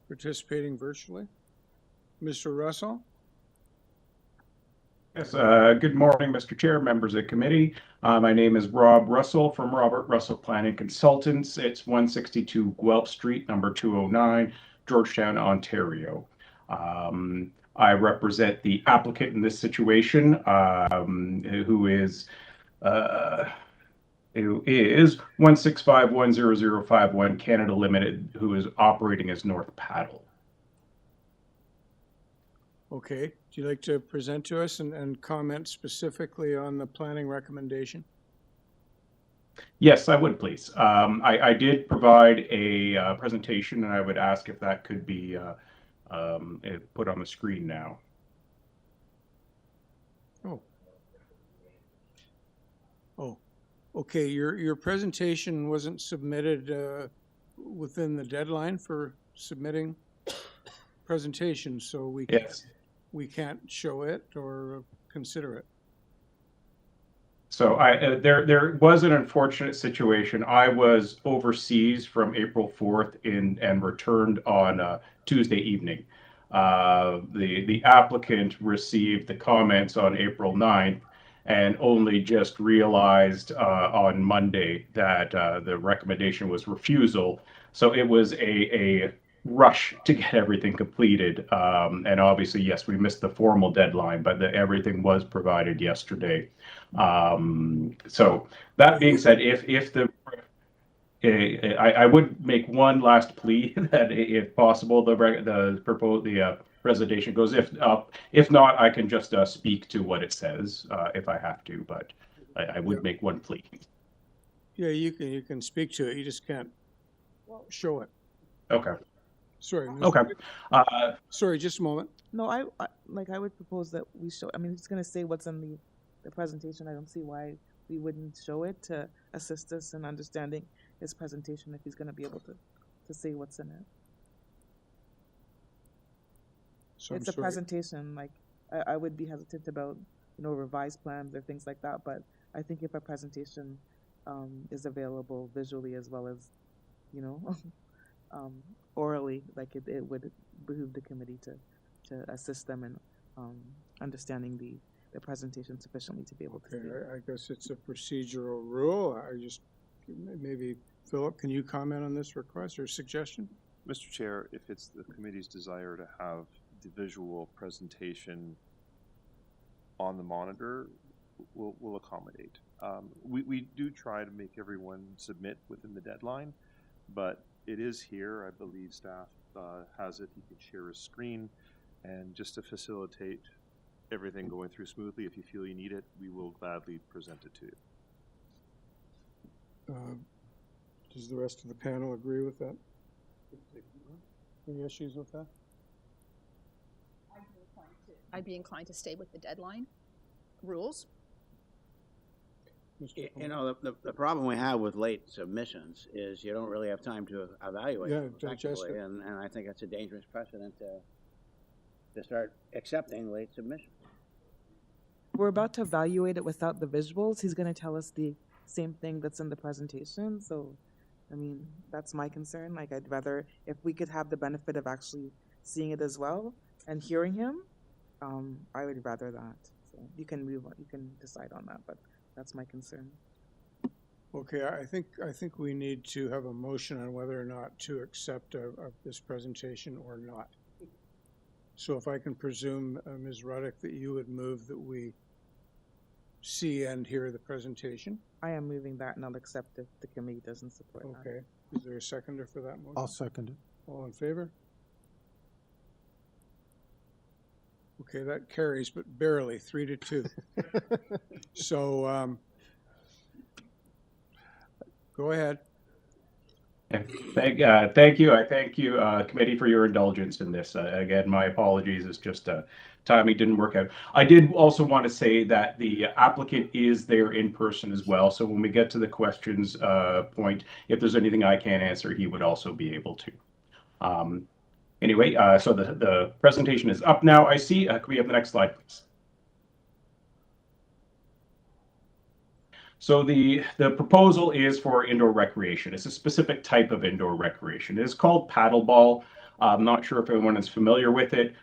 participating virtually. Mr. Russell? Yes, good morning, Mr. Chair, members of the committee. My name is Rob Russell from Robert Russell Planning Consultants. It's 162 Guelph Street, number 209, Georgetown, Ontario. I represent the applicant in this situation, who is 165-10051 Canada Limited, who is operating as North Paddle. Okay, do you like to present to us and comment specifically on the planning recommendation? Yes, I would, please. I did provide a presentation, and I would ask if that could be put on the screen now. Oh, okay. Your presentation wasn't submitted within the deadline for submitting presentation, so we can't show it or consider it. So there was an unfortunate situation. I was overseas from April 4th and returned on Tuesday evening. The applicant received the comments on April 9th and only just realized on Monday that the recommendation was refusal. So it was a rush to get everything completed. And obviously, yes, we missed the formal deadline, but everything was provided yesterday. So that being said, I would make one last plea that if possible, the presentation goes. If not, I can just speak to what it says if I have to, but I would make one plea. Yeah, you can speak to it. You just can't show it. Okay. Sorry. Okay. Sorry, just a moment. No, I would propose that we show. I mean, it's going to say what's in the presentation. I don't see why we wouldn't show it to assist us in understanding his presentation if he's going to be able to say what's in it. So it's a presentation. Like I would be hesitant about revised plans or things like that. But I think if a presentation is available visually as well as orally, like it would behoove the committee to assist them in understanding the presentation sufficiently to be able to. Okay, I guess it's a procedural rule. Maybe Philip, can you comment on this request or suggestion? Mr. Chair, if it's the committee's desire to have the visual presentation on the monitor, we'll accommodate. We do try to make everyone submit within the deadline, but it is here. I believe staff has it. You can share a screen, and just to facilitate everything going through smoothly, if you feel you need it, we will gladly present it to you. Does the rest of the panel agree with that? Any issues with that? I'd be inclined to stay with the deadline rules. The problem we have with late submissions is you don't really have time to evaluate them effectively, and I think that's a dangerous precedent to start accepting late submissions. We're about to evaluate it without the visuals. He's going to tell us the same thing that's in the presentation. So I mean, that's my concern. Like, I'd rather, if we could have the benefit of actually seeing it as well and hearing him, I would rather that. So you can move on, you can decide on that, but that's my concern. Okay, I think we need to have a motion on whether or not to accept this presentation or not. So if I can presume, Ms. Ruddick, that you would move that we see and hear the presentation. I am moving that, and I'll accept if the committee doesn't support that. Okay. Is there a seconder for that motion? I'll second it. All in favor? Okay, that carries, but barely, 3-2. So, go ahead. Thank you. I thank you, committee, for your indulgence in this. Again, my apologies. It's just timing didn't work out. I did also want to say that the applicant is there in person as well. So when we get to the questions point, if there's anything I can't answer, he would also be able to. Anyway, so the presentation is up now. I see. Can we have the next slide, please? So the proposal is for indoor recreation. It's a specific type of indoor recreation. It is called paddleball. I'm not sure if everyone is familiar with it.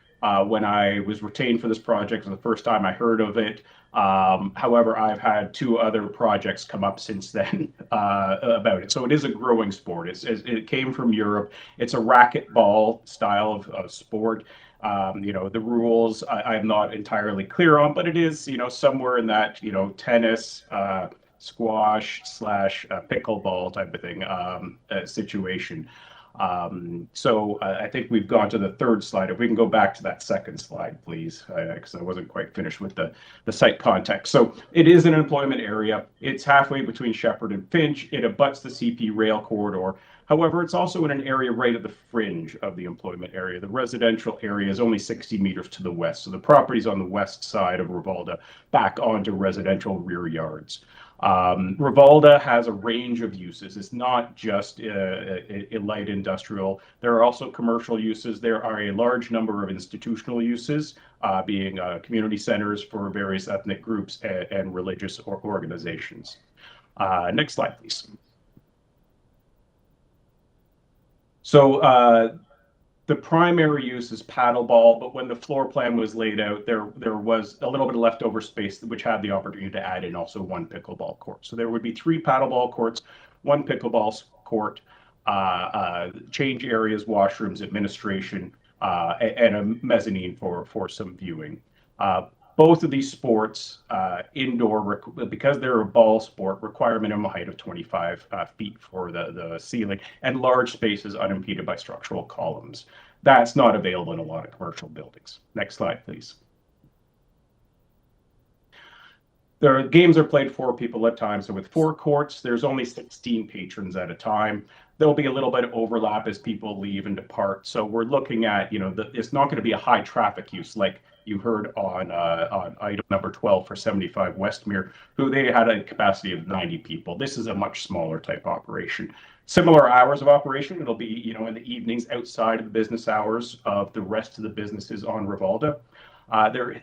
When I was retained for this project, it was the first time I heard of it. However, I've had 2 other projects come up since then about it. So it is a growing sport. It came from Europe. It's a racquetball style of sport. You know, the rules I'm not entirely clear on, but it is, you know, somewhere in that, you know, tennis, squash / pickleball type of thing situation. So I think we've gone to the 3rd slide. If we can go back to that 2nd slide, please, because I wasn't quite finished with the site context. So it is an employment area. It's halfway between Shepherd and Finch. It abuts the CP rail corridor. However, it's also in an area right at the fringe of the employment area. The residential area is only 60 meters to the west. So the property's on the west side of RIVALDA, back onto residential rear yards. RIVALDA has a range of uses. It's not just a light industrial. There are also commercial uses. There are a large number of institutional uses, being community centers for various ethnic groups and religious organizations. Next slide, please. So the primary use is paddleball, but when the floor plan was laid out, there was a little bit of leftover space which had the opportunity to add in also 1 pickleball court. So there would be 3 paddleball courts, 1 pickleball court, change areas, washrooms, administration, and a mezzanine for some viewing. Both of these sports, indoor, because they're a ball sport, require a minimum height of 25 feet for the ceiling and large spaces unimpeded by structural columns. That's not available in a lot of commercial buildings. Next slide, please. The games are played 4 people at a time. So with 4 courts, there's only 16 patrons at a time. There'll be a little bit of overlap as people leave and depart. So we're looking at, you know, it's not going to be a high traffic use like you heard on item number 12 for 75 Westmere, who they had a capacity of 90 people. This is a much smaller type operation. Similar hours of operation. It'll be, you know, in the evenings outside of the business hours of the rest of the businesses on RIVALDA.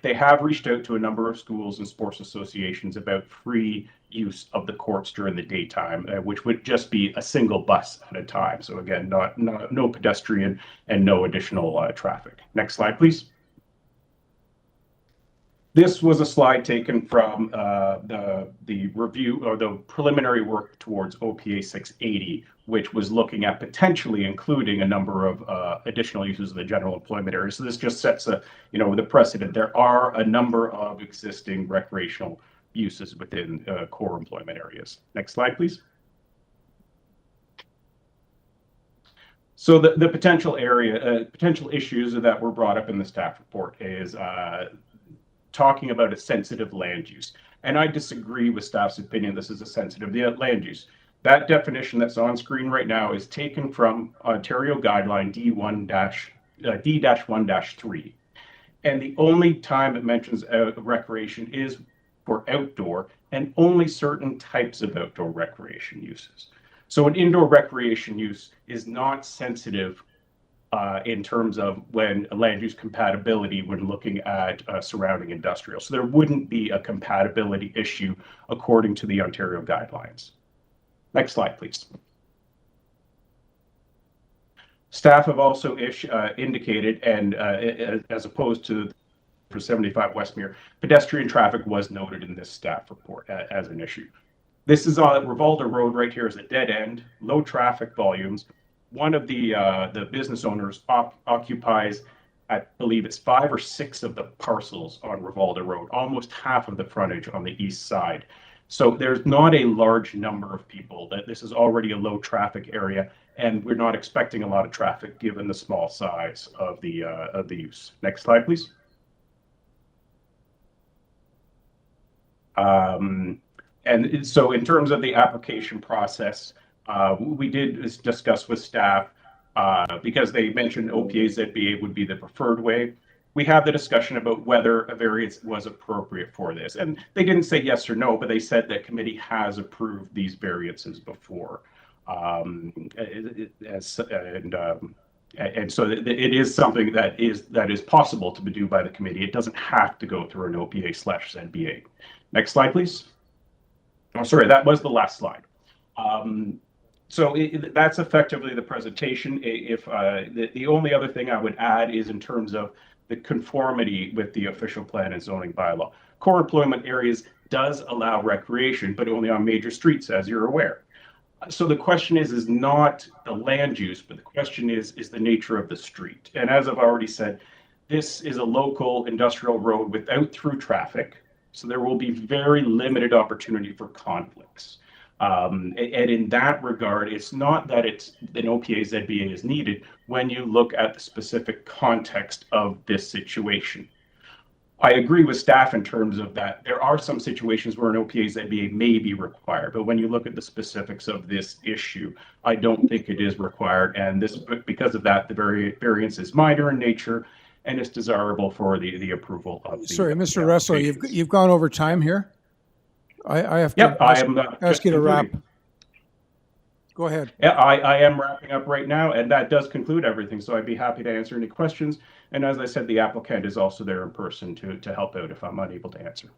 They have reached out to a number of schools and sports associations about free use of the courts during the daytime, which would just be a single bus at a time. So again, no pedestrian and no additional traffic. Next slide, please. This was a slide taken from the review or the preliminary work towards OPA 680, which was looking at potentially including a number of additional uses of the general employment area. So this just sets the precedent. There are a number of existing recreational uses within core employment areas. Next slide, please. So the potential issues that were brought up in the staff report is talking about a sensitive land use. And I disagree with staff's opinion this is a sensitive land use. That definition that's on screen right now is taken from Ontario Guideline D-1-3. And the only time it mentions recreation is for outdoor and only certain types of outdoor recreation uses. So an indoor recreation use is not sensitive in terms of when land use compatibility when looking at surrounding industrial. So there wouldn't be a compatibility issue according to the Ontario guidelines. Next slide, please. Staff have also indicated, and as opposed to for 75 Westmere, pedestrian traffic was noted in this staff report as an issue. This is on Rivalda Road right here is a dead end, low traffic volumes. One of the business owners occupies, I believe it's 5 or 6 of the parcels on Rivalda Road, almost half of the frontage on the east side. So there's not a large number of people. That this is already a low traffic area, and we're not expecting a lot of traffic given the small size of the use. Next slide, please. And so in terms of the application process, we did discuss with staff because they mentioned OPA ZBA would be the preferred way. We have the discussion about whether a variance was appropriate for this. And they didn't say yes or no, but they said that committee has approved these variances before. And so it is something that is possible to do by the committee. It doesn't have to go through an OPA/ZBA. Next slide, please. Oh, sorry, that was the last slide. So that's effectively the presentation. If the only other thing I would add is in terms of the conformity with the official plan and zoning bylaw. Core employment areas does allow recreation, but only on major streets, as you're aware. So the question is not the land use, but the question is the nature of the street. And as I've already said, this is a local industrial road without through traffic. So there will be very limited opportunity for conflicts. And in that regard, it's not that it's an OPA/ZBA is needed when you look at the specific context of this situation. I agree with staff in terms of that. There are some situations where an OPA/ZBA may be required, but when you look at the specifics of this issue, I don't think it is required. And this, because of that, the variance is minor in nature, and it's desirable for the approval of the. Sorry, Mr. Russell, you've gone over time here. I have to ask you to wrap. Go ahead. Yeah, I am wrapping up right now, and that does conclude everything. So I'd be happy to answer any questions. And as I said, the applicant is also there in person to help out if I'm unable to answer.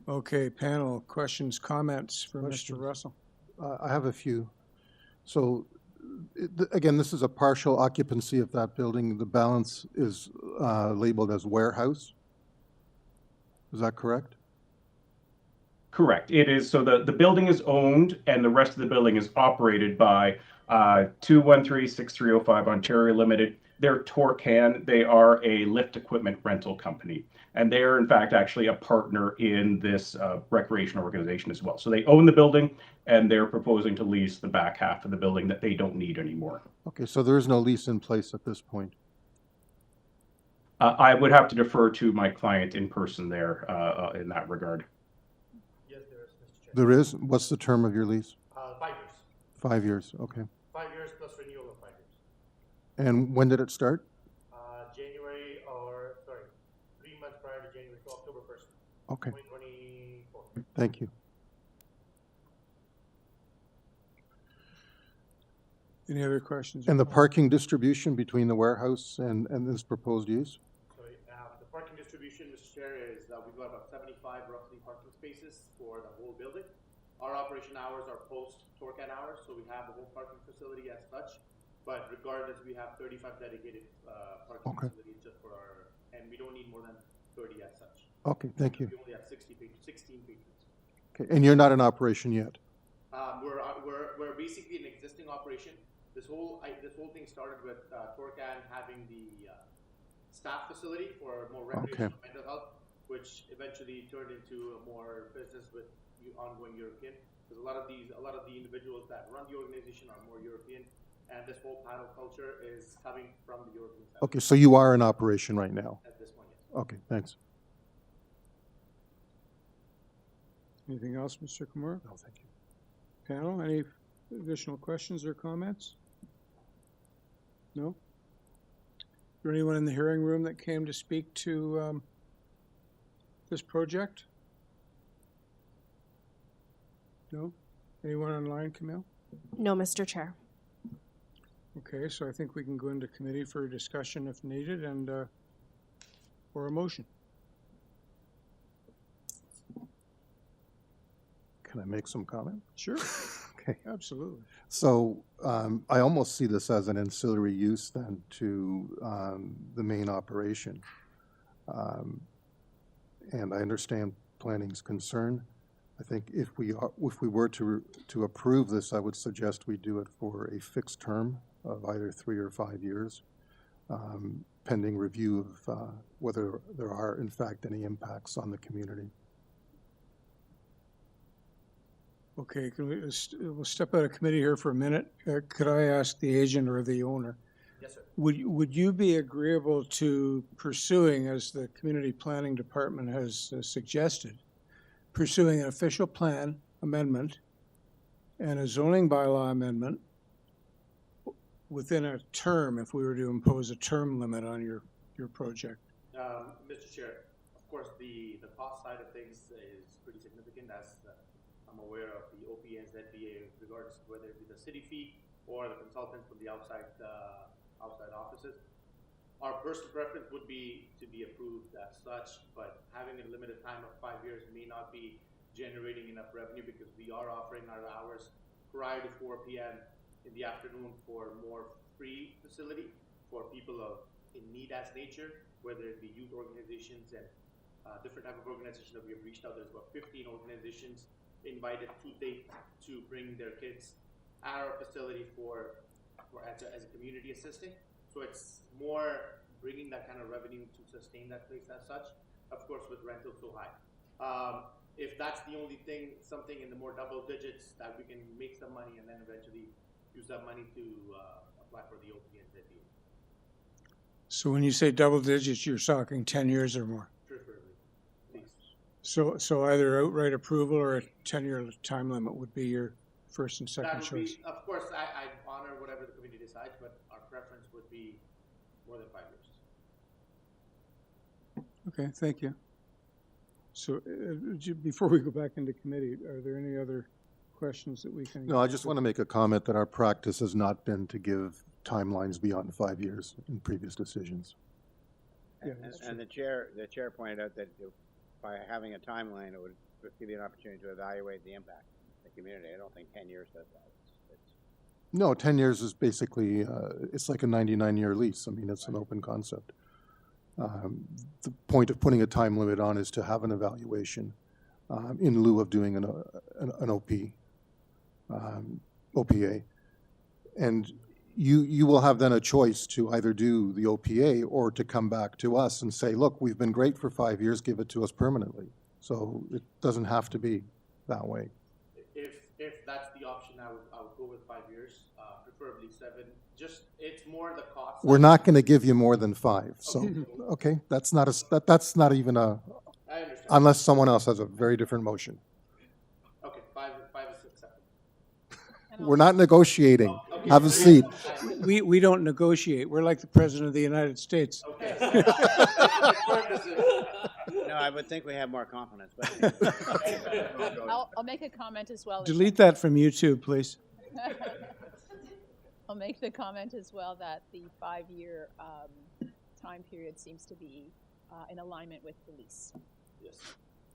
Okay, panel, questions, comments for Mr. Russell? I have a few. So again, this is a partial occupancy of that building. The balance is labeled as warehouse. Is that correct? Correct. It is. So the building is owned and the rest of the building is operated by 213-6305 Ontario Limited. They're Torcan. They are a lift equipment rental company. And they are, in fact, actually a partner in this recreation organization as well. So they own the building and they're proposing to lease the back half of the building that they don't need anymore. Okay, so there is no lease in place at this point. I would have to defer to my client in person there in that regard. There is? What's the term of your lease? 5 years. 5 years, okay. 5 years plus renewal of 5 years. And when did it start? January, 3 months prior to January, so October 1st. Okay. 2024. Thank you. Any other questions? And the parking distribution between the warehouse and this proposed use? So the parking distribution, Mr. Chair, is we've got about 75 roughly parking spaces for the whole building. Our operation hours are post-Torcan hours, so we have the whole parking facility as such. But regardless, we have 35 dedicated parking facilities just for our, and we don't need more than 30 as such. Okay, thank you. We only have 16 patrons. Okay, and you're not in operation yet? We're basically an existing operation. This whole thing started with Torcan having the staff facility for more recreational mental health, which eventually turned into a more business with ongoing European. Because a lot of the individuals that run the organization are more European, and this whole panel culture is coming from the European side. Okay, so you are in operation right now? At this point, yes. Okay, thanks. Anything else, Mr. Kimura? No, thank you. Panel, any additional questions or comments? No? Is there anyone in the hearing room that came to speak to this project? No? Anyone online, Camille? No, Mr. Chair. Okay, so I think we can go into committee for discussion if needed and for a motion. Can I make some comment? Sure. Okay. Absolutely. So I almost see this as an ancillary use then to the main operation. And I understand planning's concern. I think if we were to approve this, I would suggest we do it for a fixed term of either 3 or 5 years, pending review of whether there are in fact any impacts on the community. Okay, we'll step out of committee here for a minute. Could I ask the agent or the owner? Yes, sir. Would you be agreeable to pursuing, as the Community Planning Department has suggested, pursuing an official plan amendment and a zoning bylaw amendment within a term, if we were to impose a term limit on your project? Mr. Chair, of course, the cost side of things is pretty significant, as I'm aware of the OP and ZBA with regards to whether it be the city fee or the consultants from the outside offices. Our personal preference would be to be approved as such, but having a limited time of 5 years may not be generating enough revenue, because we are offering our hours prior to 4 p.m. in the afternoon for more free facility for people in need as nature, whether it be youth organizations and different type of organizations that we have reached out. There's about 15 organizations invited to date to bring their kids at our facility as a community assisting. So it's more bringing that kind of revenue to sustain that place as such, of course, with rental so high. If that's the only thing, something in the more double digits that we can make some money and then eventually use that money to apply for the OP and ZBA. So when you say double digits, you're talking 10 years or more? Preferably, please. So either outright approval or a 10-year time limit would be your first and second That would choice? be, of course, I honor whatever the committee decides, but our preference would be more than 5 years. Okay, thank you. So before we go back into committee, are there any other questions that we can? No, I just want to make a comment that our practice has not been to give timelines beyond 5 years in previous decisions. Yeah, And the chair pointed out that by having a timeline, it would give you an opportunity to evaluate the impact of the community. I don't think 10 years does that. No, 10 years is basically, it's like a 99-year lease. I mean, it's an open concept. The point of putting a time limit on is to have an evaluation in lieu of doing an OPA. And you will have then a choice to either do the OPA or to come back to us and say, look, we've been great for 5 years, give it to us permanently. So it doesn't have to be that way. If that's the option, I would go with 5 years, preferably 7. Just, it's more the cost. We're not going to give you more than 5. So, okay, that's not even a, I understand. unless someone else has a very different motion. Okay, 5 is acceptable. We're not negotiating. Have a seat. We don't negotiate. We're like the President of the United States. Okay. No, I would think we have more confidence. But I'll make a comment as well. Delete that from YouTube, please. I'll make the comment as well that the 5-year time period seems to be in alignment with the lease. Yes.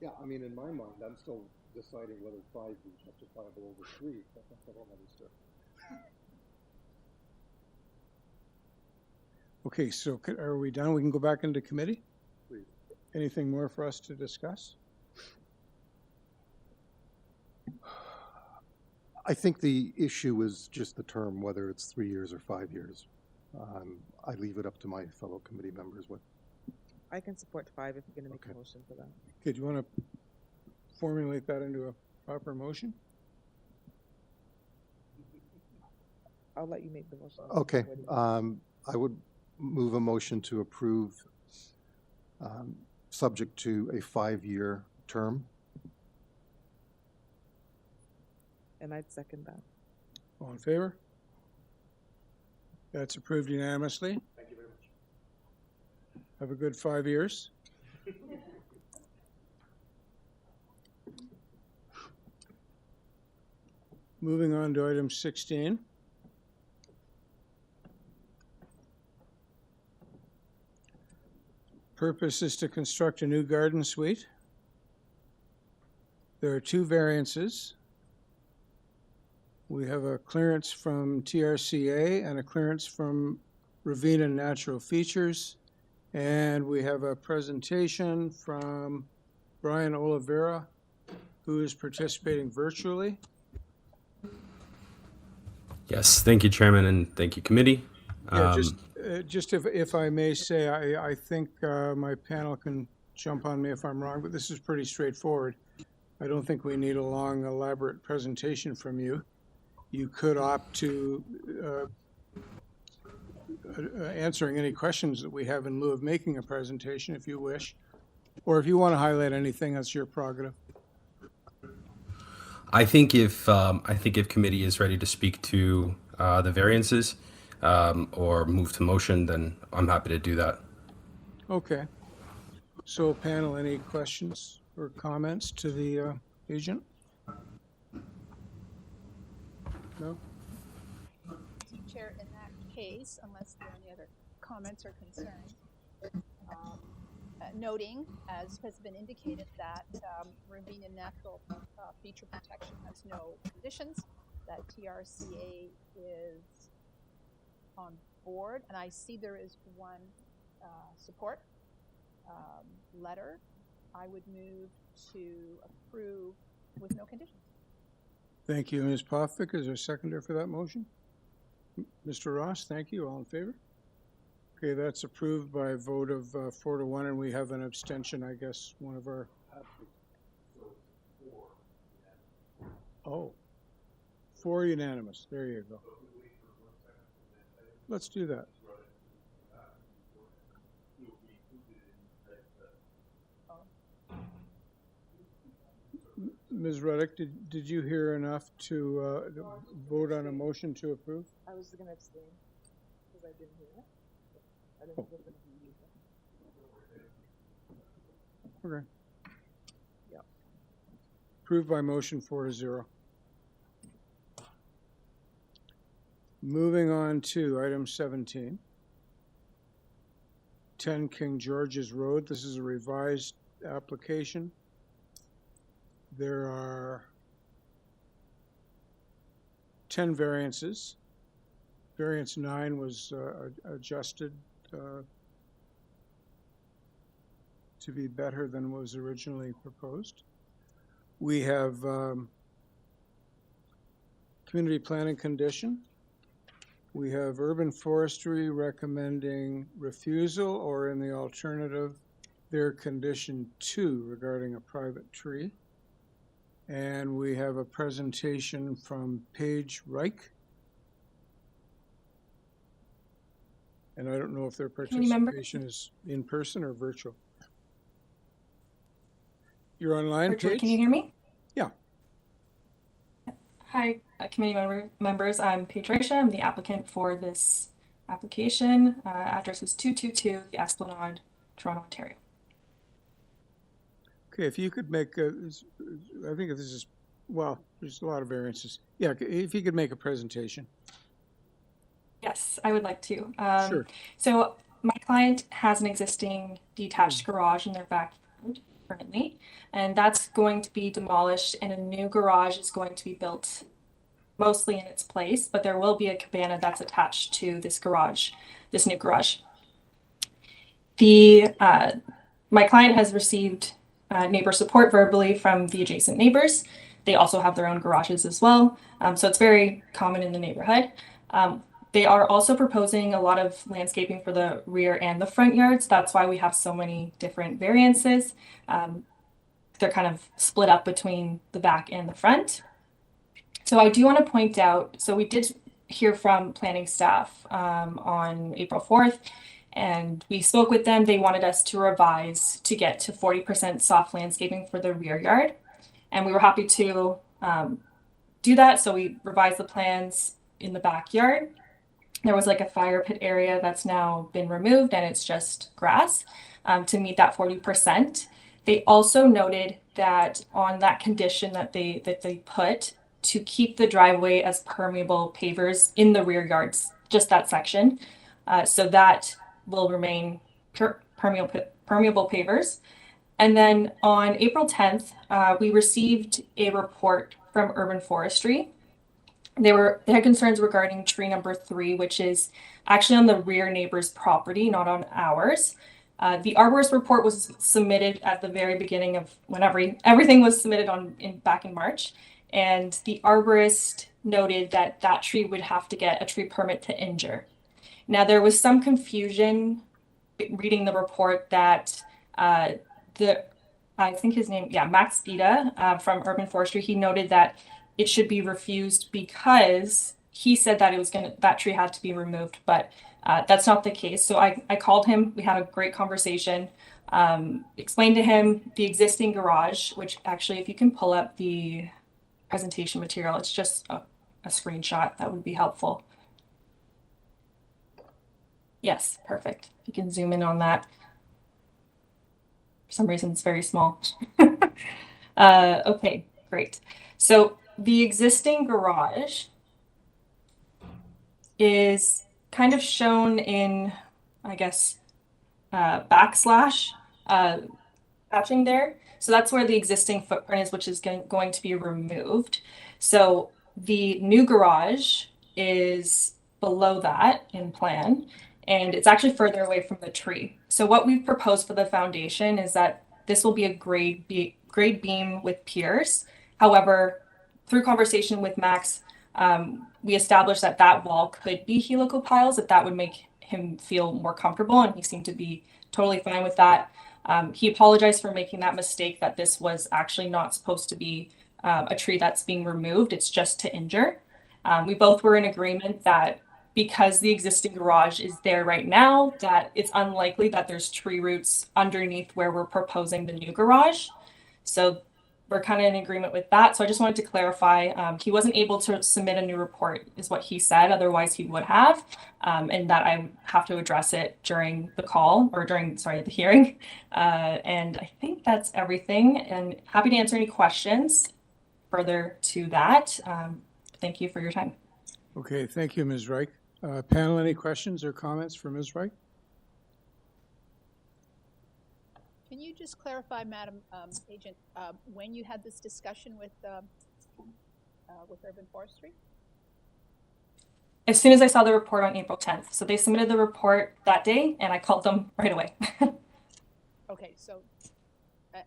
Yeah, I mean, in my mind, I'm still deciding whether 5 is justifiable over 3. That's a whole other stuff. Okay, so are we done? We can go back into committee? Please. Anything more for us to discuss? I think the issue is just the term, whether it's 3 years or 5 years. I leave it up to my fellow committee members. I can support 5 if you're going to make a motion for that. Okay, do you want to formulate that into a proper motion? I'll let you make the motion. Okay, I would move a motion to approve, subject to a 5-year term. And I'd second that. All in favor? That's approved unanimously. Thank you very much. Have a good 5 years. Moving on to item 16. Purpose is to construct a new garden suite. There are 2 variances. We have a clearance from TRCA and a clearance from Ravina Natural Features. And we have a presentation from Brian Oliveira, who is participating virtually. Yes, thank you, Chairman, and thank you, Committee. Yeah, just if I may say, I think my panel can jump on me if I'm wrong, but this is pretty straightforward. I don't think we need a long, elaborate presentation from you. You could opt to answering any questions that we have in lieu of making a presentation if you wish, or if you want to highlight anything, that's your prerogative. I think if committee is ready to speak to the variances or move to motion, then I'm happy to do that. Okay. So panel, any questions or comments to the agent? No? Chair, in that case, unless there are any other comments or concerns, noting, as has been indicated, that Ravina Natural Feature Protection has no conditions, that TRCA is on board, and I see there is one support letter. I would move to approve with no conditions. Thank you, Ms. Pothvik. Is there a seconder for that motion? Mr. Ross, thank you. All in favor? Okay, that's approved by a vote of 4-1, and we have an abstention, I guess, one of our... Oh, 4 unanimous. There you go. Let's do that. Ms. Ruddick, did you hear enough to vote on a motion to approve? I was going to abstain because I didn't hear it. I didn't hear it. Okay. Yep. Approved by motion 4-0. Moving on to item 17. 10 King George's Road. This is a revised application. There are 10 variances. Variance 9 was adjusted to be better than was originally proposed. We have community planning condition. We have urban forestry recommending refusal, or in the alternative, their condition 2 regarding a private tree. And we have a presentation from Paige Reich. And I don't know if their participation is in person or virtual. You're online, Virtual, Paige? can you hear me? Yeah. Hi, committee members. I'm Paige Reich. I'm the applicant for this application. Address is 222 The Esplanade, Toronto, Ontario. Okay, if you could make, I think this is, well, there's a lot of variances. Yeah, if you could make a presentation. Yes, I would like to. Sure. So my client has an existing detached garage in their backyard currently, and that's going to be demolished, and a new garage is going to be built mostly in its place, but there will be a cabana that's attached to this garage, this new garage. My client has received neighbor support verbally from the adjacent neighbors. They also have their own garages as well, so it's very common in the neighborhood. They are also proposing a lot of landscaping for the rear and the front yards. That's why we have so many different variances. They're kind of split up between the back and the front. So I do want to point out, so we did hear from planning staff on April 4th, and we spoke with them. They wanted us to revise to get to 40% soft landscaping for the rear yard. And we were happy to do that. So we revised the plans in the backyard. There was like a fire pit area that's now been removed, and it's just grass to meet that 40%. They also noted that on that condition that they put to keep the driveway as permeable pavers in the rear yards, just that section. So that will remain permeable pavers. And then on April 10th, we received a report from Urban Forestry They had concerns regarding tree number 3, which is actually on the rear neighbor's property, not on ours. The arborist report was submitted at the very beginning of whenever everything was submitted back in March, and the arborist noted that that tree would have to get a tree permit to injure. Now there was some confusion reading the report that I think his name, Max Bita from Urban Forestry, he noted that it should be refused because he said that that tree had to be removed, but that's not the case. So I called him, we had a great conversation, explained to him the existing garage, which actually, if you can pull up the presentation material, it's just a screenshot, that would be helpful. Yes, perfect. You can zoom in on that. For some reason, it's very small. Okay, great. So the existing garage is kind of shown in, I guess, backslash hatching there. So that's where the existing footprint is, which is going to be removed. So the new garage is below that in plan, and it's actually further away from the tree. So what we've proposed for the foundation is that this will be a grade beam with piers. However, through conversation with Max, we established that that wall could be helical piles, if that would make him feel more comfortable, and he seemed to be totally fine with that. He apologized for making that mistake, that this was actually not supposed to be a tree that's being removed, it's just to injure. We both were in agreement that because the existing garage is there right now, that it's unlikely that there's tree roots underneath where we're proposing the new garage. So we're kind of in agreement with that. So I just wanted to clarify, he wasn't able to submit a new report is what he said, otherwise he would have, and that I have to address it during the call, or during, sorry, the hearing. And I think that's everything, and happy to answer any questions further to that. Thank you for your time. Okay, thank you, Ms. Reich. Panel, any questions or comments for Ms. Reich? Can you just clarify, Madam Agent, when you had this discussion with Urban Forestry? As soon as I saw the report on April 10th. So they submitted the report that day, and I called them right away. Okay, so,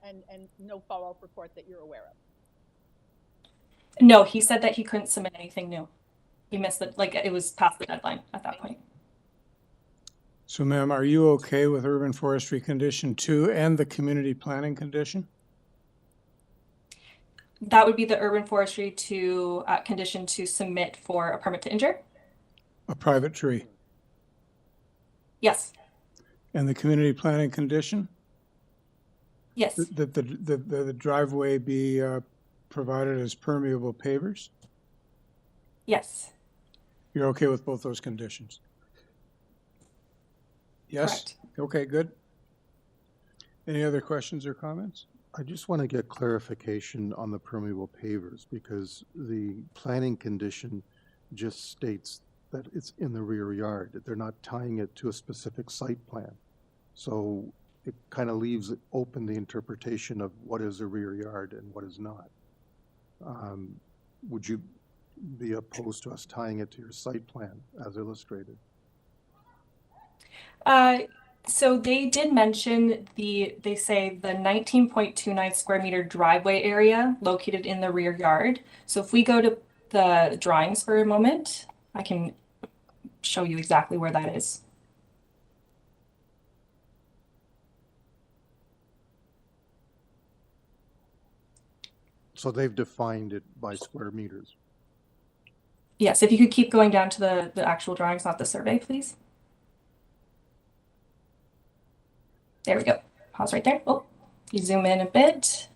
and no follow-up report that you're aware of? No, he said that he couldn't submit anything new. He missed it, like it was past the deadline at that point. So, ma'am, are you okay with Urban Forestry Condition 2 and the Community Planning Condition? That would be the Urban Forestry to condition to submit for a permit to injure? A private tree. Yes. And the Community Planning Condition? Yes. That the driveway be provided as permeable pavers? Yes. You're okay with both those conditions? Yes? Correct. Okay, good. Any other questions or comments? I just want to get clarification on the permeable pavers, because the planning condition just states that it's in the rear yard, that they're not tying it to a specific site plan. So it kind of leaves open the interpretation of what is a rear yard and what is not. Would you be opposed to us tying it to your site plan as illustrated? So they did mention they say the 19.29 square meter driveway area located in the rear yard. So if we go to the drawings for a moment, I can show you exactly where that is. So they've defined it by square meters. Yes, if you could keep going down to the actual drawings, not the survey, please. There we go. Pause right there. Oh, you zoom in a bit.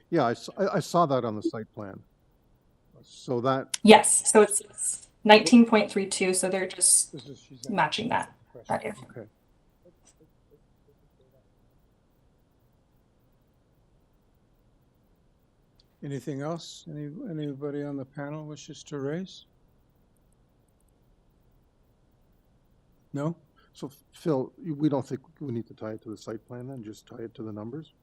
Yeah, I saw that on the site plan. So that... Yes, so it's 19.32, so they're just matching that area. Okay. Anything else? Anybody on the panel wishes to raise? No? So, Phil, we don't think we need to tie it to the site plan then, just tie it to the numbers?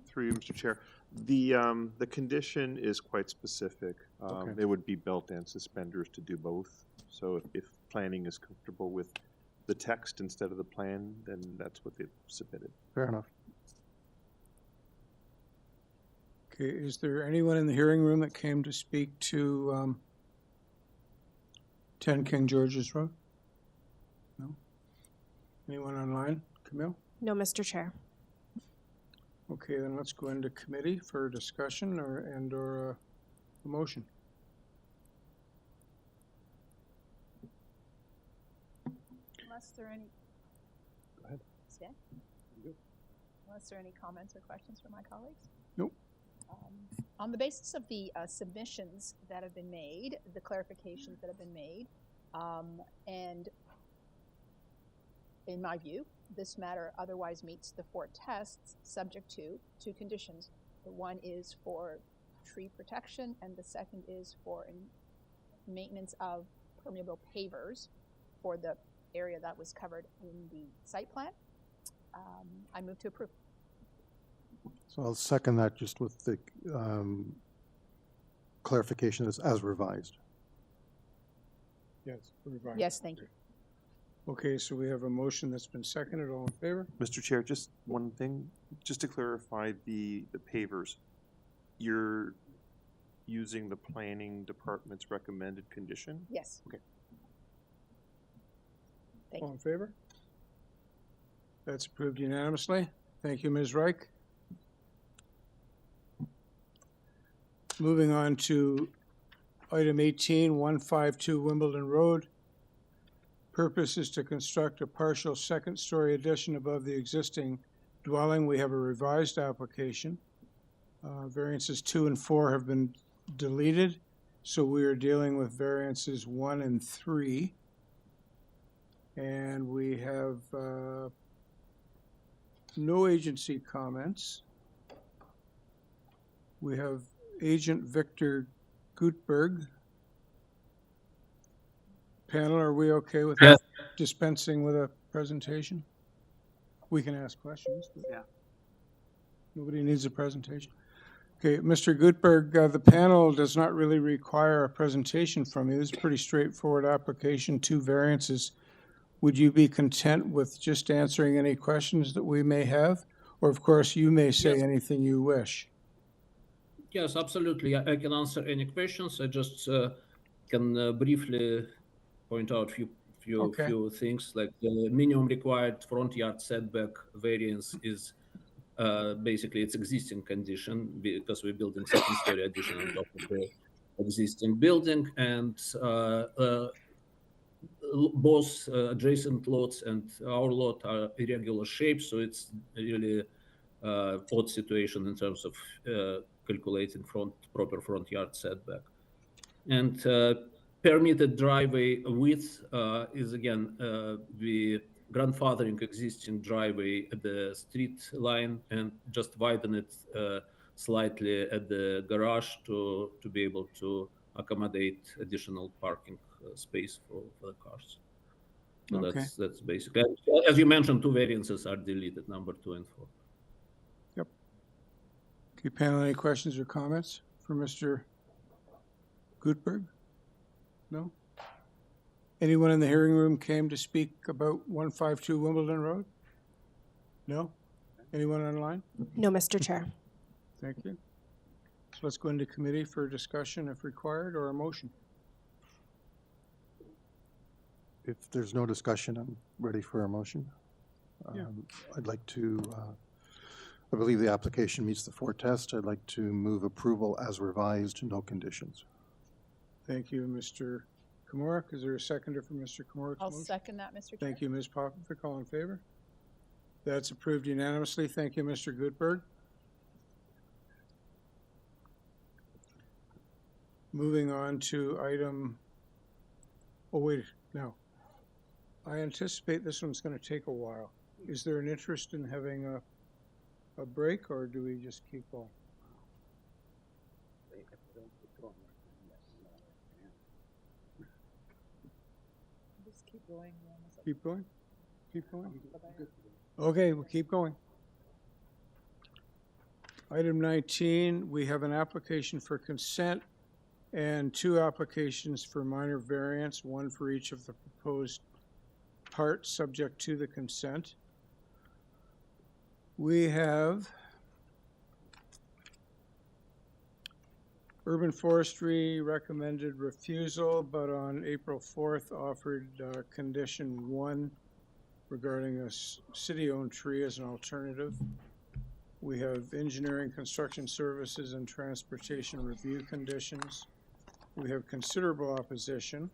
Through you, Mr. Chair. The condition is quite specific. Okay. It would be belt and suspenders to do both. So if planning is comfortable with the text instead of the plan, then that's what they've submitted. Fair enough. Okay, is there anyone in the hearing room that came to speak to 10 King George's Road? No? Anyone online? Camille? No, Mr. Chair. Okay, then let's go into committee for discussion or a motion. Unless there are any. Go ahead. Stan? Unless there are any comments or questions from my colleagues? Nope. On the basis of the submissions that have been made, the clarifications that have been made, and in my view, this matter otherwise meets the 4 tests subject to 2 conditions. The one is for tree protection, and the second is for maintenance of permeable pavers for the area that was covered in the site plan. I move to approve. So I'll second that just with the clarification as revised. Yes. Revised. Yes, thank you. Okay, so we have a motion that's been seconded. All in favor? Mr. Chair, just one thing, just to clarify the pavers. You're using the planning department's recommended condition? Yes. Okay. Thank All you. in favor? That's approved unanimously. Thank you, Ms. Reich. Moving on to item 18, 152 Wimbledon Road. Purpose is to construct a partial second-story addition above the existing dwelling. We have a revised application. Variances 2 and 4 have been deleted, so we are dealing with variances 1 and 3. And we have no agency comments. We have Agent Victor Gutberg. Panel, are we okay with dispensing with a presentation? We can ask questions. But Yeah. Nobody needs a presentation. Okay, Mr. Gutberg, the panel does not really require a presentation from you. This is a pretty straightforward application, 2 variances. Would you be content with just answering any questions that we may have? Or, of course, you may say anything you wish. Yes, absolutely. I can answer any questions. I just can briefly point out few things. Like the minimum required front yard setback variance is basically its existing condition because we're building second-story addition on top of the existing building, and both adjacent lots and our lot are irregular shapes, so it's really odd situation in terms of calculating proper front yard setback. And permitted driveway width is again the grandfathering existing driveway at the street line and just widen it slightly at the garage to be able to accommodate additional parking space for the cars. So Okay. that's basically, as you mentioned, 2 variances are deleted, number 2 and 4. Yep. Okay, panel, any questions or comments for Mr. Gutberg? No? Anyone in the hearing room came to speak about 152 Wimbledon Road? No? Anyone online? No, Mr. Chair. Thank you. So let's go into committee for discussion if required, or a motion. If there's no discussion, I'm ready for a motion. Yeah. I'd like to, I believe the application meets the 4 tests. I'd like to move approval as revised, no conditions. Thank you, Mr. Komorik. Is there a seconder for Mr. Komorik's I'll motion? second that, Mr. Chair. Thank you, Ms. Popovic. All in favor? That's approved unanimously. Thank you, Mr. Gutberg. Moving on to item, oh wait, no. I anticipate this one's going to take a while. Is there an interest in having a break, or do we just keep going? Just keep going. Keep going? Keep going? Okay, we'll keep going. Item 19, we have an application for consent and 2 applications for minor variance, 1 for each of the proposed parts subject to the consent. We have Urban Forestry recommended refusal, but on April 4th offered condition 1 regarding a city-owned tree as an alternative. We have engineering, construction services, and transportation review conditions. We have considerable opposition.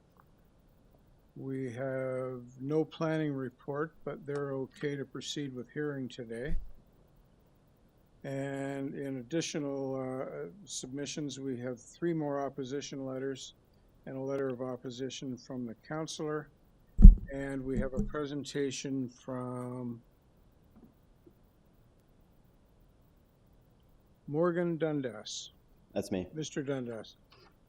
We have no planning report, but they're okay to proceed with hearing today. And in additional submissions, we have 3 more opposition letters and a letter of opposition from the councillor. And we have a presentation from Morgan Dundas. That's me. Mr. Dundas.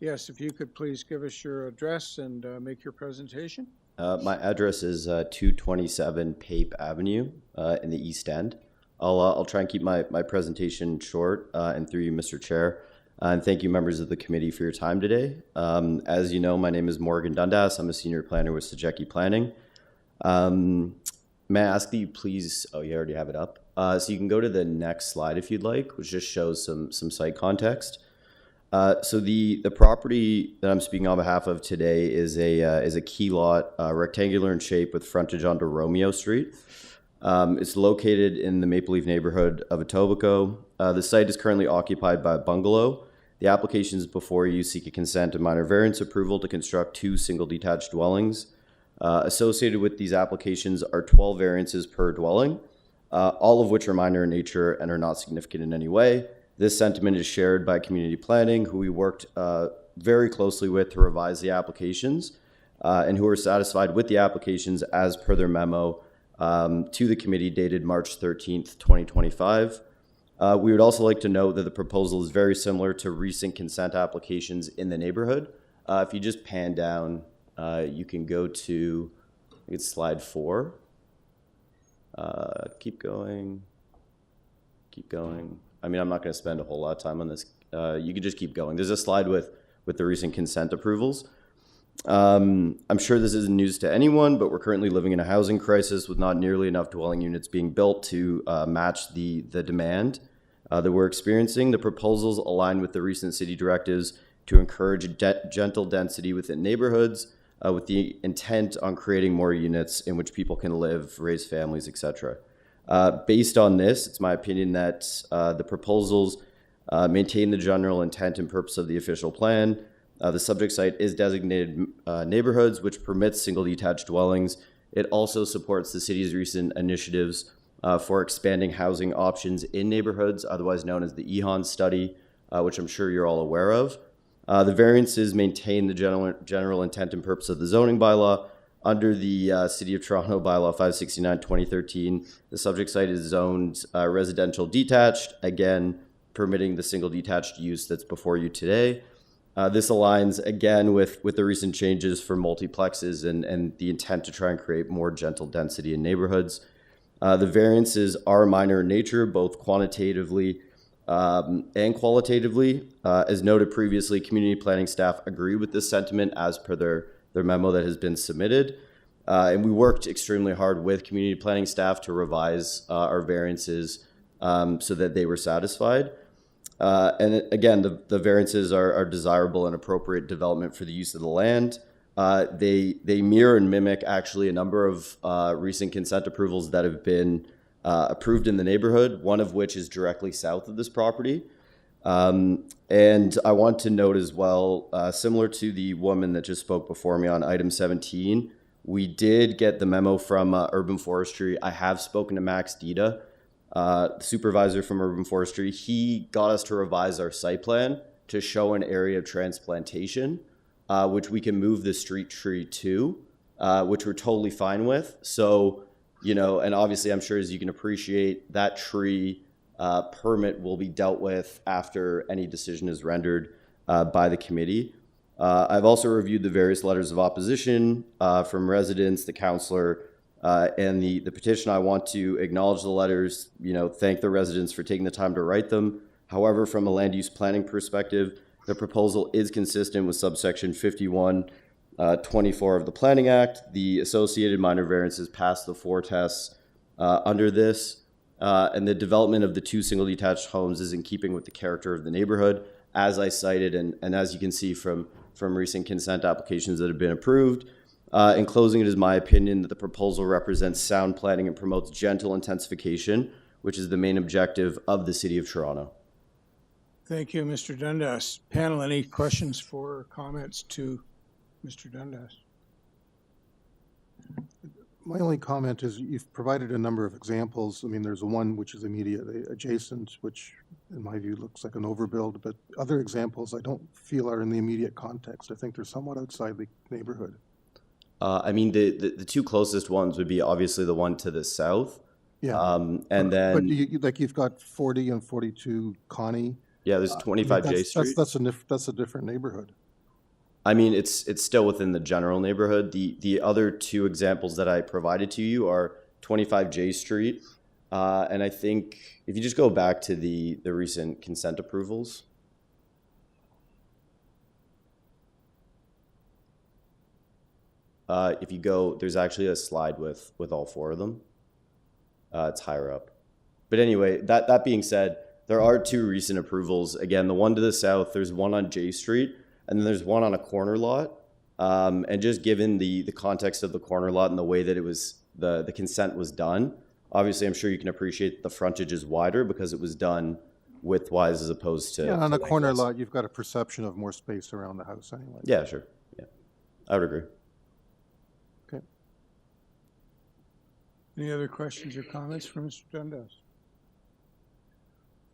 Yes, if you could please give us your address and make your presentation. My address is 227 Pape Avenue in the East End. I'll try and keep my presentation short and through you, Mr. Chair. And thank you, members of the committee, for your time today. As you know, my name is Morgan Dundas. I'm a senior planner with Sajecki Planning. May I ask that you please, oh, you already have it up. So you can go to the next slide if you'd like, which just shows some site context. So the property that I'm speaking on behalf of today is a key lot, rectangular in shape with frontage onto Romeo Street. It's located in the Maple Leaf neighborhood of Etobicoke. The site is currently occupied by a bungalow. The applications before you seek a consent and minor variance approval to construct 2 single detached dwellings. Associated with these applications are 12 variances per dwelling, all of which are minor in nature and are not significant in any way. This sentiment is shared by community planning, who we worked very closely with to revise the applications, and who are satisfied with the applications as per their memo to the committee dated March 13th, 2025. We would also like to note that the proposal is very similar to recent consent applications in the neighborhood. If you just pan down, you can go to, I think it's slide 4. Keep going. I mean, I'm not going to spend a whole lot of time on this. You can just keep going. There's a slide with the recent consent approvals. I'm sure this isn't news to anyone, but we're currently living in a housing crisis with not nearly enough dwelling units being built to match the demand that we're experiencing. The proposals align with the recent city directives to encourage gentle density within neighborhoods with the intent on creating more units in which people can live, raise families, etc. Based on this, it's my opinion that the proposals maintain the general intent and purpose of the official plan. The subject site is designated neighborhoods, which permits single detached dwellings. It also supports the city's recent initiatives for expanding housing options in neighborhoods, otherwise known as the EHON study, which I'm sure you're all aware of. The variances maintain the general intent and purpose of the zoning bylaw. Under the City of Toronto Bylaw 569/2013, the subject site is zoned residential detached, again, permitting the single detached use that's before you today. This aligns, again, with the recent changes for multiplexes and the intent to try and create more gentle density in neighborhoods. The variances are minor in nature, both quantitatively and qualitatively. As noted previously, community planning staff agree with this sentiment as per their memo that has been submitted. And we worked extremely hard with community planning staff to revise our variances so that they were satisfied. And again, the variances are desirable and appropriate development for the use of the land. They mirror and mimic actually a number of recent consent approvals that have been approved in the neighborhood, one of which is directly south of this property. And I want to note as well, similar to the woman that just spoke before me on item 17, we did get the memo from Urban Forestry. I have spoken to Max Dita, the supervisor from Urban Forestry. He got us to revise our site plan to show an area of transplantation, which we can move the street tree to, which we're totally fine with. So, you know, and obviously I'm sure as you can appreciate, that tree permit will be dealt with after any decision is rendered by the committee. I've also reviewed the various letters of opposition from residents, the councillor, and the petition. I want to acknowledge the letters, you know, thank the residents for taking the time to write them. However, from a land use planning perspective, the proposal is consistent with subsection 5124 of the Planning Act. The associated minor variances pass the 4 tests under this, and the development of the 2 single detached homes is in keeping with the character of the neighborhood, as I cited, and as you can see from recent consent applications that have been approved. In closing, it is my opinion that the proposal represents sound planning and promotes gentle intensification, which is the main objective of the City of Toronto. Thank you, Mr. Dundas. Panel, any questions for or comments to Mr. Dundas? My only comment is you've provided a number of examples. I mean, there's one which is immediately adjacent, which in my view looks like an overbuild, but other examples I don't feel are in the immediate context. I think they're somewhat outside the neighborhood. I mean, the 2 closest ones would be obviously the one to the south. Yeah. And then... But like you've got 40 and 42 Connie. Yeah, there's 25 J Street. That's a different neighborhood. I mean, it's still within the general neighborhood. The other 2 examples that I provided to you are 25 J Street, and I think if you just go back to the recent consent approvals. If you go, there's actually a slide with all 4 of them. It's higher up. But anyway, that being said, there are 2 recent approvals. Again, the one to the south, there's one on J Street, and then there's one on a corner lot. And just given the context of the corner lot and the way that it was, the consent was done, obviously I'm sure you can appreciate the frontage is wider because it was done widthwise as opposed to... Yeah, on a corner lot, you've got a perception of more space around the house anyway. Yeah, sure. Yeah, I would agree. Okay. Any other questions or comments from Mr. Dundas?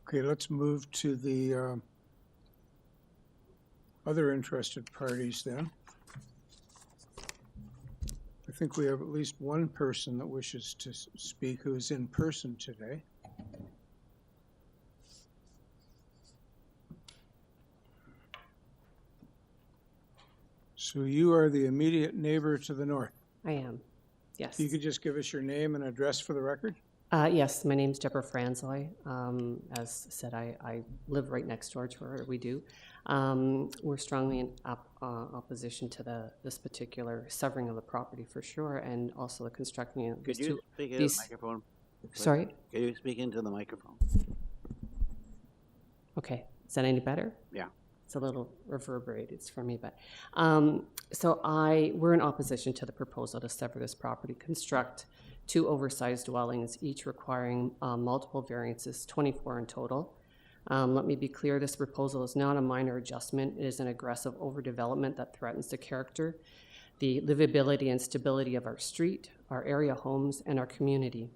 Okay, let's move to the other interested parties then. I think we have at least one person that wishes to speak who's in person today. So you are the immediate neighbor to the north. I am, yes. You could just give us your name and address for the record? Yes, my name's Deborah Franzoy. As said, I live right next door to her. We do. We're strongly in opposition to this particular severing of the property for sure, and also the constructing of Could these you two. speak into the microphone? Sorry? Could you speak into the microphone? Okay, is that any better? Yeah. It's a little reverberated for me, but so we're in opposition to the proposal to sever this property, construct 2 oversized dwellings, each requiring multiple variances, 24 in total. Let me be clear, this proposal is not a minor adjustment. It is an aggressive overdevelopment that threatens the character, the livability and stability of our street, our area homes, and our community.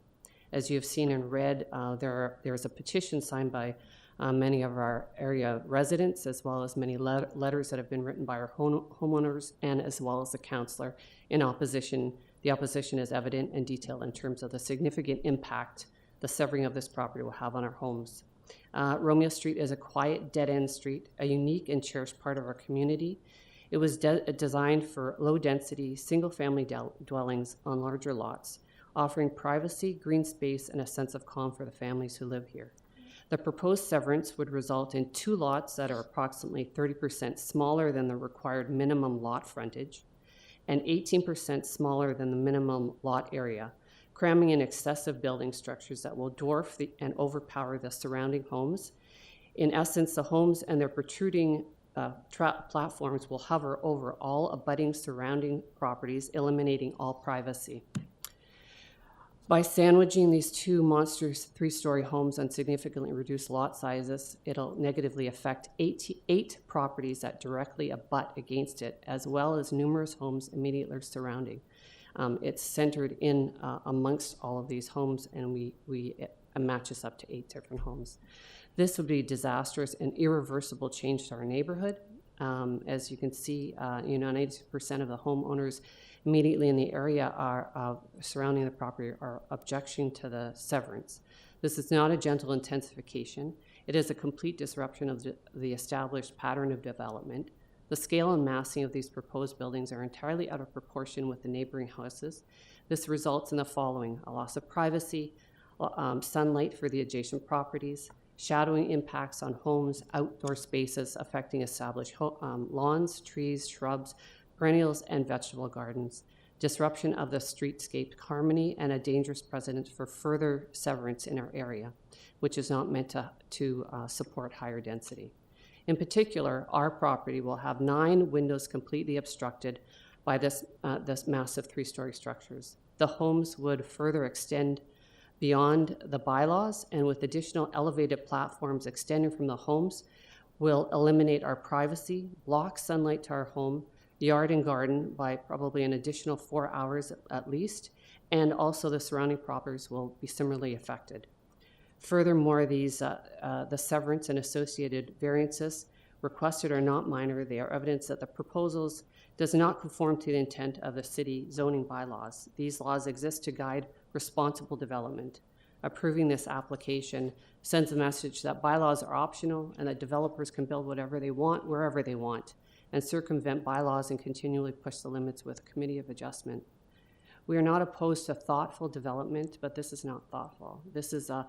As you have seen and read, there's a petition signed by many of our area residents, as well as many letters that have been written by our homeowners and as well as the councillor in opposition. The opposition is evident and detailed in terms of the significant impact the severing of this property will have on our homes. Romeo Street is a quiet, dead-end street, a unique and cherished part of our community. It was designed for low-density, single-family dwellings on larger lots, offering privacy, green space, and a sense of calm for the families who live here. The proposed severance would result in 2 lots that are approximately 30% smaller than the required minimum lot frontage, and 18% smaller than the minimum lot area, cramming in excessive building structures that will dwarf and overpower the surrounding homes. In essence, the homes and their protruding platforms will hover over all abutting surrounding properties, eliminating all privacy. By sandwiching these 2 monstrous 3-story homes on significantly reduced lot sizes, it'll negatively affect 8 properties that directly abut against it, as well as numerous homes immediately surrounding. It's centered in amongst all of these homes, and it matches up to 8 different homes. This would be disastrous and irreversible change to our neighborhood. As you can see, 90% of the homeowners immediately in the area surrounding the property are objecting to the severance. This is not a gentle intensification. It is a complete disruption of the established pattern of development. The scale and massing of these proposed buildings are entirely out of proportion with the neighboring houses. This results in the following: a loss of privacy, sunlight for the adjacent properties, shadowing impacts on homes, outdoor spaces affecting established lawns, trees, shrubs, perennials, and vegetable gardens, disruption of the streetscape harmony, and a dangerous precedent for further severance in our area, which is not meant to support higher density. In particular, our property will have 9 windows completely obstructed by this massive 3-story structures. The homes would further extend beyond the bylaws, and with additional elevated platforms extending from the homes, will eliminate our privacy, block sunlight to our home, yard and garden by probably an additional 4 hours at least, and also the surrounding properties will be similarly affected. Furthermore, the severance and associated variances requested are not minor. They are evidence that the proposals does not conform to the intent of the city zoning bylaws. These laws exist to guide responsible development. Approving this application sends a message that bylaws are optional and that developers can build whatever they want, wherever they want, and circumvent bylaws and continually push the limits with a committee of adjustment. We are not opposed to thoughtful development, but this is not thoughtful. This is a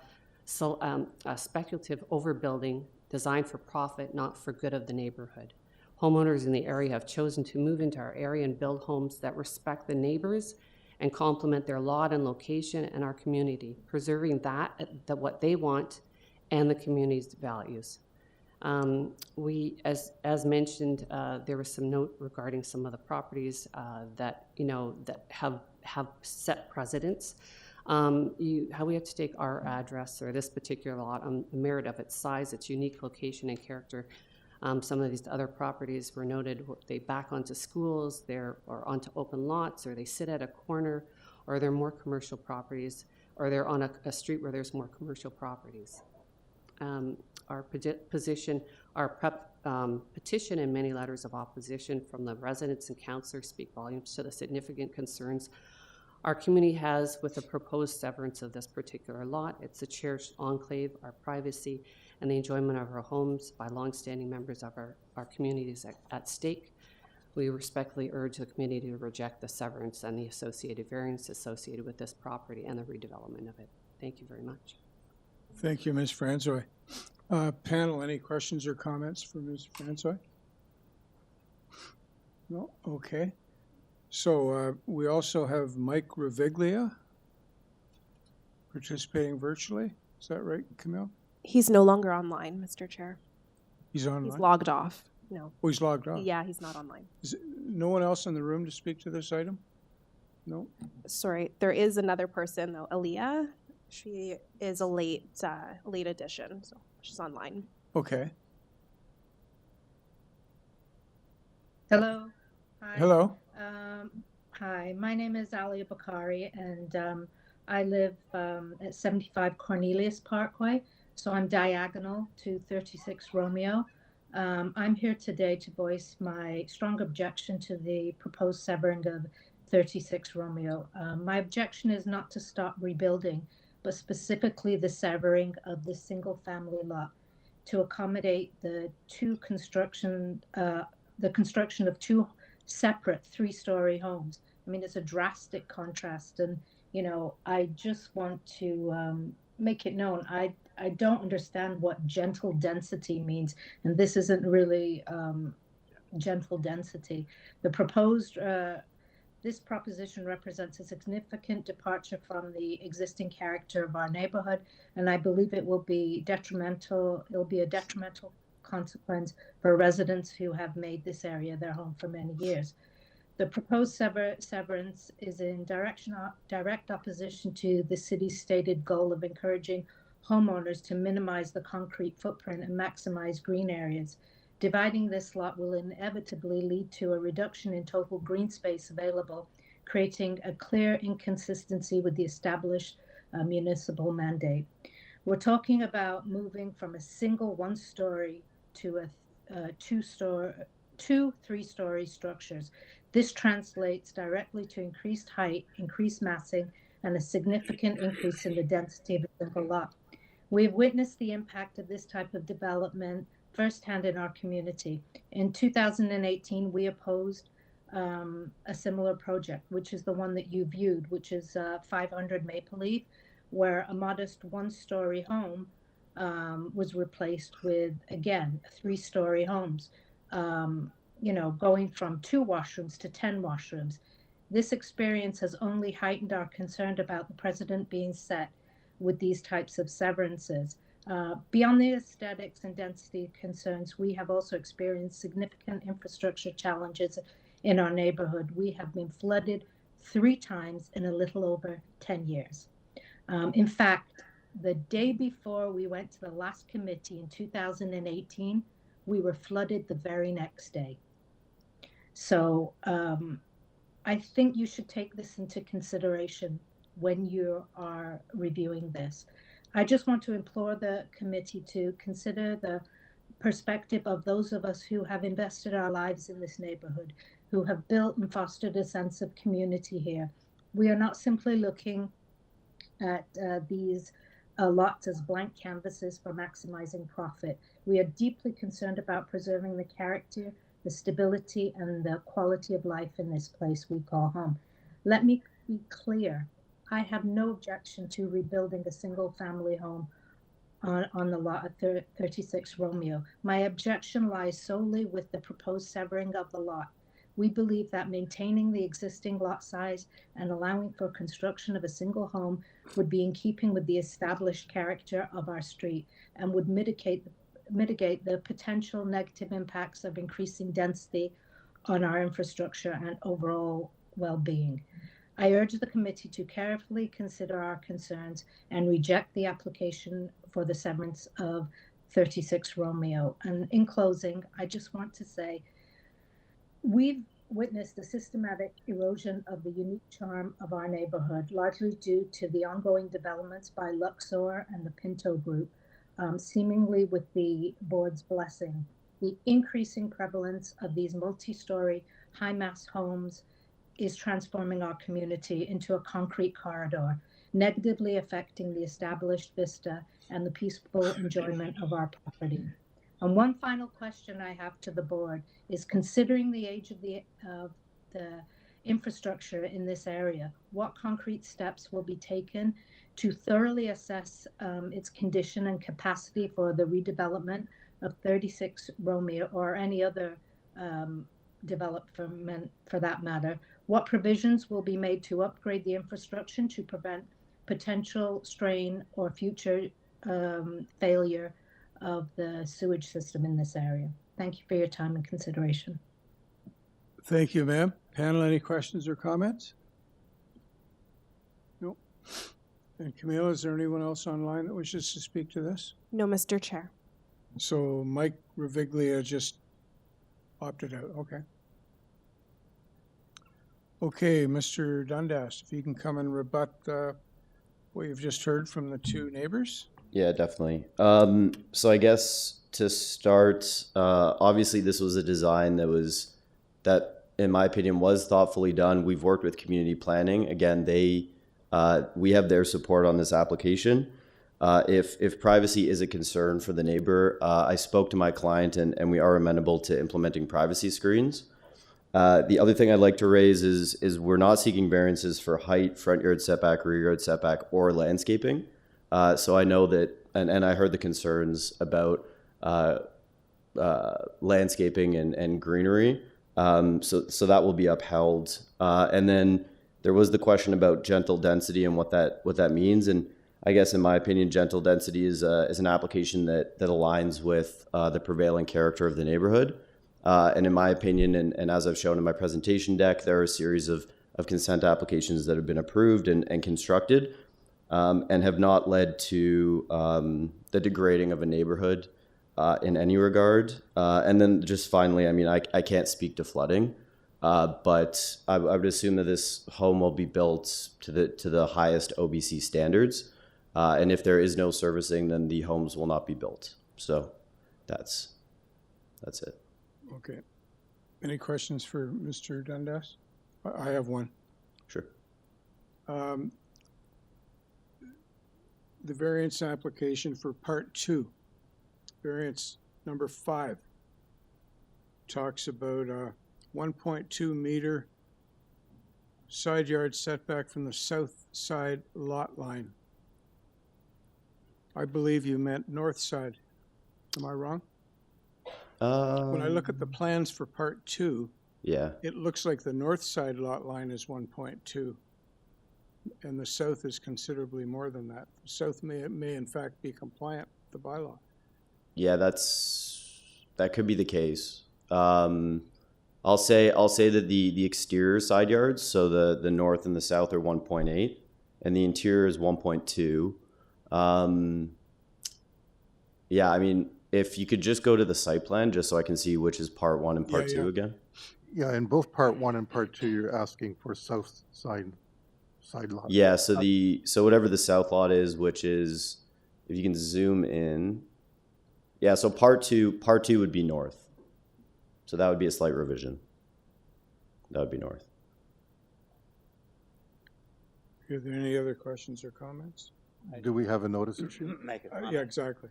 speculative overbuilding designed for profit, not for good of the neighborhood. Homeowners in the area have chosen to move into our area and build homes that respect the neighbors and complement their lot and location and our community, preserving that what they want and the community's values. We, as mentioned, there was some note regarding some of the properties that have set precedents. How we have to take our address or this particular lot on the merit of its size, its unique location and character. Some of these other properties were noted, they back onto schools, or onto open lots, or they sit at a corner, or they're more commercial properties, or they're on a street where there's more commercial properties. Our petition and many letters of opposition from the residents and councillors speak volumes to the significant concerns our community has with the proposed severance of this particular lot. It's a cherished enclave, our privacy, and the enjoyment of our homes by longstanding members of our communities at stake. We respectfully urge the committee to reject the severance and the associated variance associated with this property and the redevelopment of it. Thank you very much. Thank you, Ms. Francois. Panel, any questions or comments for Ms. Francois? No? Okay. So we also have Mike Reviglia participating virtually. Is that right, Camille? He's no longer online, Mr. Chair. He's online? He's logged off. No. Oh, he's logged off? Yeah, he's not online. Is no one else in the room to speak to this item? No? Sorry, there is another person, though, Aaliyah. She is a late addition, so she's online. Okay. Hello. Hi. Hello. Hi, my name is Alia Bakari, and I live at 75 Cornelius Parkway, so I'm diagonal to 36 Romeo. I'm here today to voice my strong objection to the proposed severing of 36 Romeo. My objection is not to stop rebuilding, but specifically the severing of the single-family lot to accommodate the construction of 2 separate 3-story homes. I mean, it's a drastic contrast, and I just want to make it known I don't understand what gentle density means, and this isn't really gentle density. The proposed this proposition represents a significant departure from the existing character of our neighborhood, and I believe it will be detrimental. It'll be a detrimental consequence for residents who have made this area their home for many years. The proposed severance is in direct opposition to the city's stated goal of encouraging homeowners to minimize the concrete footprint and maximize green areas. Dividing this lot will inevitably lead to a reduction in total green space available, creating a clear inconsistency with the established municipal mandate. We're talking about moving from a single 1-story to two 3-story structures. This translates directly to increased height, increased massing, and a significant increase in the density of a single lot. We've witnessed the impact of this type of development firsthand in our community. In 2018, we opposed a similar project, which is the one that you viewed, which is 500 Maple Leaf, where a modest 1-story home was replaced with, again, 3-story homes, going from 2 washrooms to 10 washrooms. This experience has only heightened our concern about the precedent being set with these types of severances. Beyond the aesthetics and density concerns, we have also experienced significant infrastructure challenges in our neighborhood. We have been flooded 3 times in a little over 10 years. In fact, the day before we went to the last committee in 2018, we were flooded the very next day. So I think you should take this into consideration when you are reviewing this. I just want to implore the committee to consider the perspective of those of us who have invested our lives in this neighborhood, who have built and fostered a sense of community here. We are not simply looking at these lots as blank canvases for maximizing profit. We are deeply concerned about preserving the character, the stability, and the quality of life in this place we call home. Let me be clear. I have no objection to rebuilding a single-family home on the lot of 36 Romeo. My objection lies solely with the proposed severing of the lot. We believe that maintaining the existing lot size and allowing for construction of a single home would be in keeping with the established character of our street and would mitigate the potential negative impacts of increasing density on our infrastructure and overall well-being. I urge the committee to carefully consider our concerns and reject the application for the severance of 36 Romeo. And in closing, I just want to say, we've witnessed the systematic erosion of the unique charm of our neighborhood, largely due to the ongoing developments by Luxor and the Pinto Group, seemingly with the board's blessing. The increasing prevalence of these multi-story, high-mass homes is transforming our community into a concrete corridor, negatively affecting the established vista and the peaceful enjoyment of our property. And one final question I have to the board is, considering the age of the infrastructure in this area, what concrete steps will be taken to thoroughly assess its condition and capacity for the redevelopment of 36 Romeo or any other development for that matter? What provisions will be made to upgrade the infrastructure to prevent potential strain or future failure of the sewage system in this area? Thank you for your time and consideration. Thank you, ma'am. Panel, any questions or comments? No. And Camille, is there anyone else online that wishes to speak to this? No, Mr. Chair. So Mike Raviglia just opted out. Okay. Okay, Mr. Dundas, if you can come and rebut what you've just heard from the 2 neighbors. Yeah, definitely. So I guess to start, obviously this was a design that in my opinion was thoughtfully done. We've worked with community planning. Again, we have their support on this application. If privacy is a concern for the neighbor, I spoke to my client and we are amenable to implementing privacy screens. The other thing I'd like to raise is we're not seeking variances for height, front yard setback, rear yard setback, or landscaping. So I know that, and I heard the concerns about landscaping and greenery. So that will be upheld. And then there was the question about gentle density and what that means. And I guess in my opinion, gentle density is an application that aligns with the prevailing character of the neighborhood. And in my opinion, and as I've shown in my presentation deck, there are a series of consent applications that have been approved and constructed and have not led to the degrading of a neighborhood in any regard. And then just finally, I mean, I can't speak to flooding, but I would assume that this home will be built to the highest OBC standards. And if there is no servicing, then the homes will not be built. So that's it. Okay. Any questions for Mr. Dundas? I have one. Sure. The variance application for part 2, variance number 5, talks about a 1.2 meter side yard setback from the south side lot line. I believe you meant north side. Am I wrong? When I look at the plans for part 2, Yeah. it looks like the north side lot line is 1.2, and the south is considerably more than that. The south may in fact be compliant with the bylaw. Yeah, that could be the case. I'll say that the exterior side yards, so the north and the south are 1.8, and the interior is 1.2. Yeah, I mean, if you could just go to the site plan, just so I can see which is part 1 and part 2 again. Yeah, in both part 1 and part 2, you're asking for south side lot. Yeah, so whatever the south lot is, which is, if you can zoom in, yeah, so part two would be north. So that would be a slight revision. That would be north. Are there any other questions or comments? Do we have a notice issue? Make a comment. Yeah, exactly.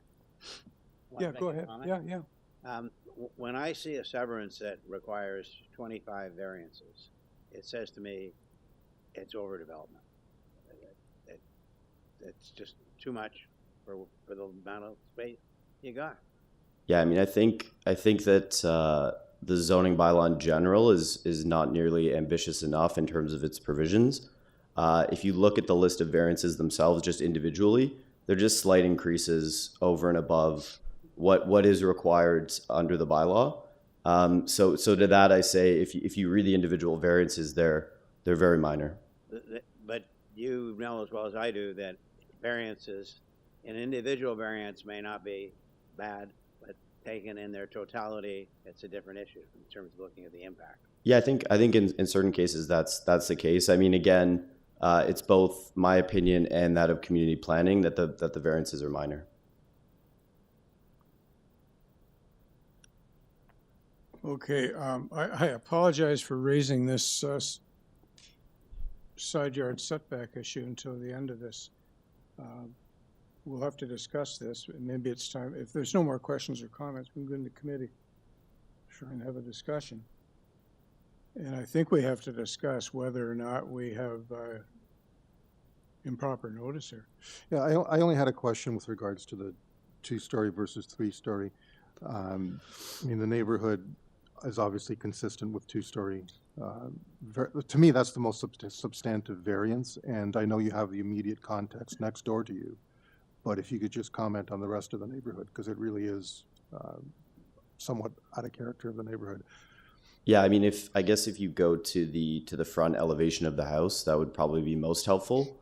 Wanna Yeah, make go a ahead. comment? Yeah. When I see a severance that requires 25 variances, it says to me, it's overdevelopment. It's just too much for the amount of space you got. Yeah, I mean, I think that the zoning bylaw in general is not nearly ambitious enough in terms of its provisions. If you look at the list of variances themselves, just individually, they're just slight increases over and above what is required under the bylaw. So to that, I say, if you read the individual variances, they're very minor. But you know as well as I do that variances, an individual variance may not be bad, but taken in their totality, it's a different issue in terms of looking at the impact. Yeah, I think in certain cases that's the case. I mean, again, it's both my opinion and that of community planning that the variances are minor. Okay, I apologize for raising this side yard setback issue until the end of this. We'll have to discuss this. Maybe it's time, if there's no more questions or comments, we can go into committee, try and have a discussion. And I think we have to discuss whether or not we have improper notice here. Yeah, I only had a question with regards to the 2-story versus 3-story. I mean, the neighborhood is obviously consistent with 2-story. To me, that's the most substantive variance, and I know you have the immediate context next door to you, but if you could just comment on the rest of the neighborhood, because it really is somewhat out of character of the neighborhood. Yeah, I mean, I guess if you go to the front elevation of the house, that would probably be most helpful.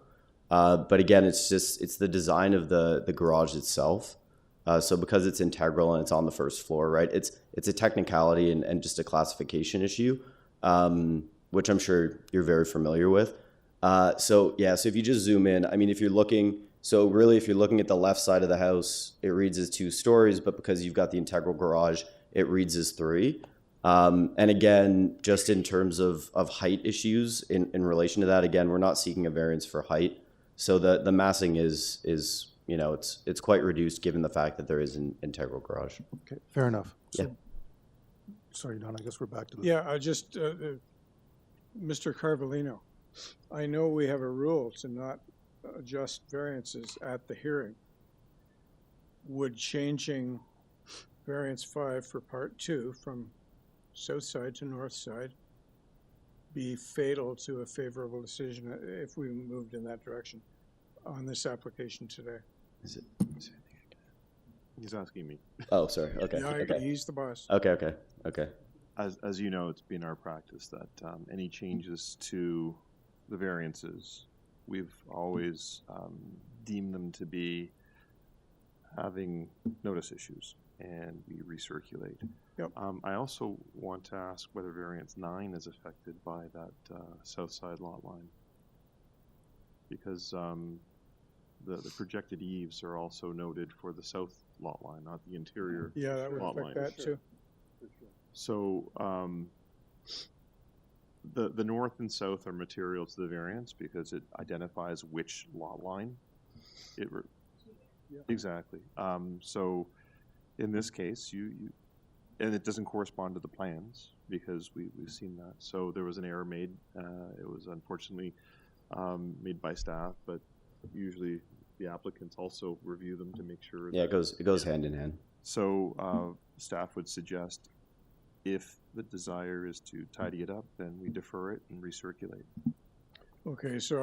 But again, it's the design of the garage itself. So because it's integral and it's on the first floor, right? It's a technicality and just a classification issue, which I'm sure you're very familiar with. So if you just zoom in, I mean, if you're looking at the left side of the house, it reads as 2 stories, but because you've got the integral garage, it reads as 3. And again, just in terms of height issues in relation to that, again, we're not seeking a variance for height. So the massing is it's quite reduced given the fact that there is an integral garage. Okay, fair enough. Yeah. Sorry, Don, I guess we're back to the... Yeah, I just, Mr. Carvalino, I know we have a rule to not adjust variances at the hearing. Would changing variance 5 for part 2 from south side to north side be fatal to a favorable decision if we moved in that direction on this application today? Is it? He's asking me. Oh, sorry. Okay. Yeah, okay. He's the boss. Okay. As you know, it's been our practice that any changes to the variances, we've always deemed them to be having notice issues, and we recirculate. Yep. I also want to ask whether variance 9 is affected by that south side lot line, because the projected eaves are also noted for the south lot line, not the interior Yeah, that would lot affect line. that too. So the north and south are material to the variance because it identifies which lot line. Exactly. So in this case, and it doesn't correspond to the plans because we've seen that. So there was an error made. It was unfortunately made by staff, but usually the applicants also review them to make sure. Yeah, that, it goes hand in hand. So staff would suggest if the desire is to tidy it up, then we defer it and recirculate. Okay, so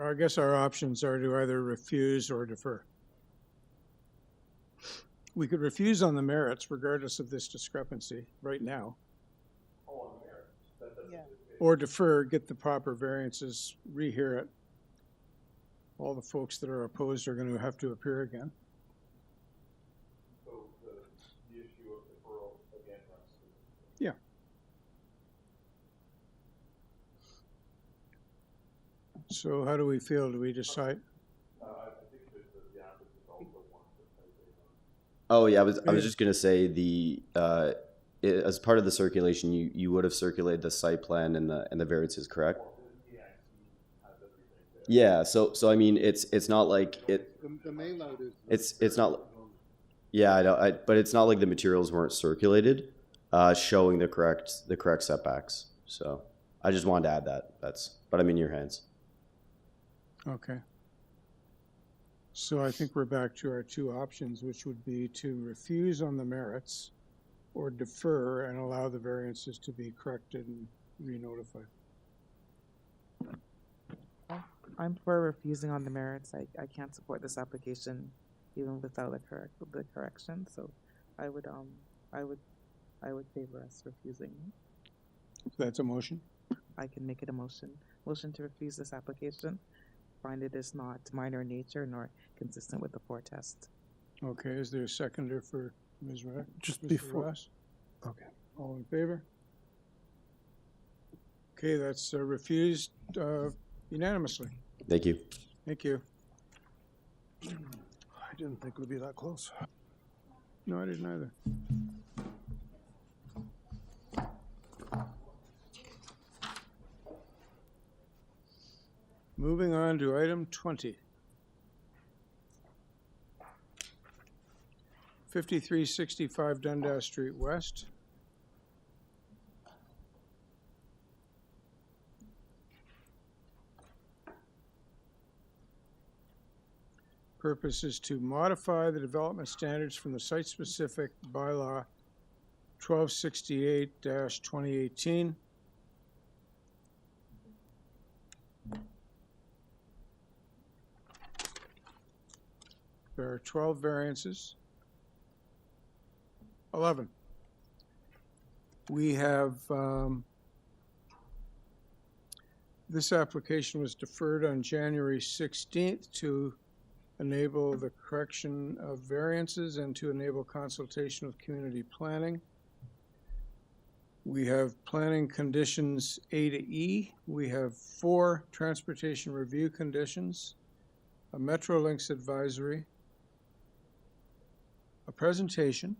I guess our options are to either refuse or defer. We could refuse on the merits regardless of this discrepancy right now. Oh, on the merits. Yeah. Or defer, get the proper variances, rehear it. All the folks that are opposed are going to have to appear again. So the issue of deferral again runs through. Yeah. So how do we feel? Do we decide? I think that the applicants also want to tidy. Oh yeah, I was just gonna say as part of the circulation, you would have circulated the site plan and the variances, correct? Yeah. So I mean, it's not like it. The mail out is. It's not. Yeah, I know. But it's not like the materials weren't circulated, showing the correct setbacks. So I just wanted to add that. But I'm in your hands. Okay. So I think we're back to our two options, which would be to refuse on the merits or defer and allow the variances to be corrected and re-notified. I'm for refusing on the merits. I can't support this application even without the correction. So I would favor us refusing. That's a motion? I can make it a motion. Motion to refuse this application. Find it is not minor in nature nor consistent with the four test. Okay, is there a seconder for Ms. Reck? Just Mr. before. Ross? Okay. All in favor? Okay, that's refused unanimously. Thank you. Thank you. I didn't think it would be that close. No, I didn't either. Moving on to item 20. 5365 Dundas Street West. Purpose is to modify the development standards from the site-specific bylaw 1268-2018. There are 12 variances. 11. We have, this application was deferred on January 16th to enable the correction of variances and to enable consultation with community planning. We have planning conditions A to E. We have 4 transportation review conditions, a Metrolinx advisory, a presentation,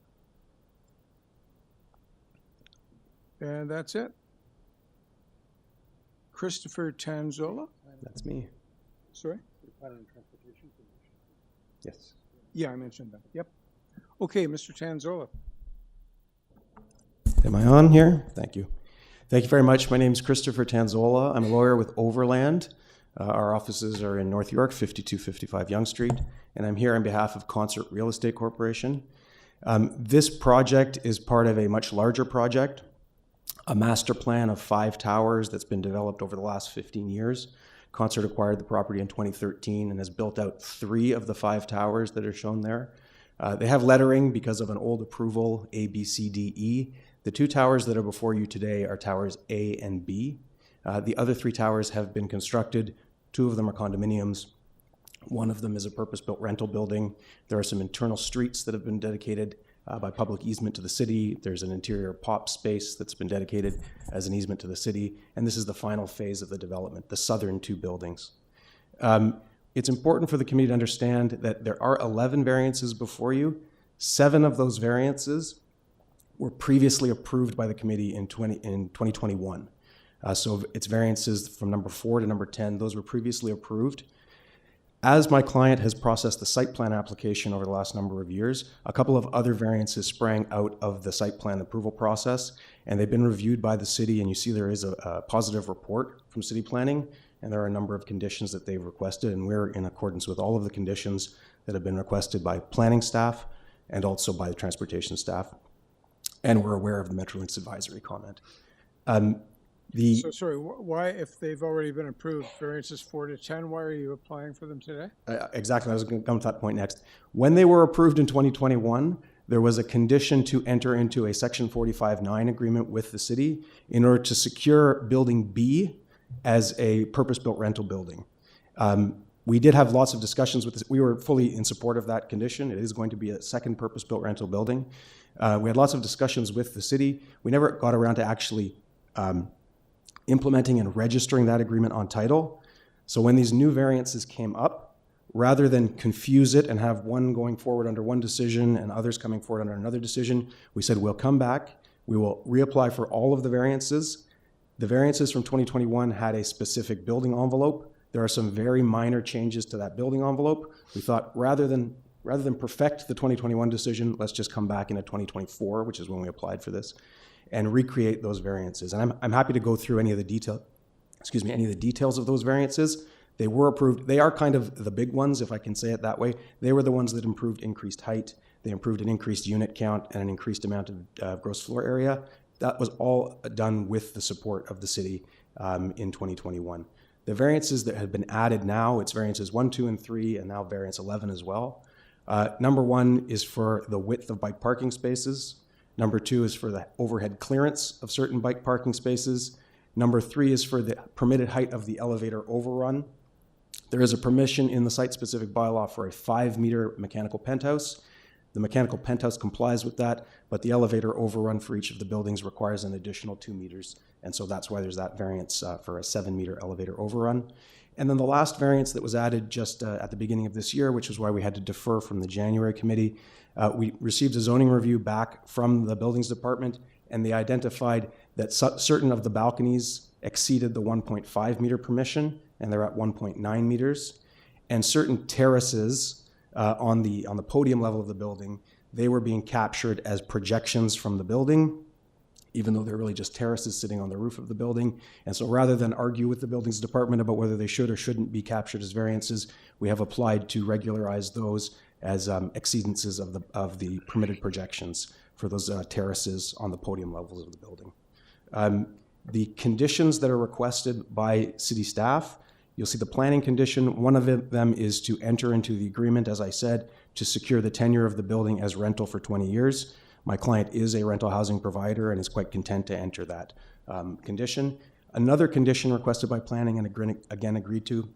and that's it. Christopher Tanzola? That's me. Sorry? Yes. Yeah, I mentioned that. Yep. Okay, Mr. Tanzola. Am I on here? Thank you. Thank you very much. My name is Christopher Tanzola. I'm a lawyer with Overland. Our offices are in North York, 5255 Yonge Street, and I'm here on behalf of Concert Real Estate Corporation. This project is part of a much larger project, a master plan of 5 towers that's been developed over the last 15 years. Concert acquired the property in 2013 and has built out 3 of the 5 towers that are shown there. They have lettering because of an old approval, A, B, C, D, E. The 2 towers that are before you today are towers A and B. The other 3 towers have been constructed. 2 of them are condominiums. 1 of them is a purpose-built rental building. There are some internal streets that have been dedicated by public easement to the city. There's an interior pop space that's been dedicated as an easement to the city. And this is the final phase of the development, the southern 2 buildings. It's important for the committee to understand that there are 11 variances before you. 7 of those variances were previously approved by the committee in 2021. So it's variances from number 4 to number 10. Those were previously approved. As my client has processed the site plan application over the last number of years, a couple of other variances sprang out of the site plan approval process, and they've been reviewed by the city, and you see there is a positive report from city planning, and there are a number of conditions that they've requested, and we're in accordance with all of the conditions that have been requested by planning staff and also by the transportation staff, and we're aware of the Metrolinx advisory comment. So sorry, why, if they've already been approved, variances 4 to 10, why are you applying for them today? Exactly, I was going to come to that point next. When they were approved in 2021, there was a condition to enter into a Section 45-9 agreement with the city in order to secure Building B as a purpose-built rental building. We did have lots of discussions with this. We were fully in support of that condition. It is going to be a second purpose-built rental building. We had lots of discussions with the city. We never got around to actually implementing and registering that agreement on title. So when these new variances came up, rather than confuse it and have one going forward under one decision and others coming forward under another decision, we said we'll come back, we will reapply for all of the variances. The variances from 2021 had a specific building envelope. There are some very minor changes to that building envelope. We thought rather than perfect the 2021 decision, let's just come back into 2024, which is when we applied for this, and recreate those variances. And I'm happy to go through any of the details of those variances. They were approved. They are kind of the big ones, if I can say it that way. They were the ones that improved increased height. They improved an increased unit count and an increased amount of gross floor area. That was all done with the support of the city in 2021. The variances that have been added now, it's variances 1, 2, and 3, and now variance 11 as well. Number 1 is for the width of bike parking spaces. Number 2 is for the overhead clearance of certain bike parking spaces. Number 3 is for the permitted height of the elevator overrun. There is a permission in the site-specific bylaw for a 5-meter mechanical penthouse. The mechanical penthouse complies with that, but the elevator overrun for each of the buildings requires an additional 2 meters. And so that's why there's that variance for a 7-meter elevator overrun. And then the last variance that was added just at the beginning of this year, which is why we had to defer from the January committee, we received a zoning review back from the buildings department, and they identified that certain of the balconies exceeded the 1.5 meter permission, and they're at 1.9 meters. And certain terraces on the podium level of the building, they were being captured as projections from the building, even though they're really just terraces sitting on the roof of the building. And so rather than argue with the buildings department about whether they should or shouldn't be captured as variances, we have applied to regularize those as exceedances of the permitted projections for those terraces on the podium levels of the building. The conditions that are requested by city staff, you'll see the planning condition. One of them is to enter into the agreement, as I said, to secure the tenure of the building as rental for 20 years. My client is a rental housing provider and is quite content to enter that condition. Another condition requested by planning and again agreed to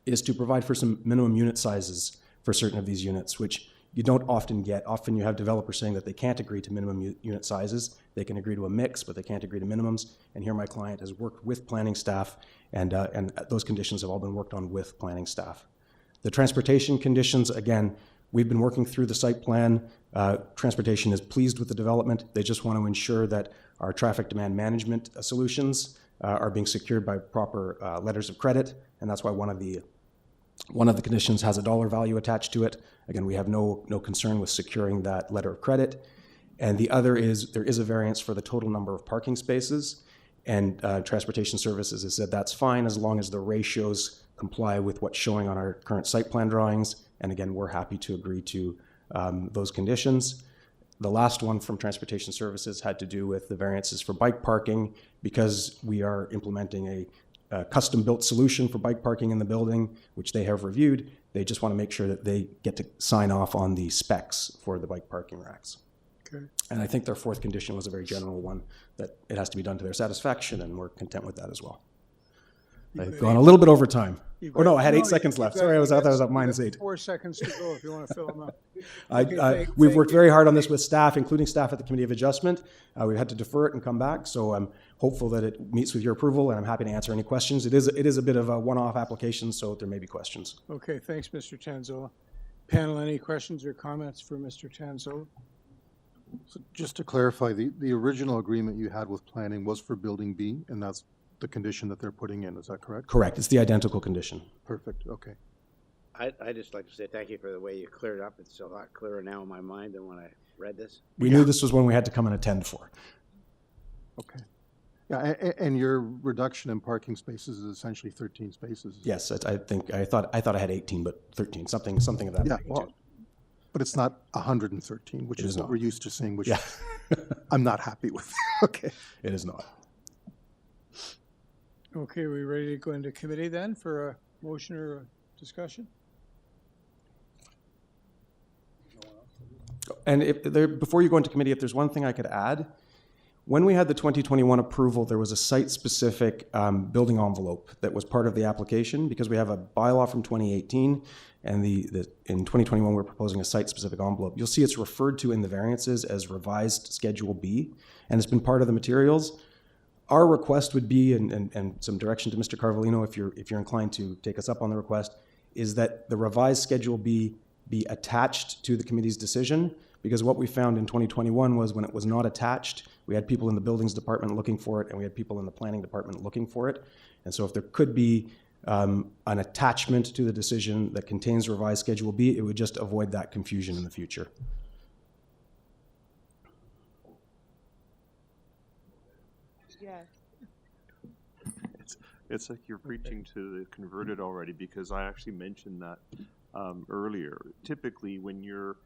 is to provide for some minimum unit sizes for certain of these units, which you don't often get. Often you have developers saying that they can't agree to minimum unit sizes. They can agree to a mix, but they can't agree to minimums. And here my client has worked with planning staff, and those conditions have all been worked on with planning staff. The transportation conditions, again, we've been working through the site plan. Transportation is pleased with the development. They just want to ensure that our traffic demand management solutions are being secured by proper letters of credit, and that's why one of the conditions has a dollar value attached to it. Again, we have no concern with securing that letter of credit. And the other is there is a variance for the total number of parking spaces, and Transportation Services has said that's fine as long as the ratios comply with what's showing on our current site plan drawings. And again, we're happy to agree to those conditions. The last one from Transportation Services had to do with the variances for bike parking. Because we are implementing a custom-built solution for bike parking in the building, which they have reviewed. They just want to make sure that they get to sign off on the specs for the bike parking racks. Okay. And I think their fourth condition was a very general one, that it has to be done to their satisfaction, and we're content with that as well. I've gone a little bit over time. Oh no, I had 8 seconds left. Sorry, I was at -8. 4 seconds to go if you want to fill them up. We've worked very hard on this with staff, including staff at the Committee of Adjustment. We've had to defer it and come back, so I'm hopeful that it meets with your approval, and I'm happy to answer any questions. It is a bit of a one-off application, so there may be questions. Okay, thanks, Mr. Tanzola. Panel, any questions or comments for Mr. Tanzola? So just to clarify, the original agreement you had with planning was for Building B, and that's the condition that they're putting in, is that correct? Correct, it's the identical condition. Perfect, okay. I'd just like to say thank you for the way you cleared it up. It's a lot clearer now in my mind than when I read this. We knew this was one we had to come and attend for. Okay. Yeah, and your reduction in parking spaces is essentially 13 spaces. Yes, I thought I had 18, but 13, something of that Yeah, magnitude. well, but it's not 113, which It is is what not. we're used to seeing, which Yeah. I'm not happy with. Okay. It is not. Okay, we ready to go into committee then for a motion or a discussion? And before you go into committee, if there's one thing I could add, when we had the 2021 approval, there was a site-specific building envelope that was part of the application because we have a bylaw from 2018, and in 2021 we're proposing a site-specific envelope. You'll see it's referred to in the variances as revised Schedule B, and it's been part of the materials. Our request would be, and some direction to Mr. Carvalino, if you're inclined to take us up on the request, is that the revised Schedule B be attached to the committee's decision, because what we found in 2021 was when it was not attached, we had people in the buildings department looking for it, and we had people in the planning department looking for it. And so if there could be an attachment to the decision that contains revised Schedule B, it would just avoid that confusion in the future. Yes. It's like you're preaching to the converted already, because I actually mentioned that earlier. Typically, when your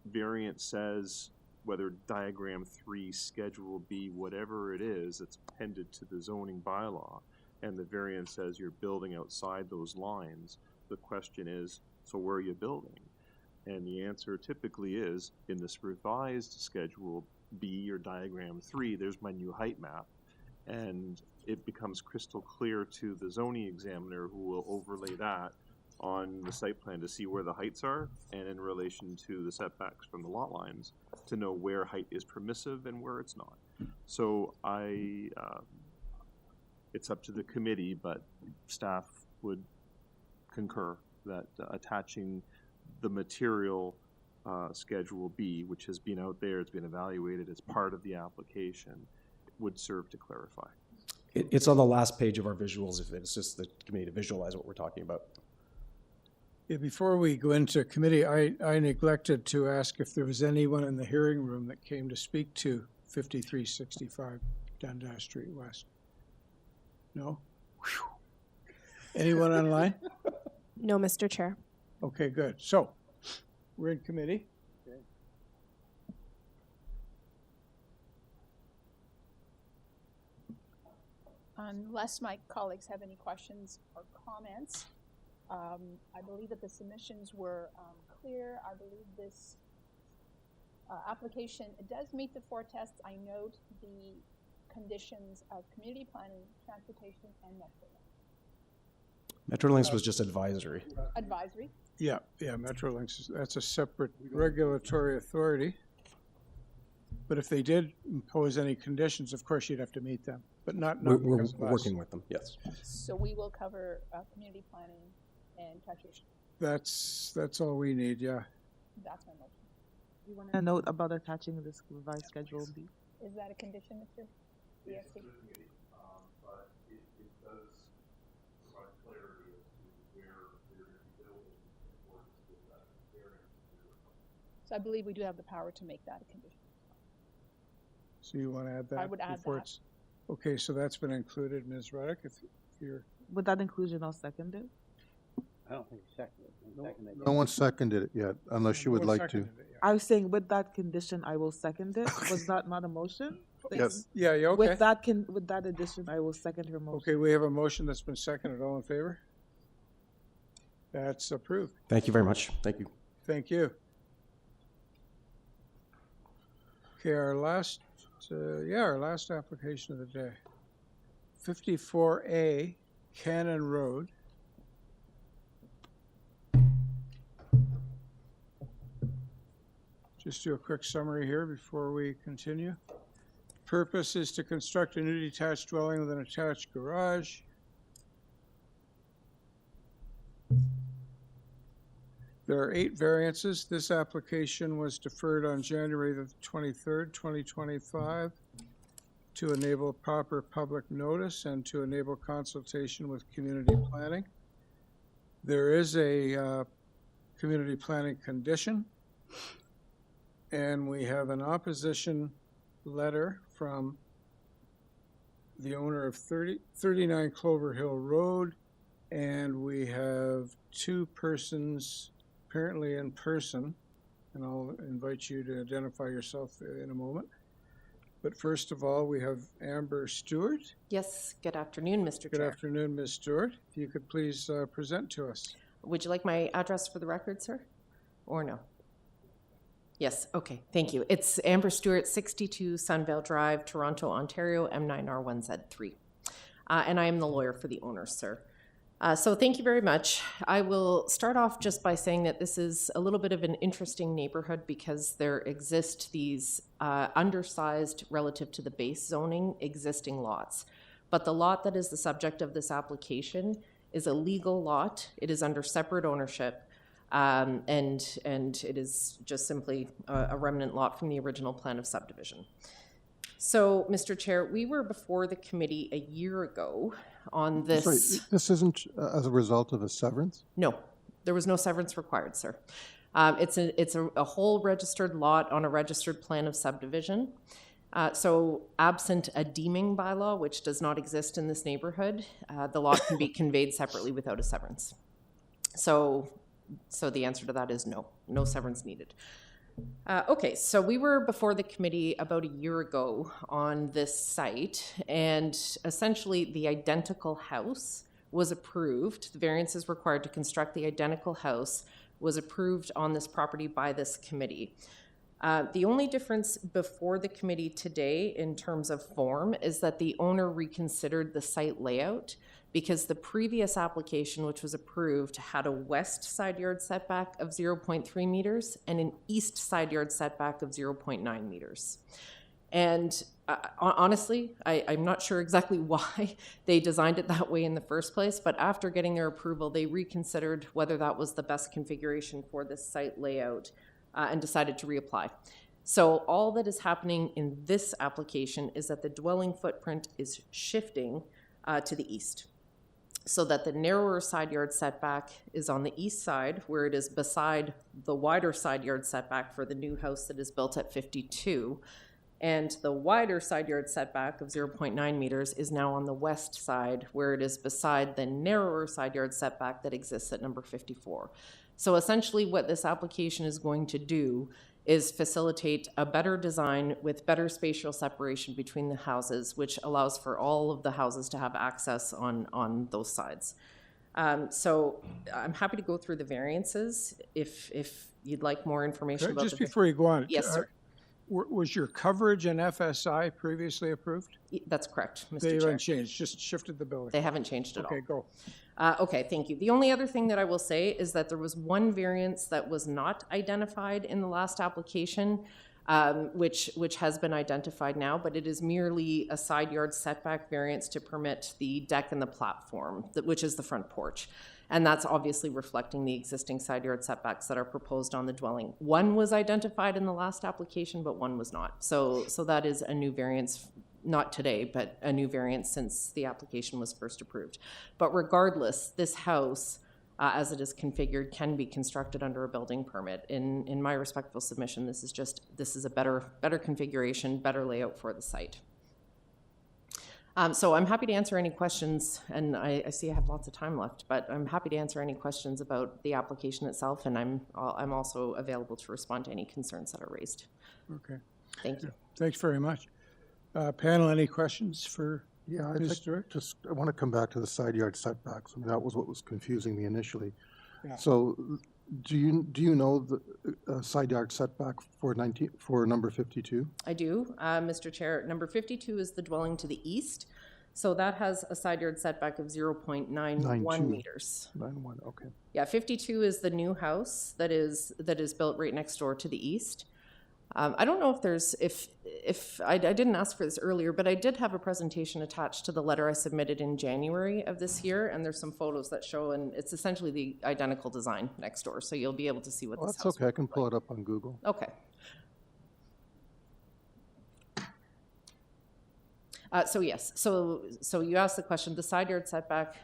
variant says, whether diagram 3, Schedule B, whatever it is, it's appended to the zoning bylaw, and the variant says you're building outside those lines, the question is, so where are you building? And the answer typically is, in this revised Schedule B or diagram 3, there's my new height map, and it becomes crystal clear to the zoning examiner, who will overlay that on the site plan to see where the heights are, and in relation to the setbacks from the lot lines, to know where height is permissive and where it's not. So it's up to the committee, but staff would concur that attaching the material Schedule B, which has been out there, it's been evaluated as part of the application, would serve to clarify. It's on the last page of our visuals, if it's just the committee to visualize what we're talking about. Yeah, before we go into committee, I neglected to ask if there was anyone in the hearing room that came to speak to 5365 Dundas Street West. No? Whew. Anyone online? No, Mr. Chair. Okay, good. So, we're in committee. Unless my colleagues have any questions or comments, I believe that the submissions were clear. I believe this application, it does meet the 4 tests. I note the conditions of community planning, transportation, and Metrolinx. Metrolinx was just advisory. Advisory. Yeah, Metrolinx, that's a separate regulatory authority. But if they did impose any conditions, of course you'd have to meet them, but not We're because of us. working with them, yes. So we will cover community planning and transportation. That's all we need, yeah. That's my motion. You want a note about attaching this revised Schedule B? Is that a condition, Mr. DSC? But it does provide clarity as to where you're going to be building in accordance with that variance. So I believe we do have the power to make that a condition. So you want to add that? I would add before that. it's- Okay, so that's been included, Ms. Reddick, if you're. With that inclusion, I'll second it. I don't think seconded. No one seconded it yet, unless you would like to. I was saying with that condition, I will second it. Was that not a motion? Yes. Yeah, okay. With that addition, I will second her motion. Okay, we have a motion that's been seconded. All in favor? That's approved. Thank you very much. Thank you. Thank you. Okay, our last application of the day. 54A Cannon Road. Just do a quick summary here before we continue. Purpose is to construct a new detached dwelling with an attached garage. There are 8 variances. This application was deferred on January the 23rd, 2025 to enable proper public notice and to enable consultation with community planning. There is a community planning condition, and we have an opposition letter from the owner of 39 Clover Hill Road, and we have two persons apparently in person, and I'll invite you to identify yourself in a moment. But first of all, we have Amber Stewart. Yes, good afternoon, Mr. Chair. Good afternoon, Ms. Stewart. If you could please present to us. Would you like my address for the record, sir? Or no? Yes, okay, thank you. It's Amber Stewart, 62 Sunvale Drive, Toronto, Ontario, M9R1Z3. And I am the lawyer for the owner, sir. So thank you very much. I will start off just by saying that this is a little bit of an interesting neighborhood because there exist these undersized relative to the base zoning existing lots. But the lot that is the subject of this application is a legal lot. It is under separate ownership. And it is just simply a remnant lot from the original plan of subdivision. So, Mr. Chair, we were before the committee a year ago on this. Sorry, this isn't as a result of a severance? No, there was no severance required, sir. It's a whole registered lot on a registered plan of subdivision. So absent a deeming bylaw, which does not exist in this neighborhood, the lot can be conveyed separately without a severance. So the answer to that is no, no severance needed. Okay, so we were before the committee about a year ago on this site, and essentially the identical house was approved. The variance is required to construct the identical house was approved on this property by this committee. The only difference before the committee today in terms of form is that the owner reconsidered the site layout because the previous application, which was approved, had a west side yard setback of 0.3 meters and an east side yard setback of 0.9 meters. And honestly, I'm not sure exactly why they designed it that way in the first place, but after getting their approval, they reconsidered whether that was the best configuration for this site layout and decided to reapply. So all that is happening in this application is that the dwelling footprint is shifting to the east, so that the narrower side yard setback is on the east side, where it is beside the wider side yard setback for the new house that is built at 52. And the wider side yard setback of 0.9 meters is now on the west side, where it is beside the narrower side yard setback that exists at number 54. So essentially what this application is going to do is facilitate a better design with better spatial separation between the houses, which allows for all of the houses to have access on those sides. So I'm happy to go through the variances if you'd like more information about just before you go on. Yes, sir. Was your coverage in FSI previously approved? That's correct, Mr. They Chair. haven't changed, just shifted the building. They haven't changed at all. Okay, go. Okay, thank you. The only other thing that I will say is that there was one variance that was not identified in the last application, which has been identified now, but it is merely a side yard setback variance to permit the deck and the platform, which is the front porch. And that's obviously reflecting the existing side yard setbacks that are proposed on the dwelling. One was identified in the last application, but one was not. So that is a new variance, not today, but a new variance since the application was first approved. But regardless, this house, as it is configured, can be constructed under a building permit. In my respectful submission, this is a better configuration, better layout for the site. So I'm happy to answer any questions, and I see I have lots of time left, but I'm happy to answer any questions about the application itself, and I'm also available to respond to any concerns that are raised. Okay. Thank you. Thanks very much. Panel, any questions for Ms. Stewart? I want to come back to the side yard setbacks. I mean, that was what was confusing me initially. Yeah. So do you know the side yard setback for number 52? I do, Mr. Chair. Number 52 is the dwelling to the east, so that has a side yard setback of 0.91 meters. 91, okay. Yeah, 52 is the new house that is built right next door to the east. I don't know if there's, if I didn't ask for this earlier, but I did have a presentation attached to the letter I submitted in January of this year, and there's some photos that show, and it's essentially the identical design next door, so you'll be able to see what this That's house okay, I can pull it up on Google. Okay. So yes, so you asked the question, the side yard setback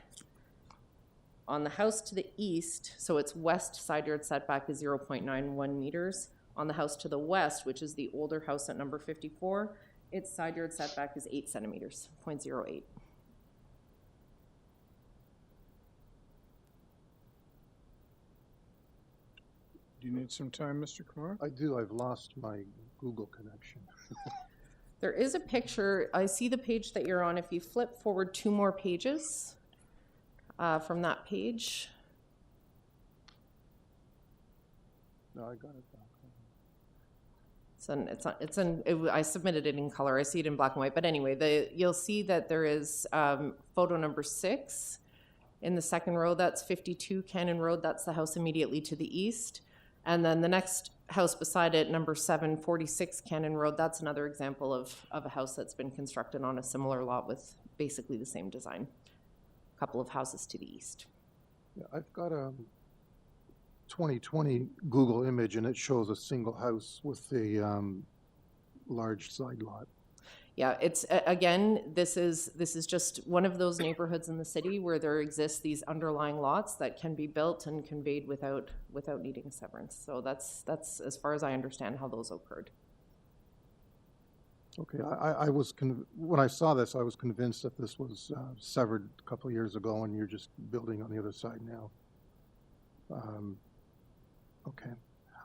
on the house to the east, so its west side yard setback is 0.91 meters. On the house to the west, which is the older house at number 54, Its side yard setback is 8 centimeters, 0.08. Do you need some time, Mr. Kumar? I do. I've lost my Google connection. There is a picture. I see the page that you're on. If you flip forward 2 more pages from that page. No, I got it back. I submitted it in color. I see it in black and white. But anyway, you'll see that there is photo number 6 in the second row. That's 52 Cannon Road. That's the house immediately to the east. And then the next house beside it, number 7, 46 Cannon Road, that's another example of a house that's been constructed on a similar lot with basically the same design. A couple of houses to the east. Yeah, I've got a 2020 Google image, and it shows a single house with a large side lot. Yeah, it's again, this is just one of those neighborhoods in the city where there exists these underlying lots that can be built and conveyed without needing a severance. So that's as far as I understand how those occurred. Okay, when I saw this, I was convinced that this was severed a couple of years ago, and you're just building on the other side now. Okay,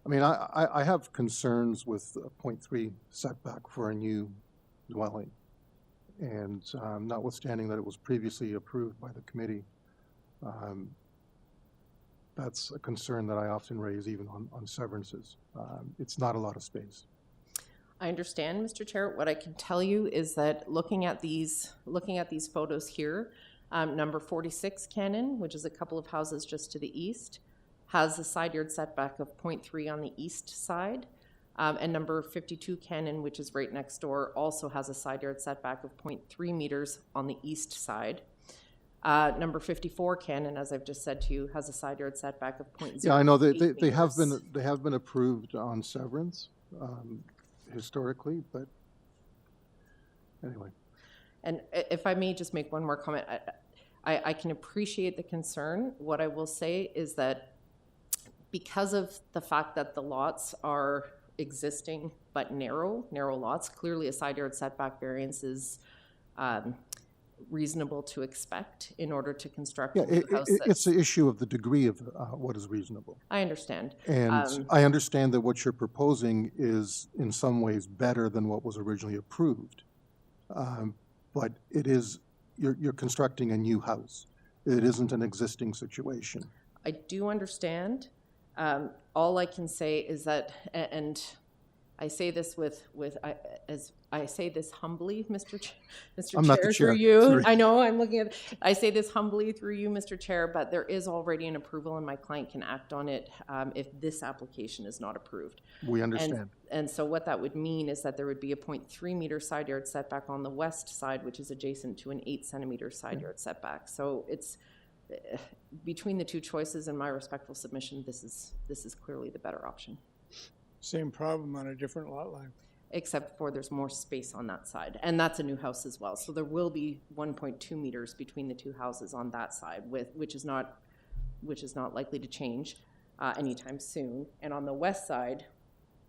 I mean, I have concerns with a 0.3 setback for a new dwelling, and notwithstanding that it was previously approved by the committee, that's a concern that I often raise even on severances. It's not a lot of space. I understand, Mr. Chair. What I can tell you is that looking at these photos here, number 46 Cannon, which is a couple of houses just to the east, has a side yard setback of 0.3 on the east side. And number 52 Cannon, which is right next door, also has a side yard setback of 0.3 meters on the east side. Number 54 Cannon, as I've just said to you, has a side yard setback of 0.0. Yeah, I know they have been approved on severance historically, but anyway. And if I may just make one more comment, I can appreciate the concern. What I will say is that because of the fact that the lots are existing but narrow lots, clearly a side yard setback variance is reasonable to expect in order to construct a new house. It's the issue of the degree of what is reasonable. I understand. And I understand that what you're proposing is in some ways better than what was originally approved. But it is, you're constructing a new house. It isn't an existing situation. I do understand. All I can say is that, and I say this I say this humbly, Mr. Chair, through you. Sorry. I know I'm looking at. I say this humbly through you, Mr. Chair, but there is already an approval, and my client can act on it if this application is not approved. We understand. And so what that would mean is that there would be a 0.3 meter side yard setback on the west side, which is adjacent to an 8 centimeter side yard setback. So it's between the two choices. In my respectful submission, this is clearly the better option. Same problem on a different lot line. Except for there's more space on that side, and that's a new house as well. So there will be 1.2 meters between the two houses on that side, which is not likely to change anytime soon. And on the west side,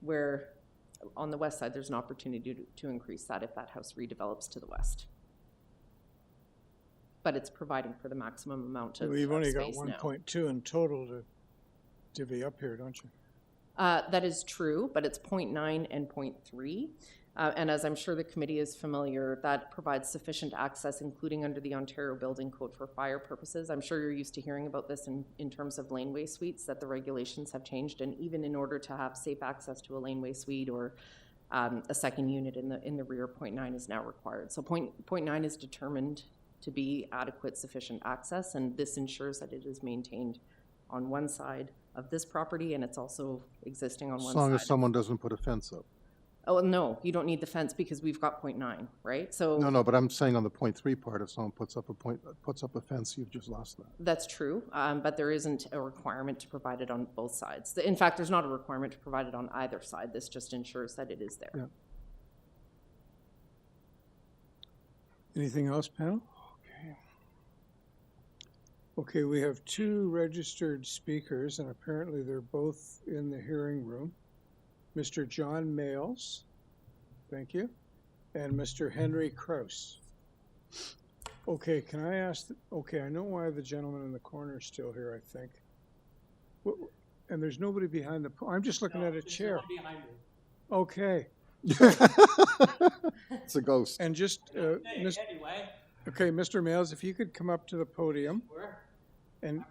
there's an opportunity to increase that if that house redevelops to the west. But it's providing for the maximum amount of space now. You've only got 1.2 in total to divvy up here, don't you? That is true, but it's 0.9 and 0.3. And as I'm sure the committee is familiar, that provides sufficient access, including under the Ontario Building Code for fire purposes. I'm sure you're used to hearing about this in terms of laneway suites, that the regulations have changed. And even in order to have safe access to a laneway suite or a second unit in the rear, 0.9 is now required. So 0.9 is determined to be adequate, sufficient access, and this ensures that it is maintained on one side of this property, and it's also existing on one side. As long as someone doesn't put a fence up. Oh, no, you don't need the fence because we've got 0.9, right? So No, but I'm saying on the 0.3 part, if someone puts up a fence, you've just lost that. That's true, but there isn't a requirement to provide it on both sides. In fact, there's not a requirement to provide it on either side. This just ensures that it is there. Yeah. Anything else, panel? Okay, we have 2 registered speakers, and apparently they're both in the hearing room. Mr. John Males, thank you, and Mr. Henry Kraus. Okay, can I ask, okay, I know why the gentleman in the corner is still here, I think. And there's nobody behind the, I'm just looking at a chair. Okay. It's a ghost. And just, Anyway. okay, Mr. Males, if you could come up to the podium. And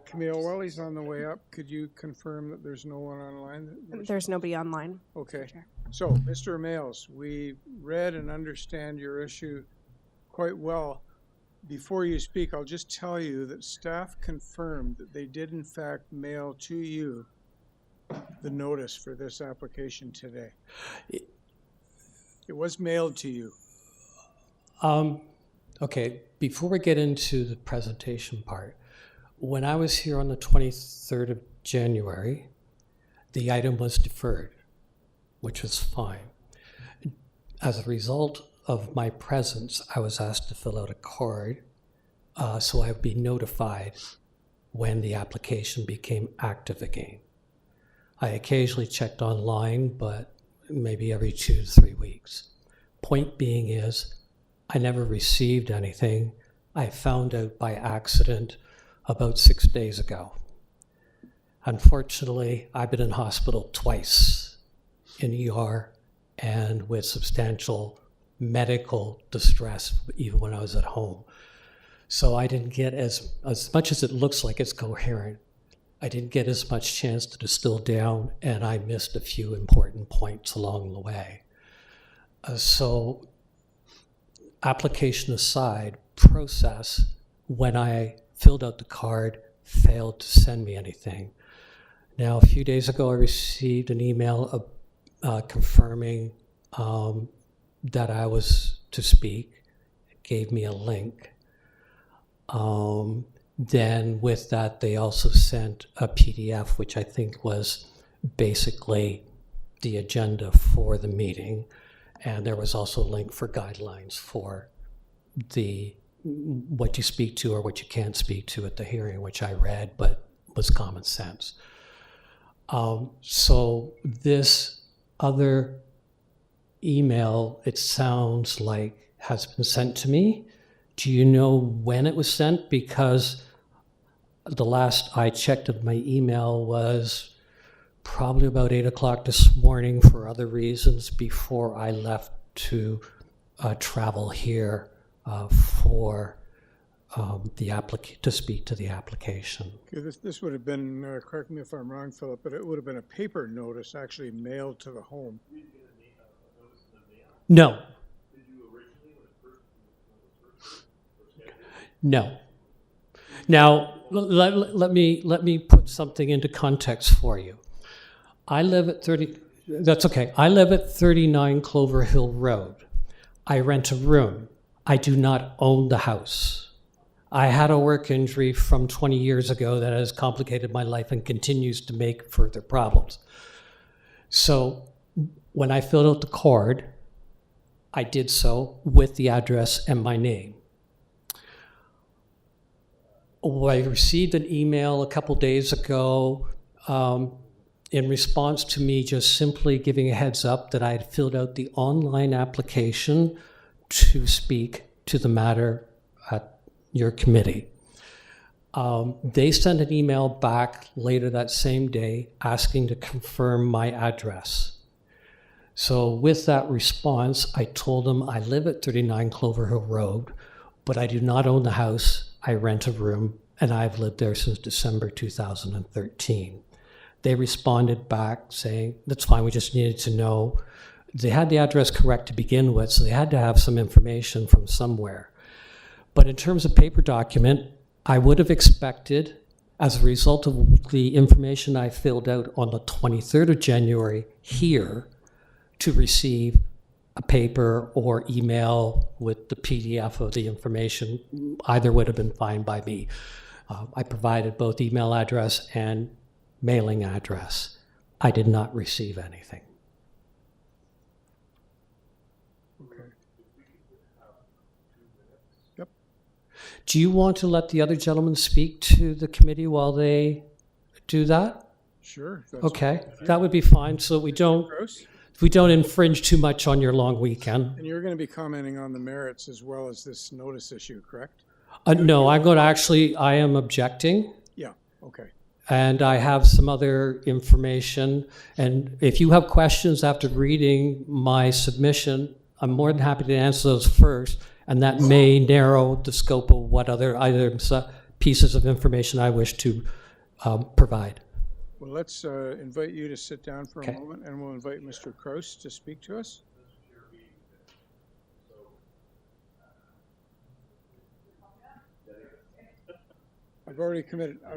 Camille, while he's on the way up, could you confirm that there's no one online? There's nobody online. Okay. So, Mr. Males, we read and understand your issue quite well. Before you speak, I'll just tell you that staff confirmed that they did in fact mail to you the notice for this application today. It was mailed to you. Okay, before we get into the presentation part, when I was here on the 23rd of January, the item was deferred, which was fine. As a result of my presence, I was asked to fill out a card so I would be notified when the application became active again. I occasionally checked online, but maybe every 2 to 3 weeks. Point being is, I never received anything. I found out by accident about 6 days ago. Unfortunately, I've been in hospital twice, in ER and with substantial medical distress, even when I was at home. So I didn't get as much as it looks like it's coherent, I didn't get as much chance to distill down, and I missed a few important points along the way. So application aside, process, when I filled out the card, failed to send me anything. Now, a few days ago, I received an email confirming that I was to speak. It gave me a link. Then with that, they also sent a PDF, which I think was basically the agenda for the meeting. And there was also a link for guidelines for what you speak to or what you can't speak to at the hearing, which I read, but was common sense. So this other email, it sounds like, has been sent to me. Do you know when it was sent? Because the last I checked of my email was probably about 8 o'clock this morning for other reasons before I left to travel here for to speak to the application. Okay, this would have been, correct me if I'm wrong, Philip, but it would have been a paper notice actually mailed to the home. No. No. Now, let me put something into context for you. I live at 39 Clover Hill Road. I rent a room. I do not own the house. I had a work injury from 20 years ago that has complicated my life and continues to make further problems. So when I filled out the card, I did so with the address and my name. I received an email a couple days ago in response to me just simply giving a heads up that I had filled out the online application to speak to the matter at your committee. They sent an email back later that same day asking to confirm my address. So with that response, I told them I live at 39 Clover Hill Road, but I do not own the house. I rent a room, and I've lived there since December 2013. They responded back saying, that's fine, we just needed to know. They had the address correct to begin with, so they had to have some information from somewhere. But in terms of paper document, I would have expected, as a result of the information I filled out on the 23rd of January here, to receive a paper or email with the PDF of the information. Either would have been fine by me. I provided both email address and mailing address. I did not receive anything. Okay. Yep. Do you want to let the other gentleman speak to the committee while they do that? Sure. Okay, that would be fine, so we don't. if we don't infringe too much on your long weekend. And you're going to be commenting on the merits as well as this notice issue, correct? No, I'm going to actually, I am objecting. Yeah, okay. And I have some other information. And if you have questions after reading my submission, I'm more than happy to answer those first. And that may narrow the scope of what other items, pieces of information I wish to provide. Well, let's invite you to sit down for a moment, and we'll invite Mr. Kraus to speak to us. I've already committed to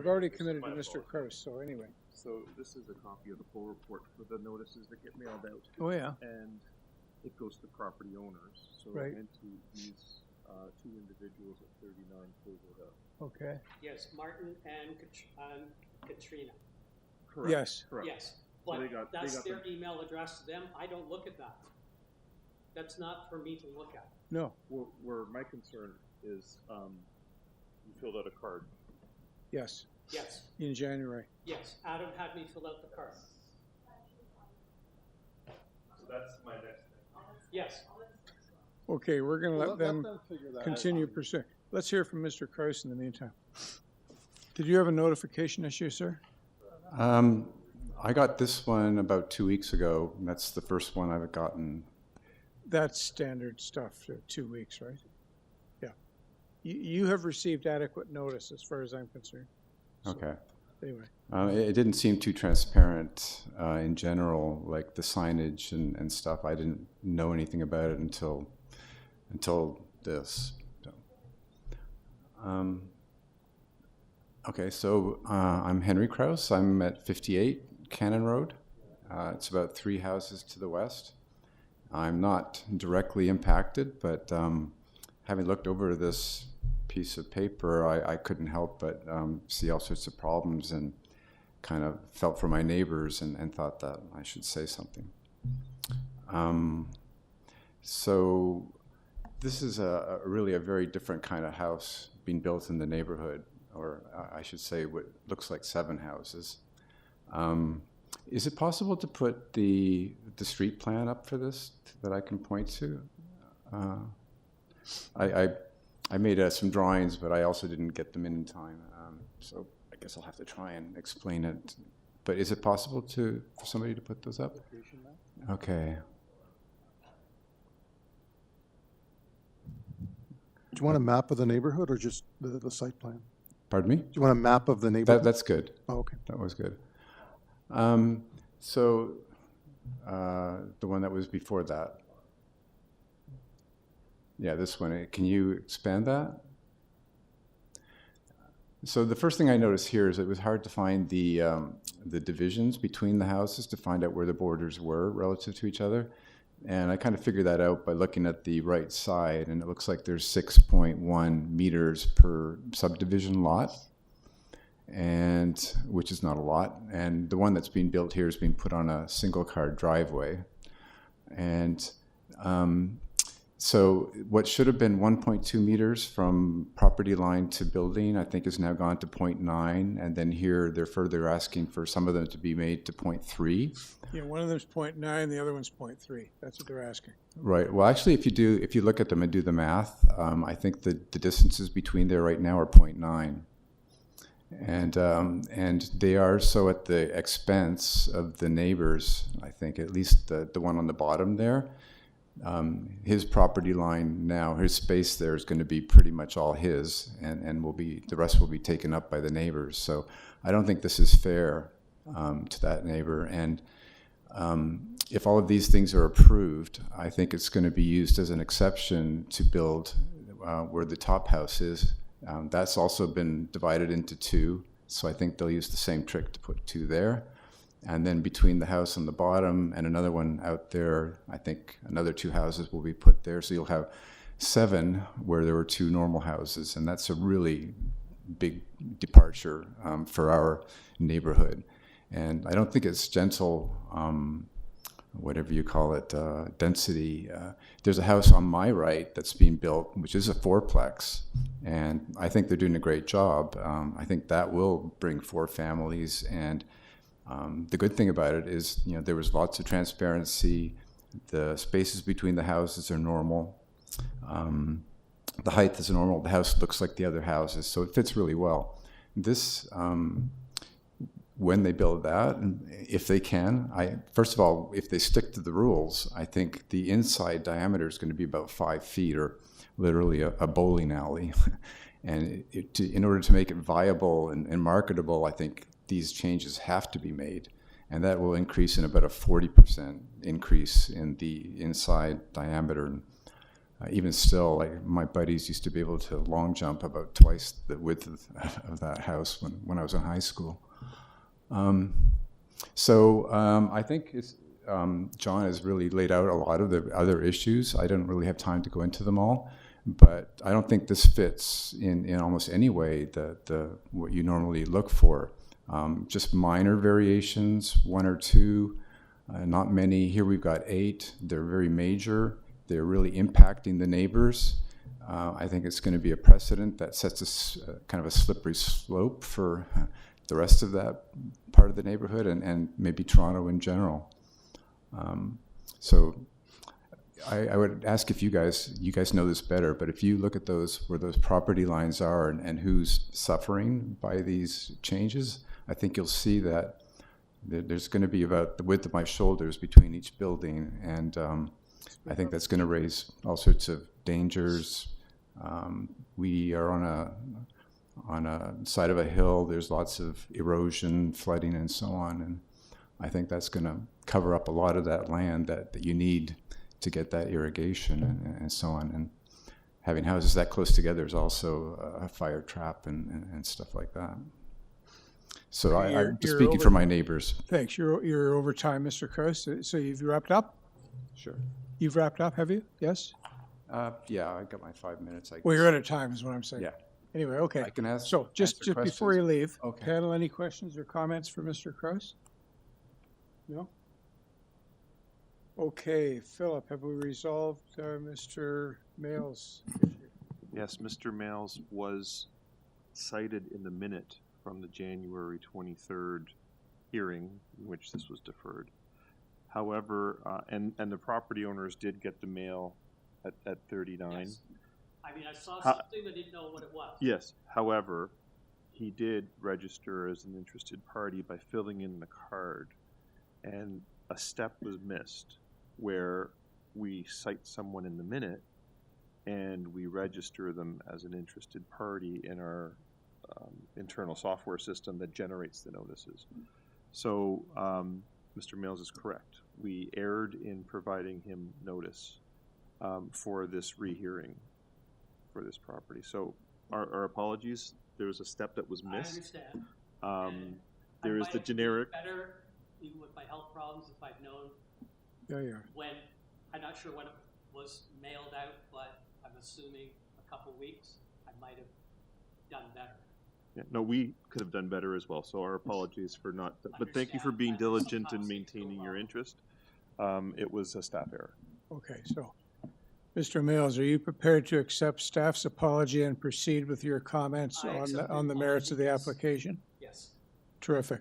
Mr. Kraus, so anyway. So this is a copy of the full report for the notices that get mailed out. Oh, yeah. And it goes to property owners. So Right. it went to these two individuals at 39 Clover. Okay. Yes, Martin and Katrina. Correct. Yes. Correct. Yes, So but that's they their got email address to them. I don't look at that. That's not for me to look at. No. Where my concern is, you filled out a card. Yes. Yes. In January. Yes, Adam had me fill out the card. So that's my next thing. Yes. Okay, we're going to Well, let let them them figure that continue pursuing. Let's hear from Mr. Kraus in the meantime. Did you have a notification issue, sir? I got this one about 2 weeks ago. And that's the first one I've gotten. That's standard stuff, 2 weeks, right? Yeah. You have received adequate notice as far as I'm concerned. So, Okay. Anyway. It didn't seem too transparent in general, like the signage and stuff. I didn't know anything about it until this. So, okay, so I'm Henry Kraus. I'm at 58 Cannon Road. It's about 3 houses to the west. I'm not directly impacted, but having looked over this piece of paper, I couldn't help but see all sorts of problems and kind of felt for my neighbors and thought that I should say something. So this is really a very different kind of house being built in the neighborhood, or I should say what looks like 7 houses. Is it possible to put the street plan up for this that I can point to? I made some drawings, but I also didn't get them in time. So I guess I'll have to try and explain it. But is it possible for somebody to put those up? Okay. Do you want a map of the neighborhood or just the site plan? Pardon me? Do you want a map of the neighborhood? That's good. Oh, okay. That was good. So the one that was before that. Yeah, this one. Can you expand that? So the first thing I noticed here is it was hard to find the divisions between the houses to find out where the borders were relative to each other. And I kind of figured that out by looking at the right side, and it looks like there's 6.1 meters per subdivision lot, and which is not a lot. And the one that's being built here is being put on a single-car driveway. And so what should have been 1.2 meters from property line to building, I think has now gone to 0.9. And then here they're further asking for some of them to be made to 0.3. Yeah, one of them's 0.9, the other one's 0.3. That's what they're asking. Right. Well, actually, if you look at them and do the math, I think the distances between there right now are 0.9. And they are so at the expense of the neighbors, I think, at least the one on the bottom there. His property line now, his space there is going to be pretty much all his, and the rest will be taken up by the neighbors. So I don't think this is fair to that neighbor. And if all of these things are approved, I think it's going to be used as an exception to build where the top house is. That's also been divided into 2, so I think they'll use the same trick to put 2 there. And then between the house on the bottom and another one out there, I think another 2 houses will be put there. So you'll have 7 where there were 2 normal houses. And that's a really big departure for our neighborhood. And I don't think it's gentle, whatever you call it, density. There's a house on my right that's being built, which is a 4-plex. And I think they're doing a great job. I think that will bring 4 families. And The good thing about it is, there was lots of transparency. The spaces between the houses are normal. The height is normal. The house looks like the other houses, so it fits really well. This, when they build that, and if they can, first of all, if they stick to the rules, I think the inside diameter is going to be about 5 feet, or literally a bowling alley. And in order to make it viable and marketable, I think these changes have to be made. And that will increase in about a 40% increase in the inside diameter. And even still, like my buddies used to be able to long jump about twice the width of that house when I was in high school. I think John has really laid out a lot of the other issues. I don't really have time to go into them all, but I don't think this fits in almost any way what you normally look for. Just minor variations, 1 or 2, not many. Here we've got 8. They're very major. They're really impacting the neighbors. I think it's going to be a precedent that sets kind of a slippery slope for the rest of that part of the neighborhood and maybe Toronto in general. So I would ask if you guys know this better, but if you look at where those property lines are and who's suffering by these changes, I think you'll see that there's going to be about the width of my shoulders between each building, and I think that's going to raise all sorts of dangers. We are on a side of a hill. There's lots of erosion, flooding, and so on, and I think that's going to cover up a lot of that land that you need to get that irrigation and so on. And having houses that close together is also a fire trap and stuff like that. So I'm speaking for my neighbors. Thanks. You're over time, Mr. Krause. So you've wrapped up? Sure. You've wrapped up, have you? Yes? Yeah, I got my 5 minutes. I guess. Well, you're out of time is what I'm saying. Yeah. Anyway, okay. I can ask. So just before you leave, Okay. panel, any questions or comments for Mr. Krause? No? Okay, Philip, have we resolved Mr. Mail's issue? Yes, Mr. Mails was cited in the minute from the January 23rd hearing in which this was deferred. However, and the property owners did get the mail at 39. Yes. I mean, I saw something, but didn't know what it was. Yes. However, he did register as an interested party by filling in the card, and a step was missed where we cite someone in the minute and we register them as an interested party in our internal software system that generates the notices. So Mr. Mails is correct. We erred in providing him notice for this rehearing for this property. So our apologies. There was a step that was missed. I understand. There is the generic. Better, even with my health problems, if I'd known when, I'm not sure when it was mailed out, but I'm assuming a couple weeks, I might have done better. Yeah, no, we could have done better as well. So our apologies for not. But thank you for being diligent in maintaining your interest. It was a staff error. Okay, so Mr. Mails, are you prepared to accept staff's apology and proceed with your comments on the merits of the application? Yes. Terrific.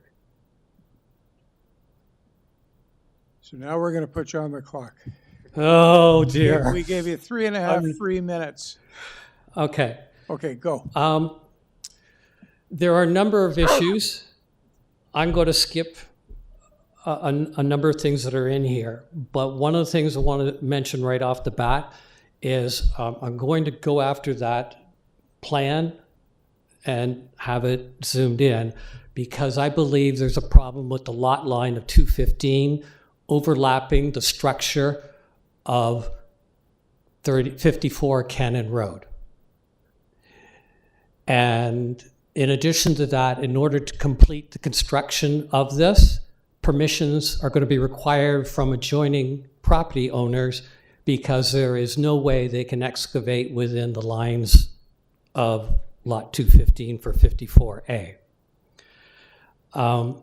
So now we're going to put you on the clock. Oh, dear. We gave you 3.5 free minutes. Okay. Okay, go. There are a number of issues. I'm going to skip a number of things that are in here, but one of the things I want to mention right off the bat is I'm going to go after that plan and have it zoomed in because I believe there's a problem with the lot line of 215 overlapping the structure of 54 Cannon Road. And in addition to that, in order to complete the construction of this, permissions are going to be required from adjoining property owners because there is no way they can excavate within the lines of lot 215 for 54A.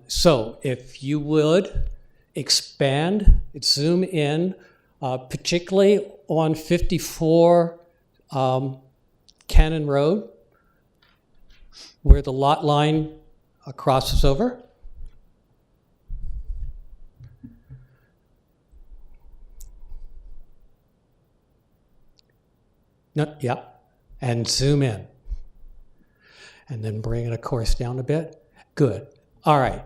So if you would expand, zoom in, particularly on 54 Cannon Road, where the lot line crosses over. No, yeah. And zoom in. And then bring it, of course, down a bit. Good. All right.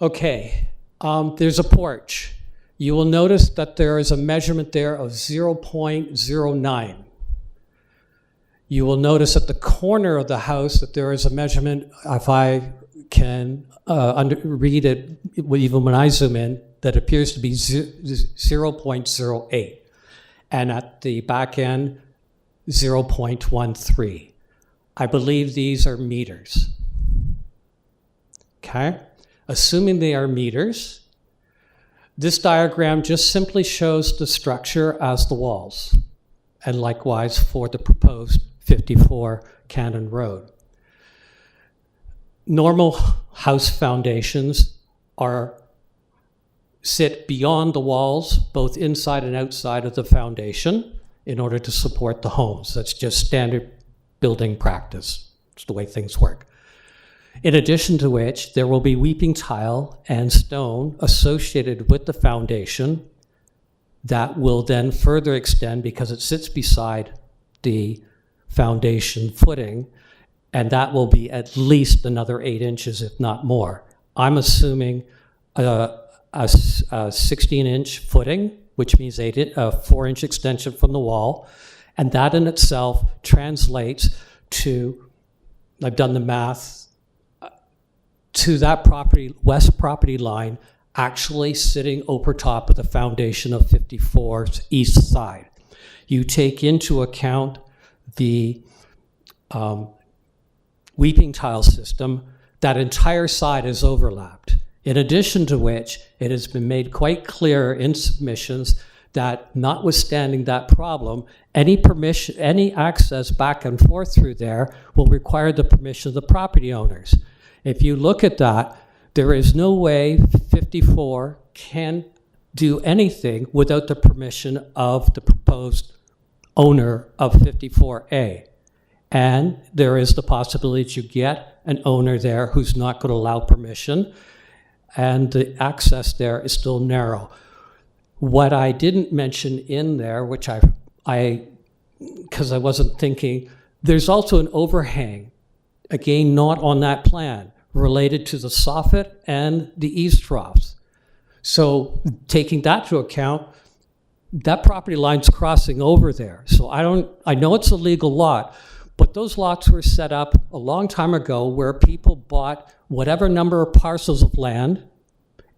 Okay. There's a porch. You will notice that there is a measurement there of 0.09. You will notice at the corner of the house that there is a measurement, if I can read it, even when I zoom in, that appears to be 0.08. And at the back end, 0.13. I believe these are meters. Okay? Assuming they are meters, this diagram just simply shows the structure as the walls, and likewise for the proposed 54 Cannon Road. Normal house foundations sit beyond the walls, both inside and outside of the foundation, in order to support the homes. That's just standard building practice. It's the way things work. In addition to which, there will be weeping tile and stone associated with the foundation that will then further extend because it sits beside the foundation footing, and that will be at least another 8 inches, if not more. I'm assuming a 16-inch footing, which means a 4-inch extension from the wall, and that in itself translates to, I've done the math, to that west property line actually sitting over top of the foundation of 54's east side. You take into account the weeping tile system, that entire side is overlapped. In addition to which, it has been made quite clear in submissions that notwithstanding that problem, any access back and forth through there will require the permission of the property owners. If you look at that, there is no way 54 can do anything without the permission of the proposed owner of 54A. And there is the possibility that you get an owner there who's not going to allow permission, and the access there is still narrow. What I didn't mention in there, which because I wasn't thinking, there's also an overhang, again, not on that plan, related to the soffit and the eaves troughs. So taking that to account, that property line's crossing over there. So I know it's a legal lot, but those lots were set up a long time ago where people bought whatever number of parcels of land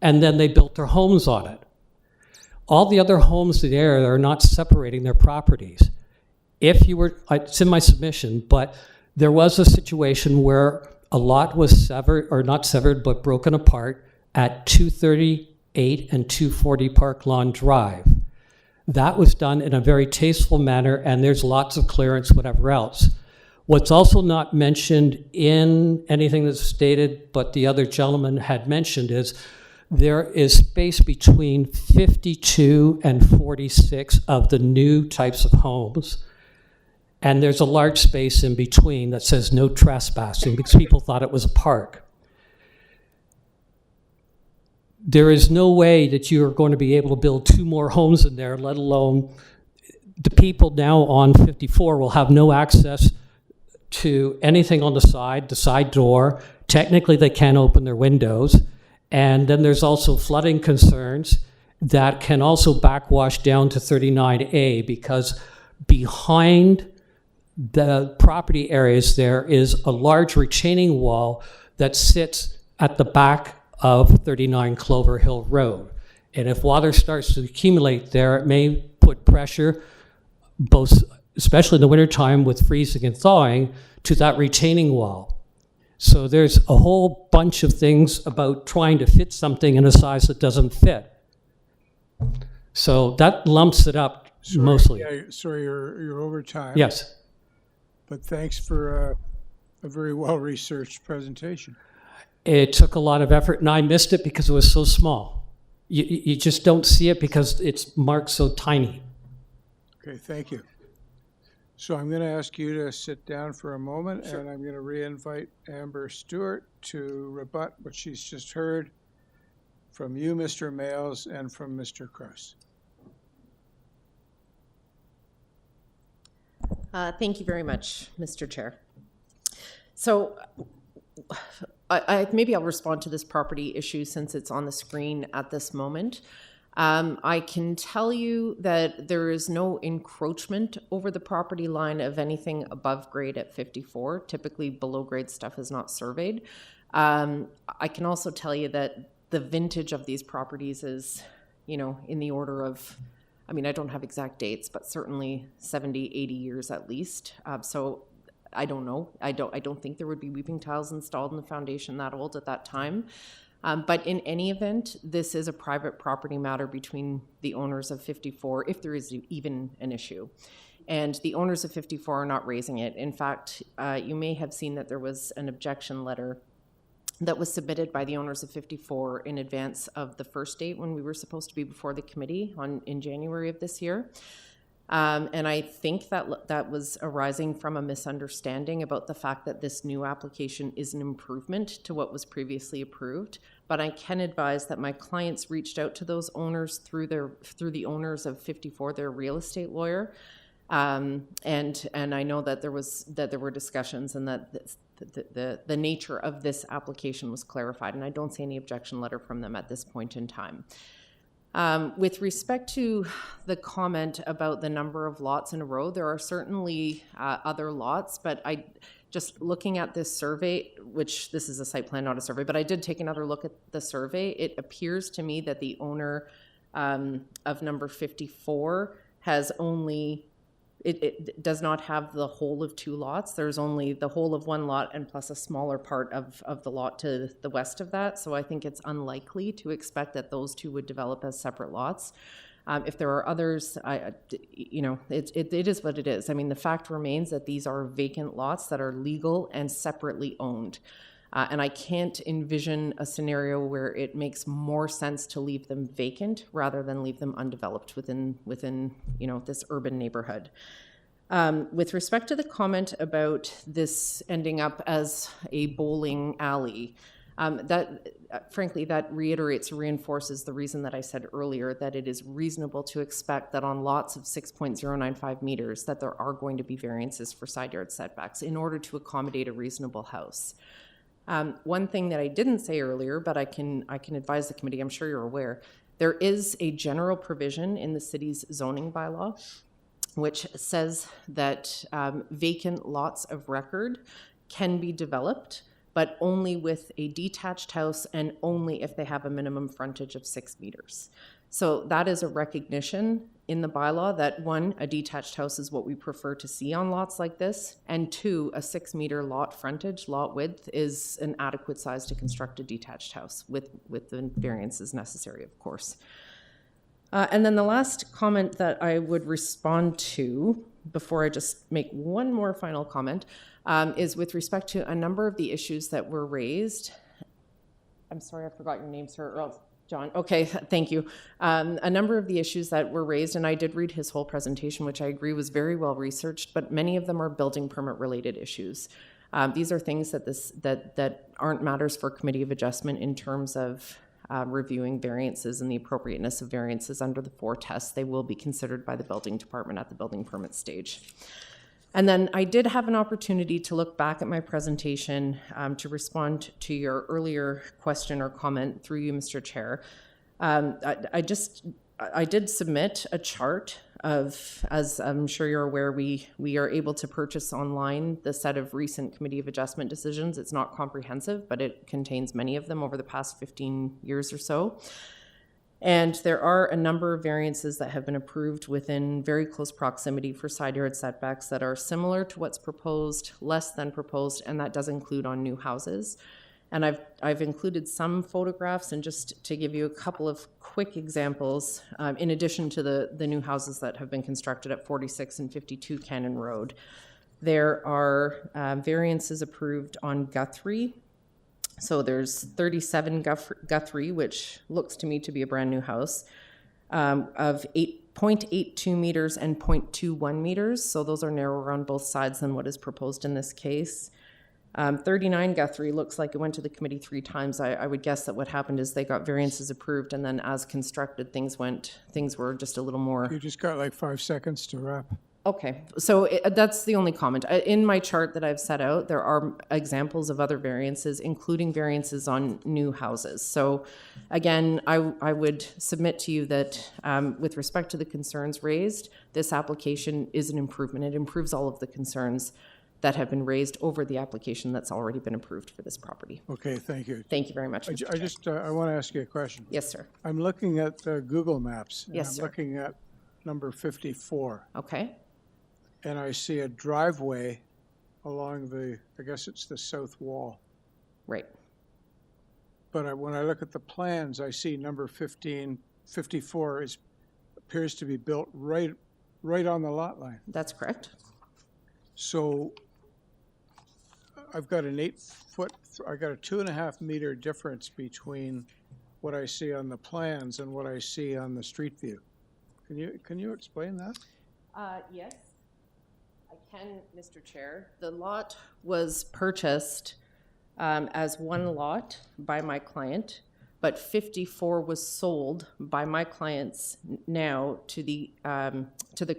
and then they built their homes on it. All the other homes there are not separating their properties. It's in my submission, but there was a situation where a lot was severed, or not severed, but broken apart at 238 and 240 Park Lawn Drive. That was done in a very tasteful manner, and there's lots of clearance, whatever else. What's also not mentioned in anything that's stated, but the other gentleman had mentioned, is there is space between 52 and 46 of the new types of homes. And there's a large space in between that says no trespassing because people thought it was a park. There is no way that you are going to be able to build 2 more homes in there, let alone the people now on 54 will have no access to anything on the side door. Technically, they can't open their windows. And then there's also flooding concerns that can also backwash down to 39A because behind the property areas there is a large retaining wall that sits at the back of 39 Clover Hill Road. And if water starts to accumulate there, it may put pressure, both, especially in the wintertime with freezing and thawing, to that retaining wall. So there's a whole bunch of things about trying to fit something in a size that doesn't fit. So that lumps it up mostly. Yeah, sorry, you're over time. Yes. But thanks for a very well-researched presentation. It took a lot of effort, and I missed it because it was so small. You just don't see it because it's marked so tiny. Okay, thank you. So I'm going to ask you to sit down for a moment, Sure. and I'm going to re-invite Amber Stewart to rebut what she's just heard from you, Mr. Males, and from Mr. Krause. Thank you very much, Mr. Chair. So maybe I'll respond to this property issue since it's on the screen at this moment. I can tell you that there is no encroachment over the property line of anything above grade at 54. Typically below grade stuff is not surveyed. I can also tell you that the vintage of these properties is, you know, in the order of, I mean, I don't have exact dates, but certainly 70, 80 years at least. So I don't know. I don't think there would be weeping tiles installed in the foundation that old at that time. But in any event, this is a private property matter between the owners of 54, if there is even an issue. And the owners of 54 are not raising it. In fact, you may have seen that there was an objection letter that was submitted by the owners of 54 in advance of the first date when we were supposed to be before the committee in January of this year. And I think that was arising from a misunderstanding about the fact that this new application is an improvement to what was previously approved. But I can advise that my clients reached out to those owners through the owners of 54, their real estate lawyer. And I know that there were discussions and that the nature of this application was clarified, and I don't see any objection letter from them at this point in time. With respect to the comment about the number of lots in a row, there are certainly other lots, but just looking at this survey, which this is a site plan, not a survey, but I did take another look at the survey. It appears to me that the owner of number 54 has only, it does not have the whole of two lots. There's only the whole of one lot and plus a smaller part of the lot to the west of that. So I think it's unlikely to expect that those two would develop as separate lots. If there are others, it is what it is. I mean, the fact remains that these are vacant lots that are legal and separately owned. And I can't envision a scenario where it makes more sense to leave them vacant rather than leave them undeveloped within this urban neighborhood. With respect to the comment about this ending up as a bowling alley, frankly, that reinforces the reason that I said earlier that it is reasonable to expect that on lots of 6.095 meters that there are going to be variances for side yard setbacks in order to accommodate a reasonable house. One thing that I didn't say earlier, but I can advise the committee, I'm sure you're aware, there is a general provision in the city's zoning bylaw which says that vacant lots of record can be developed, but only with a detached house and only if they have a minimum frontage of 6 meters. So that is a recognition in the bylaw that 1, a detached house is what we prefer to see on lots like this, and 2, a 6-meter lot frontage, lot width, is an adequate size to construct a detached house with the variances necessary, of course. And then the last comment that I would respond to before I just make one more final comment is with respect to a number of the issues that were raised. I'm sorry, I forgot your name, sir. Oh, John. Okay, thank you. A number of the issues that were raised, and I did read his whole presentation, which I agree was very well researched, but many of them are building permit related issues. These are things that aren't matters for committee of adjustment in terms of reviewing variances and the appropriateness of variances under the 4 tests. They will be considered by the building department at the building permit stage. And then I did have an opportunity to look back at my presentation to respond to your earlier question or comment through you, Mr. Chair. I did submit a chart of, as I'm sure you're aware, we are able to purchase online the set of recent Committee of Adjustment decisions. It's not comprehensive, but it contains many of them over the past 15 years or so. And there are a number of variances that have been approved within very close proximity for side yard setbacks that are similar to what's proposed, less than proposed, and that does include on new houses. And I've included some photographs, and just to give you a couple of quick examples, in addition to the new houses that have been constructed at 46 and 52 Cannon Road, there are variances approved on Guthrie. So there's 37 Guthrie, which looks to me to be a brand new house, of 0.82 meters and 0.21 meters. So those are narrower on both sides than what is proposed in this case. 39 Guthrie looks like it went to the committee 3 times. I would guess that what happened is they got variances approved, and then as constructed, things were just a little more. You just got like 5 seconds to wrap. Okay, so that's the only comment. In my chart that I've set out, there are examples of other variances, including variances on new houses. So again, I would submit to you that with respect to the concerns raised, this application is an improvement. It improves all of the concerns that have been raised over the application that's already been approved for this property. Okay, thank you. Thank you very much, Mr. I just, I want to ask you a question. Yes, sir. I'm looking at Google Maps. And Yes, I'm sir. looking at number 54. Okay. And I see a driveway along the, I guess it's the south wall. Right. But when I look at the plans, I see number 54 appears to be built right on the lot line. That's correct. So I've got an 8-foot, I got a 2.5 meter difference between what I see on the plans and what I see on the street view. Can you explain that? Yes, I can, Mr. Chair. The lot was purchased as one lot by my client, but 54 was sold by my clients now to the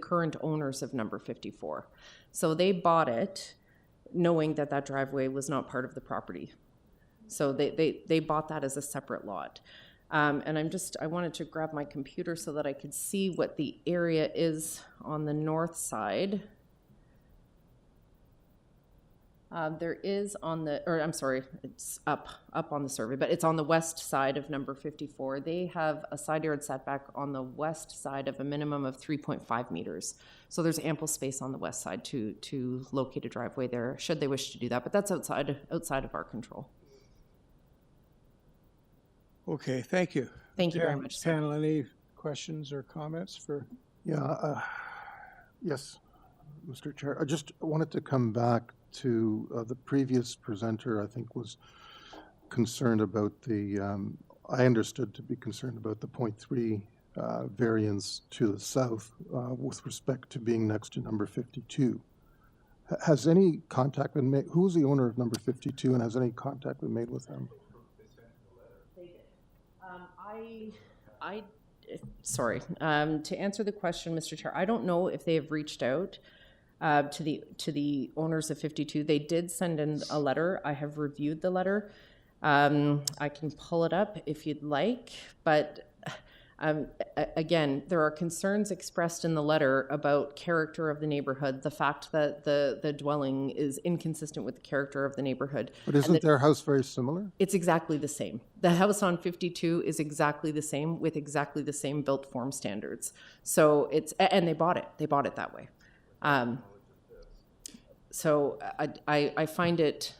current owners of number 54. So they bought it knowing that that driveway was not part of the property. So they bought that as a separate lot. And I wanted to grab my computer so that I could see what the area is on the north side. There is it's up on the survey, but it's on the west side of number 54. They have a side yard setback on the west side of a minimum of 3.5 meters. So there's ample space on the west side to locate a driveway there, should they wish to do that, but that's outside of our control. Okay, thank you. Thank you very much, sir. Panel, any questions or comments for? Yeah, yes, Mr. Chair. I just wanted to come back to the previous presenter, I think, was concerned about I understood to be concerned about the 0.3 variance to the south with respect to being next to number 52. Has any contact been made? Who's the owner of number 52, and has any contact been made with them? Sorry, to answer the question, Mr. Chair, I don't know if they have reached out to the owners of 52. They did send in a letter. I have reviewed the letter. I can pull it up if you'd like, but again, there are concerns expressed in the letter about character of the neighborhood, the fact that the dwelling is inconsistent with the character of the neighborhood. But isn't their house very similar? It's exactly the same. The house on 52 is exactly the same with exactly the same built form standards. So and they bought it. They bought it that way. So I find it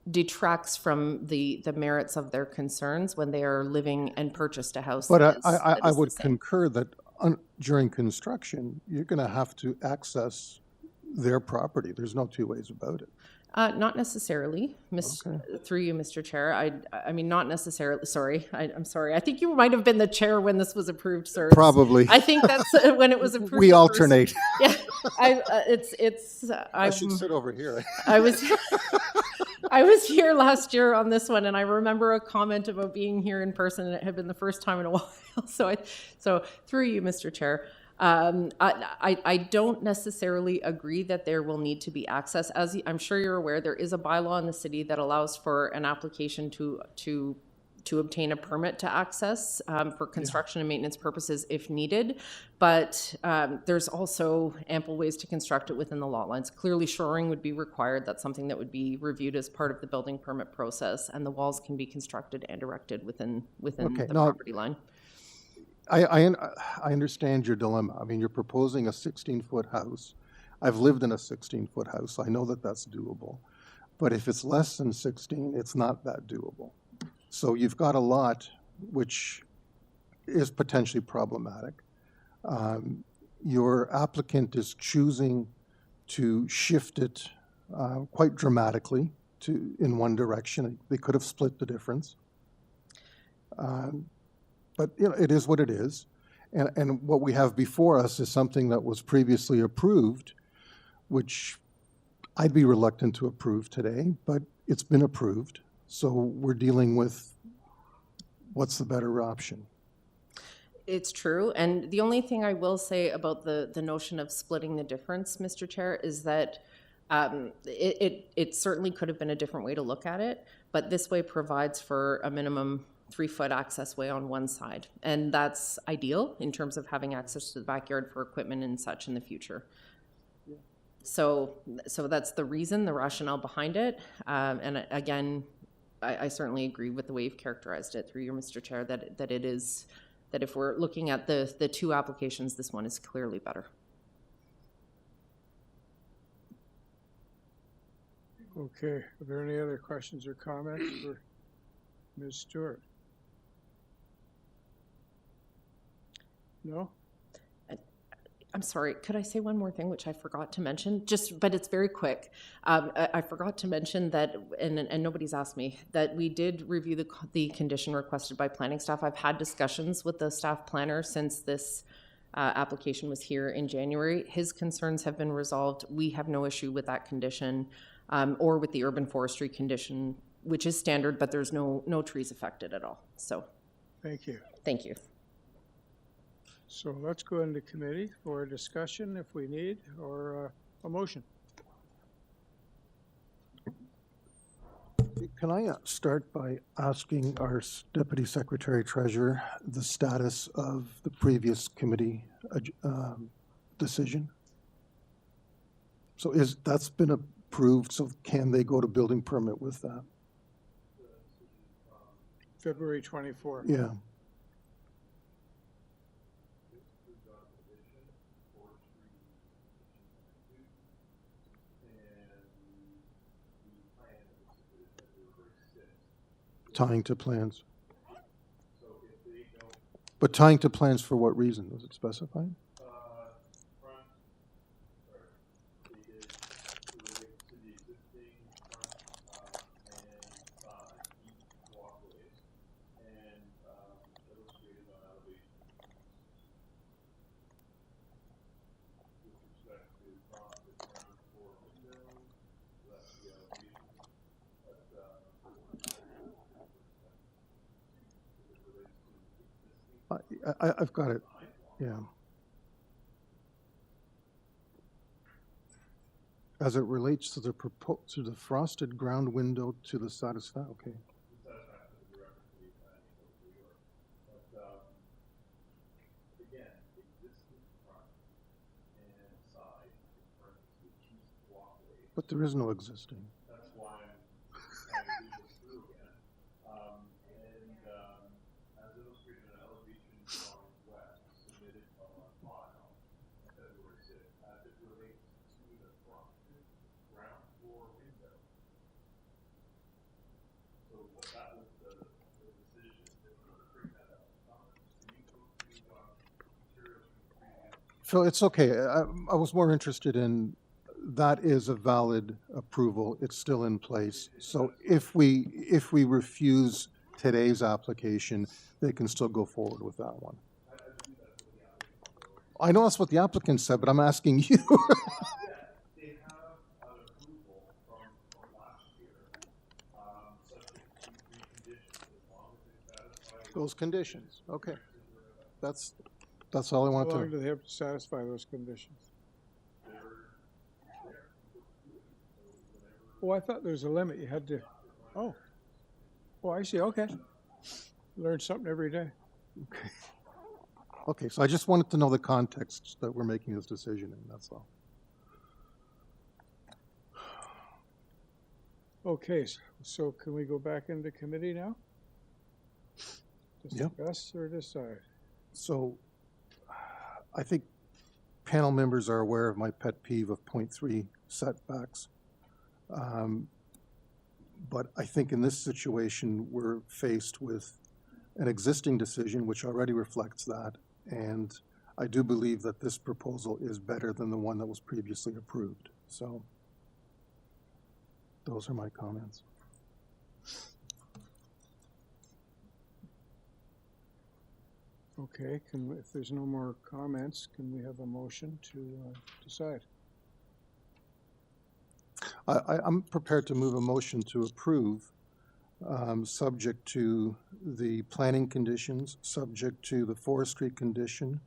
detracts from the merits of their concerns when they are living and purchased a house. But I would concur that during construction, you're going to have to access their property. There's no two ways about it. Not necessarily, through you, Mr. Chair. I mean, not necessarily. Sorry, I'm sorry. I think you might have been the chair when this was approved, sir. Probably. I think that's when it was approved. We alternate. Yeah, I should sit over here. I was here last year on this one, and I remember a comment about being here in person, and it had been the first time in a while. So through you, Mr. Chair. I don't necessarily agree that there will need to be access. As I'm sure you're aware, there is a bylaw in the city that allows for an application to obtain a permit to access for construction and maintenance purposes if needed. But there's also ample ways to construct it within the lot lines. Clearly, shoring would be required. That's something that would be reviewed as part of the building permit process, and the walls can be constructed and erected within the property line. I understand your dilemma. I mean, you're proposing a 16-foot house. I've lived in a 16-foot house. I know that that's doable. But if it's less than 16, it's not that doable. So you've got a lot which is potentially problematic. Your applicant is choosing to shift it quite dramatically in one direction. They could have split the difference. But it is what it is. And what we have before us is something that was previously approved, which I'd be reluctant to approve today, but it's been approved. So we're dealing with what's the better option. It's true. And the only thing I will say about the notion of splitting the difference, Mr. Chair, is that it certainly could have been a different way to look at it, but this way provides for a minimum 3-foot access way on one side. And that's ideal in terms of having access to the backyard for equipment and such in the future. So that's the reason, the rationale behind it. And again, I certainly agree with the way you've characterized it through your Mr. Chair, that it is, that if we're looking at the two applications, this one is clearly better. Okay, are there any other questions or comments for Ms. Stewart? No? I'm sorry, could I say one more thing, which I forgot to mention? But it's very quick. I forgot to mention that, and nobody's asked me, that we did review the condition requested by planning staff. I've had discussions with the staff planner since this application was here in January. His concerns have been resolved. We have no issue with that condition or with the urban forestry condition, which is standard, but there's no trees affected at all. So, thank you. Thank you. So let's go into committee for a discussion if we need, or a motion. Can I start by asking our Deputy Secretary Treasurer the status of the previous committee decision? So that's been approved, so can they go to building permit with that? February 24th. Yeah. Tying to plans. But tying to plans for what reason? Was it specified? I've got it, yeah. As it relates to the frosted ground window to the satisfaction, okay. But there is no existing. That's why I'm trying to read this through again. As illustrated in elevation drawing west, submitted on file February 6th, as it relates to the frosted ground floor window. So that was the decision that we were bringing that up. Can you go to materials from the previous? So it's okay. I was more interested in that is a valid approval. It's still in place. So if we refuse today's application, they can still go forward with that one. I know that's what the applicant said, but I'm asking you. They have an approval from last year, subject to 3 conditions, as long as they satisfy Those conditions, okay. That's all I wanted to. How long do they have to satisfy those conditions? Oh, I thought there was a limit. You had to, oh, I see, okay. Learn something every day. Okay. Okay, so I just wanted to know the context that we're making this decision in, that's all. Okay, so can we go back into committee now? Discuss or decide? So I think panel members are aware of my pet peeve of 0.3 setbacks. But I think in this situation, we're faced with an existing decision which already reflects that. And I do believe that this proposal is better than the one that was previously approved. So those are my comments. Okay, if there's no more comments, can we have a motion to decide? I'm prepared to move a motion to approve subject to the planning conditions, subject to the forestry condition,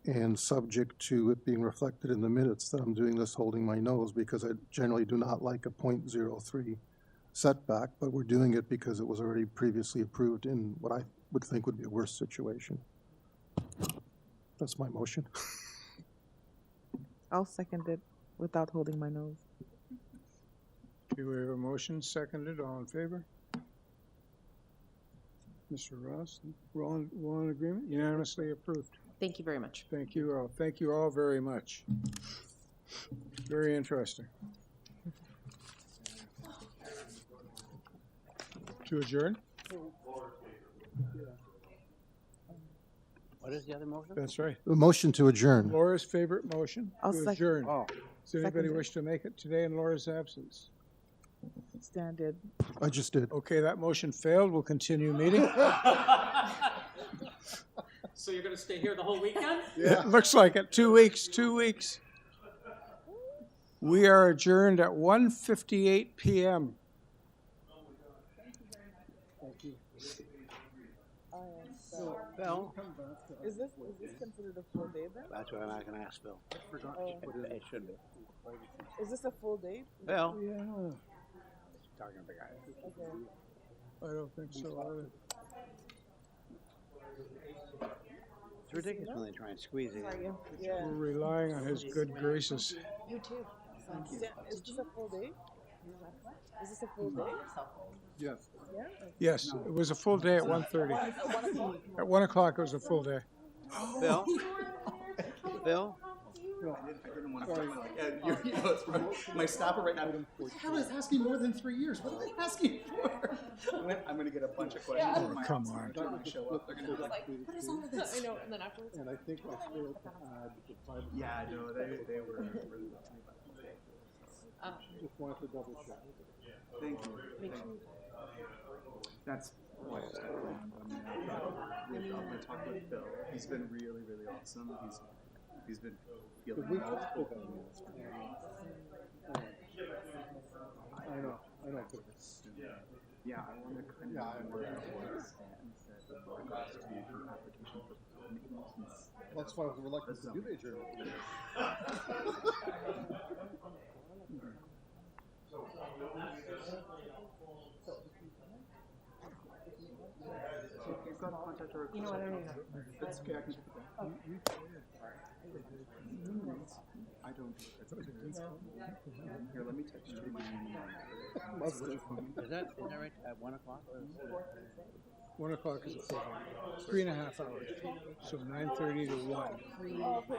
and subject to it being reflected in the minutes that I'm doing this holding my nose, because I generally do not like a .03 setback, but we're doing it because it was already previously approved in what I would think would be a worse situation. That's my motion. I'll second it without holding my nose. Okay, we have a motion, seconded, all in favor? Mr. Ross, we're all in agreement? Unanimously approved. Thank you very much. Thank you all. Thank you all very much. Very interesting. To adjourn? What is the other motion? That's right. The motion to adjourn. Laura's favorite motion, I'll to second. adjourn. Oh. Does anybody Seconded. wish to make it today in Laura's absence? Standard. I just did. Okay, that motion failed. We'll continue meeting. So you're gonna stay here the whole weekend? Yeah. It looks like it. 2 weeks, 2 weeks. We are adjourned at 1:58 p.m. Bill? Is this considered a full day then? That's what I'm not gonna ask Bill. It should be. Is this a full day? Bill? Yeah. Talking to the guy. Okay. I don't think so either. It's ridiculous when they try and squeeze it in. Yeah. We're relying on his good graces. You too. Is this a full day? Is this a full day? Yes. Yeah. Yes, it was a full day at 1:30. At 1 o'clock, it was a full day. Bill? Bill? My stopper right now. What the hell is asking more than 3 years? What are they asking for? I'm gonna get a bunch of questions. Oh, come on. They're gonna show up. They're gonna be like, What is all of this? I know, and then afterwards. And I think I failed to add the private. yeah, no, they were really Just wanted to double check. Thank you. Thank you. That's why I stuck around. I mean, I'm gonna talk with Bill. He's been really, really awesome. He's been feeling multiple things. I know. Yeah, I want to kind of know where it was and said the application for maintenance. That's why I was reluctant to do the adjournment. You've got to contact our. You know what? I don't even know. That's okay. I can put that. I don't. Here, let me text you my email. Is that right? At 1 o'clock? 1 o'clock is a full day. 3.5 hours. So 9:30 to 1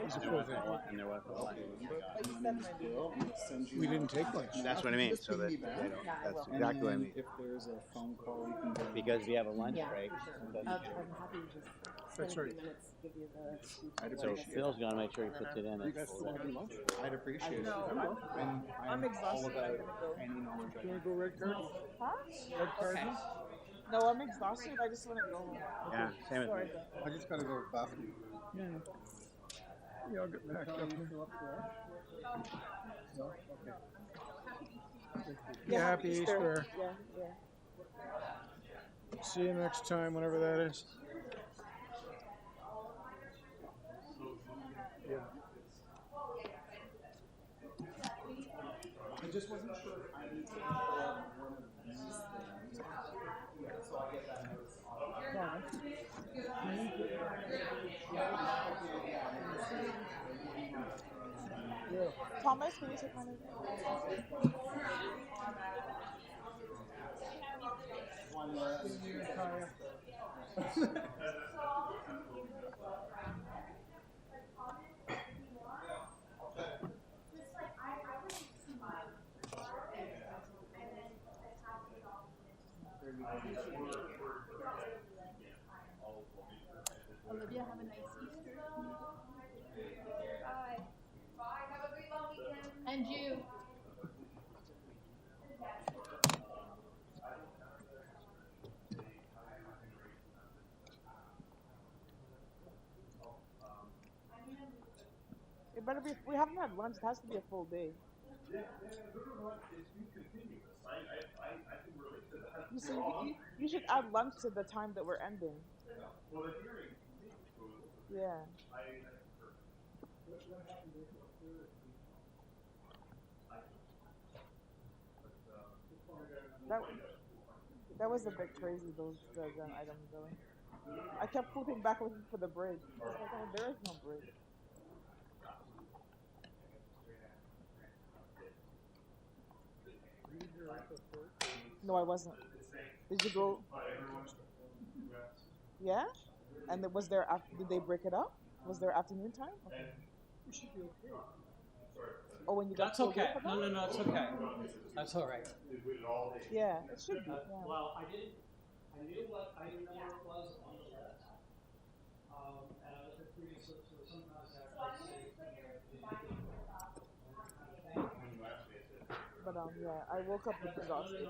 is a full day. And there was a lunch. We didn't take lunch. That's what I mean. So that they don't, that's exactly what I mean. If there's a phone call, you can go. Because we have a lunch break. I'm happy to just That's spend a right. few minutes, give you the. So Phil's gonna make sure he puts it in. You guys still having lunch? I'd appreciate it. And I'm exhausted. all about any knowledge I You want have. to go red card? Huh? Red card? No, I'm exhausted. I just want to go home. Yeah, same with me. Sorry. I just gotta go to the bathroom. Yeah, I'll get back up here. Yeah, happy Easter. Yeah, yeah. See you next time, whenever that is. Yeah. I just wasn't sure if I need to one of these things. So I get that notice. Thomas, can you take my name? Olivia, have a nice Easter. Bye. Bye. Have a great long weekend. And you. It better be. We haven't had lunch. It has to be a full day. You see, you should add lunch to the time that we're ending. Yeah. That was a bit crazy, those items, though. I kept flipping back looking for the bridge. I was like, oh, there is no bridge. No, I wasn't. Did you go? Yeah? And was there, did they break it up? Was there afternoon time? Okay. We should be okay. Oh, when you got That's so okay. good for No, that? no, it's okay. That's all right. Yeah, it should be. Yeah. Well, I knew what item number it was on the list. And I was pretty, so sometimes I have to say. But yeah, I woke up with exhaustion.